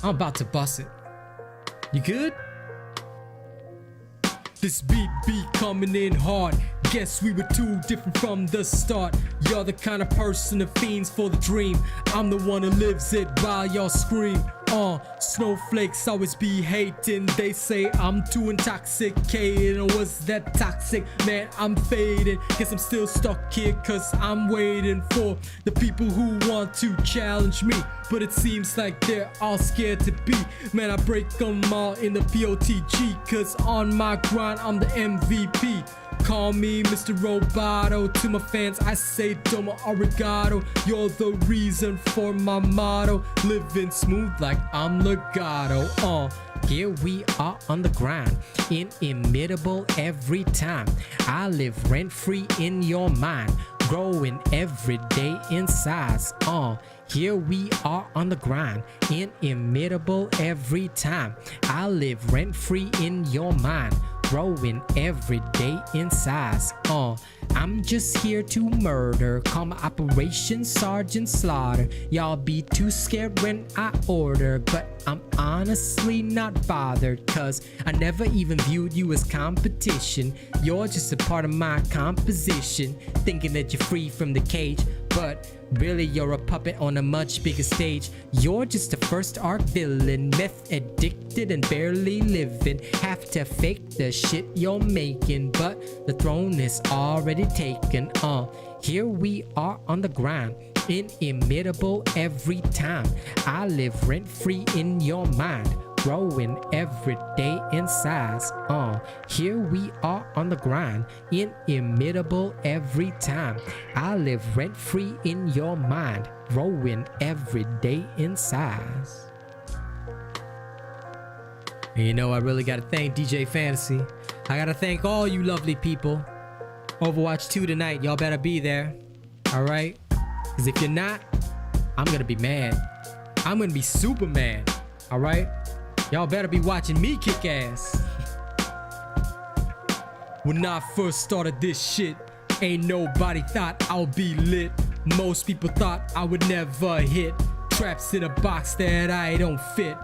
I'm about to bust it. You good? This beat be coming in hard. Guess we were too different from the start. You're the kind of person that fiends for the dream. I'm the one who lives it while y'all scream. Snowflakes always be hating. They say I'm too intoxicated. Or was that toxic? Man, I'm fading. Guess I'm still stuck here cause I'm waiting for the people who want to challenge me. But it seems like they're all scared to be. Man, I break them all in the POTG. Cause on my grind, I'm the MVP. Call me Mr. Roboto. To my fans, I say domo arigato. You're the reason for my motto. Living smooth like I'm Legato. Here we are on the grind, inimitable every time. I live rent-free in your mind, growing every day in size. Here we are on the grind, inimitable every time. I live rent-free in your mind, growing every day in size. I'm just here to murder. Call my Operation Sergeant Slaughter. Y'all be too scared when I order, but I'm honestly not bothered, cause I never even viewed you as competition. You're just a part of my composition, thinking that you're free from the cage, but really you're a puppet on a much bigger stage. You're just a first arc villain, meth addicted and barely living. Have to fake the shit you're making, but the throne is already taken. Here we are on the grind, inimitable every time. I live rent free in your mind, growing every day in size. Here we are on the grind, inimitable every time. I live rent free in your mind, growing every day in size. And you know, I really gotta thank DJ Fantasy. I gotta thank all you lovely people. Overwatch 2 tonight, y'all better be there. Alright? Because if you're not, I'm gonna be mad. I'm gonna be super mad. Alright? Y'all better be watching me kick ass. When I first started this shit, ain't nobody thought I'll be lit. Most people thought I would never hit. Traps in a box that I don't fit.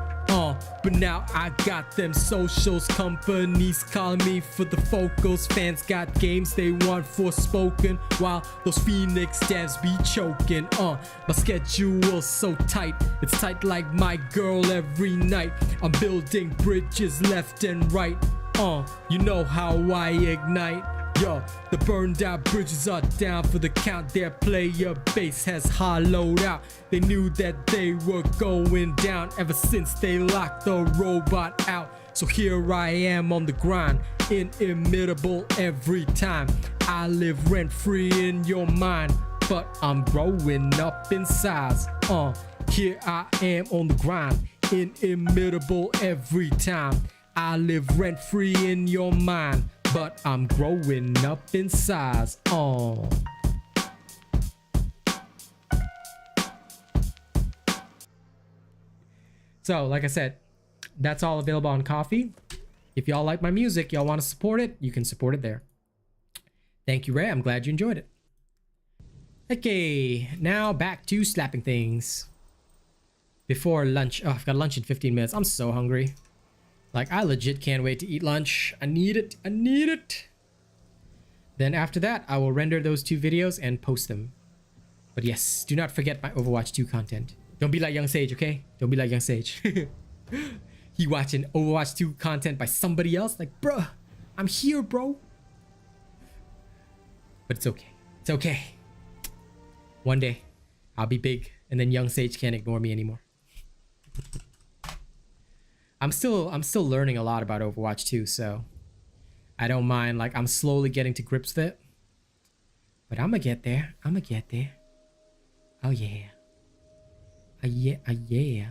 But now I got them socials, companies calling me for the focals. Fans got games they want forspoken, while those Phoenix devs be choking. My schedule's so tight, it's tight like my girl every night. I'm building bridges left and right. You know how I ignite. Yo, the burned out bridges are down for the count. Their player base has hollowed out. They knew that they were going down ever since they locked the robot out. So here I am on the grind, inimitable every time. I live rent free in your mind, but I'm growing up in size. Here I am on the grind, inimitable every time. I live rent free in your mind, but I'm growing up in size. So, like I said, that's all available on Coffee. If y'all like my music, y'all want to support it, you can support it there. Thank you, Ray. I'm glad you enjoyed it. Okay, now back to slapping things. Before lunch. Oh, I've got lunch in 15 minutes. I'm so hungry. Like, I legit can't wait to eat lunch. I need it. I need it. Then after that, I will render those 2 videos and post them. But yes, do not forget my Overwatch 2 content. Don't be like Young Sage, okay? Don't be like Young Sage. He watching Overwatch 2 content by somebody else? Like, bruh, I'm here, bro. But it's okay. It's okay. One day, I'll be big, and then Young Sage can't ignore me anymore. I'm still learning a lot about Overwatch 2, so I don't mind. Like, I'm slowly getting to grips with it. But I'ma get there. I'ma get there. Oh yeah. Oh yeah. Oh yeah.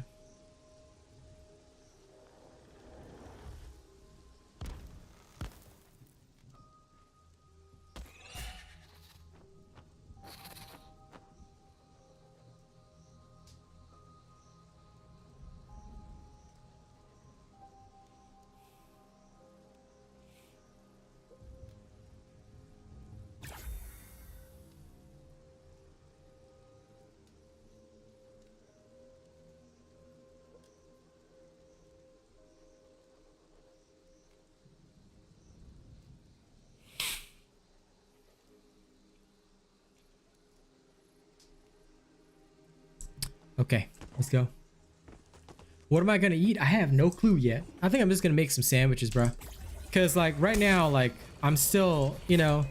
Okay, let's go. What am I gonna eat? I have no clue yet. I think I'm just gonna make some sandwiches, bro. Cause like right now, like I'm still, you know,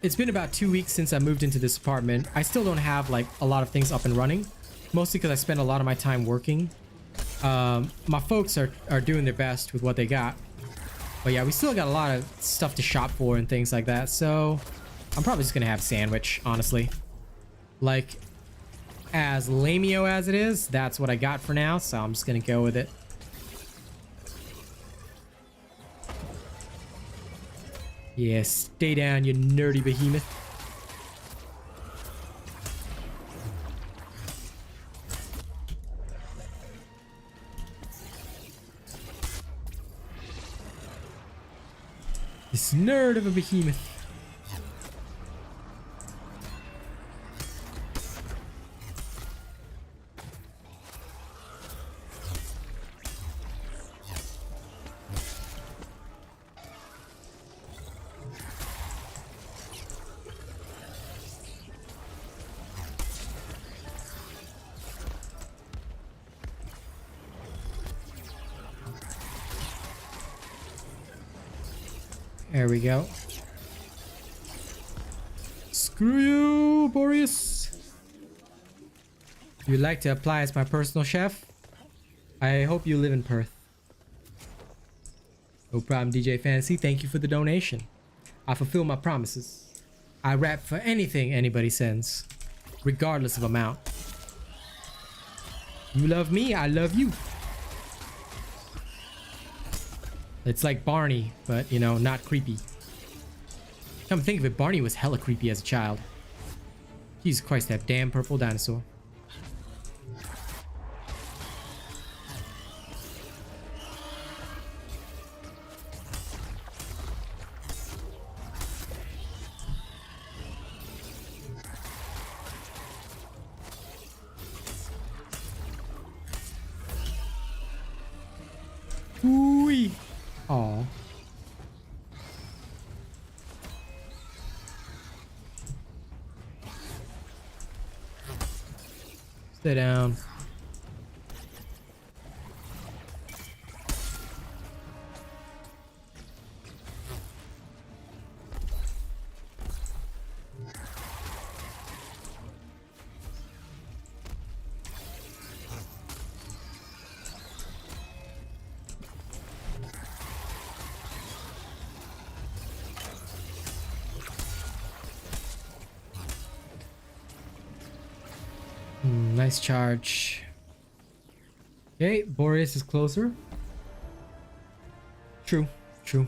it's been about 2 weeks since I moved into this apartment. I still don't have like a lot of things up and running, mostly because I spend a lot of my time working. My folks are doing their best with what they got, but yeah, we still got a lot of stuff to shop for and things like that. So I'm probably just gonna have a sandwich, honestly. Like, as lameo as it is, that's what I got for now, so I'm just gonna go with it. Yeah, stay down, you nerdy behemoth. This nerd of a behemoth. There we go. Screw you, Boreas. You'd like to apply as my personal chef? I hope you live in Perth. No problem, DJ Fantasy. Thank you for the donation. I fulfill my promises. I rap for anything anybody sends, regardless of amount. You love me, I love you. It's like Barney, but, you know, not creepy. Come to think of it, Barney was hella creepy as a child. Jesus Christ, that damn purple dinosaur. Ooh-wee. Aw. Stay down. Nice charge. Okay, Boreas is closer. True, true.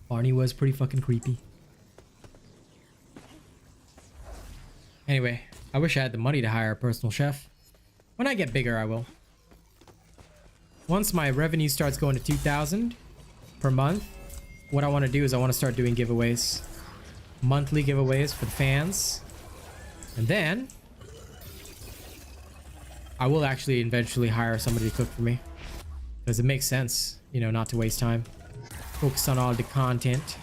Barney was pretty fucking creepy. Anyway, I wish I had the money to hire a personal chef. When I get bigger, I will. Once my revenue starts going to 2,000 per month, what I want to do is I want to start doing giveaways. Monthly giveaways for the fans. And then I will actually eventually hire somebody to cook for me, because it makes sense, you know, not to waste time. Focus on all the content.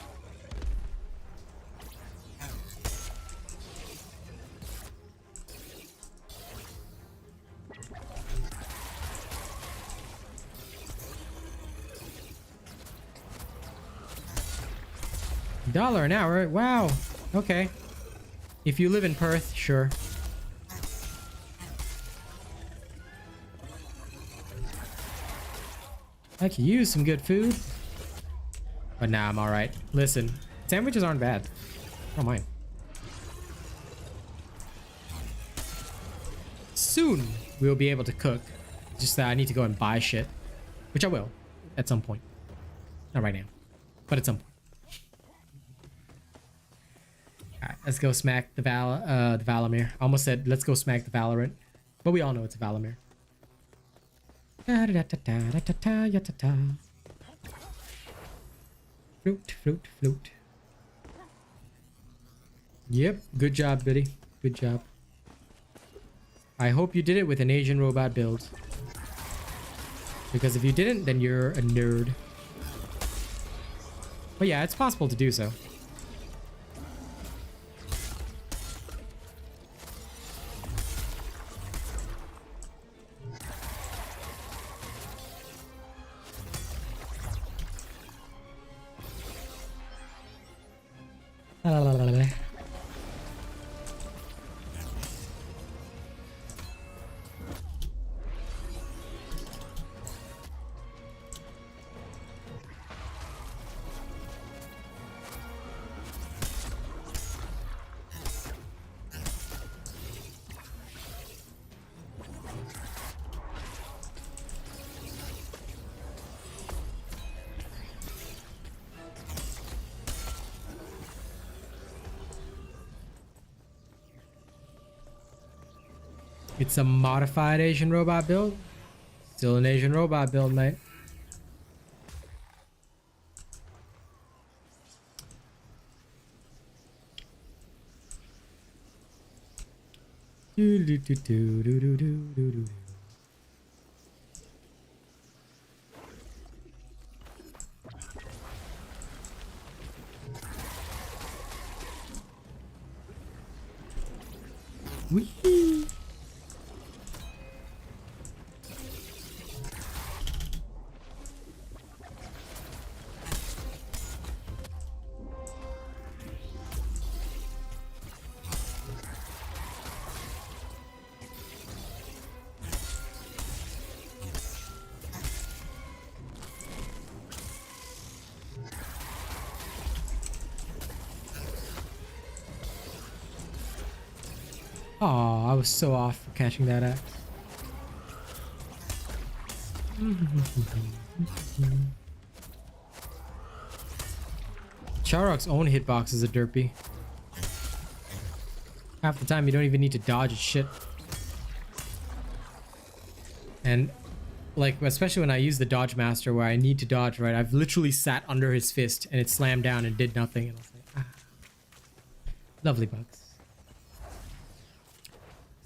$1 an hour? Wow. Okay. If you live in Perth, sure. I could use some good food. But nah, I'm alright. Listen, sandwiches aren't bad. I don't mind. Soon, we'll be able to cook. Just that I need to go and buy shit. Which I will. At some point. Not right now. But at some point. Alright, let's go smack the Valamir. I almost said, let's go smack the Valorant. But we all know it's a Valamir. Float, float, float. Yep, good job, Biddy. Good job. I hope you did it with an Asian robot build. Because if you didn't, then you're a nerd. But yeah, it's possible to do so. It's a modified Asian robot build. Still an Asian robot build, mate. Do, do, do, do, do, do, do, do, do. Whee! Oh, I was so off for catching that axe. Charok's own hitbox is a derpy. Half the time you don't even need to dodge his shit. And like, especially when I use the dodge master where I need to dodge, right? I've literally sat under his fist and it slammed down and did nothing. And I was like, ah. Lovely bugs.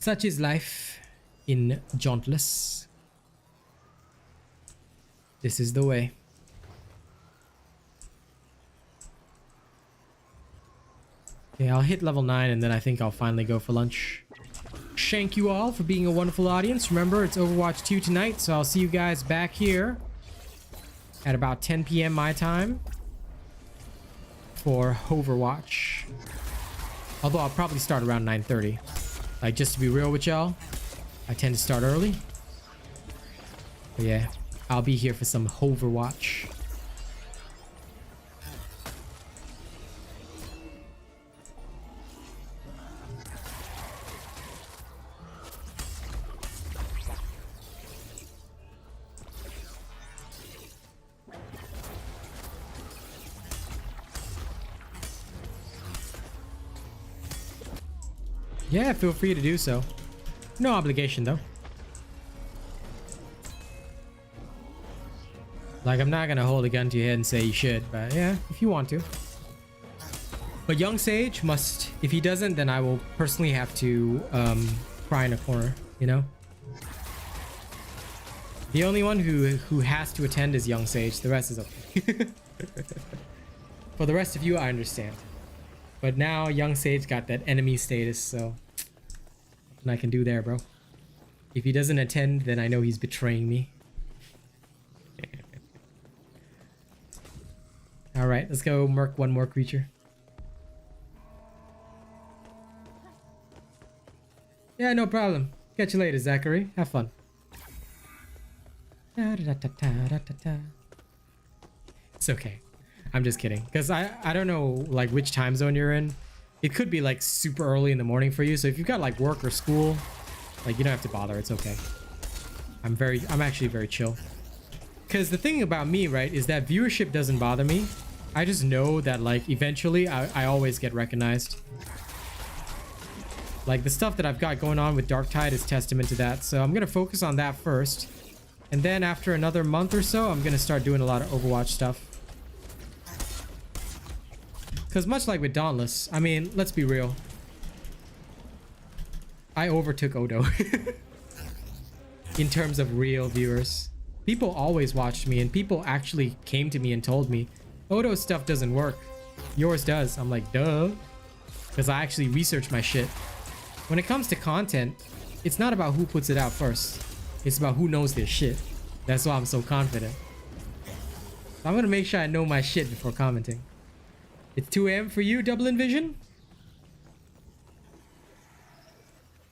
Such is life in Dauntless. This is the way. Okay, I'll hit level 9 and then I think I'll finally go for lunch. Thank you all for being a wonderful audience. Remember, it's Overwatch 2 tonight, so I'll see you guys back here at about 10 p.m. my time for Overwatch. Although I'll probably start around 9:30. Like, just to be real with y'all, I tend to start early. But yeah, I'll be here for some Overwatch. Yeah, feel free to do so. No obligation, though. Like, I'm not gonna hold a gun to your head and say you should, but yeah, if you want to. But Young Sage must. If he doesn't, then I will personally have to cry in a corner, you know? The only one who has to attend is Young Sage. The rest is okay. For the rest of you, I understand. But now Young Sage got that enemy status, so nothing I can do there, bro. If he doesn't attend, then I know he's betraying me. Alright, let's go murk one more creature. Yeah, no problem. Catch you later, Zachary. Have fun. It's okay. I'm just kidding, because I don't know like which time zone you're in. It could be like super early in the morning for you, so if you've got like work or school, like you don't have to bother. It's okay. I'm actually very chill, because the thing about me, right, is that viewership doesn't bother me. I just know that like eventually I always get recognized. Like the stuff that I've got going on with Darktide is testament to that, so I'm gonna focus on that first, and then after another month or so I'm gonna start doing a lot of Overwatch stuff. Because much like with Dauntless, I mean, let's be real. I overtook Odo. In terms of real viewers. People always watched me, and people actually came to me and told me, Odo's stuff doesn't work. Yours does. I'm like, duh. Because I actually research my shit. When it comes to content, it's not about who puts it out first. It's about who knows their shit. That's why I'm so confident. I'm going to make sure I know my shit before commenting. It's 2 a.m. for you, Dublin Vision?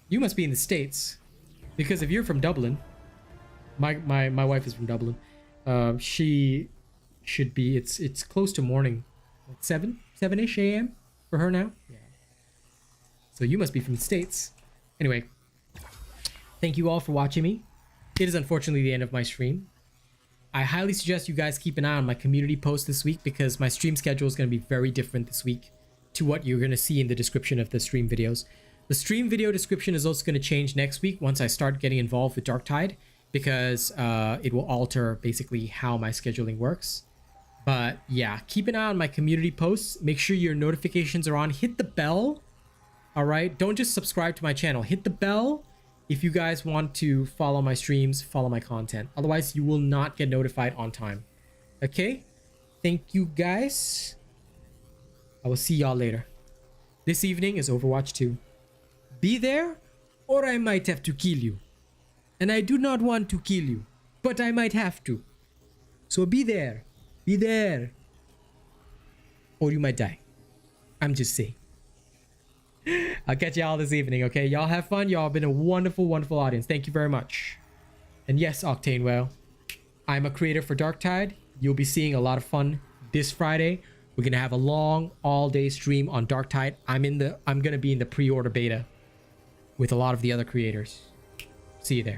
You must be in the States. Because if you're from Dublin, my wife is from Dublin. She should be, it's close to morning. Like 7-ish a.m. for her now. Yeah. So you must be from the States. Anyway, thank you all for watching me. It is unfortunately the end of my stream. I highly suggest you guys keep an eye on my community post this week, because my stream schedule is going to be very different this week to what you're going to see in the description of the stream videos. The stream video description is also going to change next week once I start getting involved with Darktide, because it will alter basically how my scheduling works. But yeah, keep an eye on my community posts. Make sure your notifications are on. Hit the bell. All right. Don't just subscribe to my channel. Hit the bell if you guys want to follow my streams, follow my content. Otherwise, you will not get notified on time. Okay. Thank you guys. I will see y'all later. This evening is Overwatch 2. Be there or I might have to kill you. And I do not want to kill you, but I might have to. So be there. Be there. Or you might die. I'm just saying. I'll catch y'all this evening, okay? Y'all have fun. Y'all have been a wonderful, wonderful audience. Thank you very much. And yes, Octane Whale, I'm a creator for Darktide. You'll be seeing a lot of fun this Friday. We're gonna have a long all-day stream on Darktide. I'm gonna be in the pre-order beta with a lot of the other creators. See you there.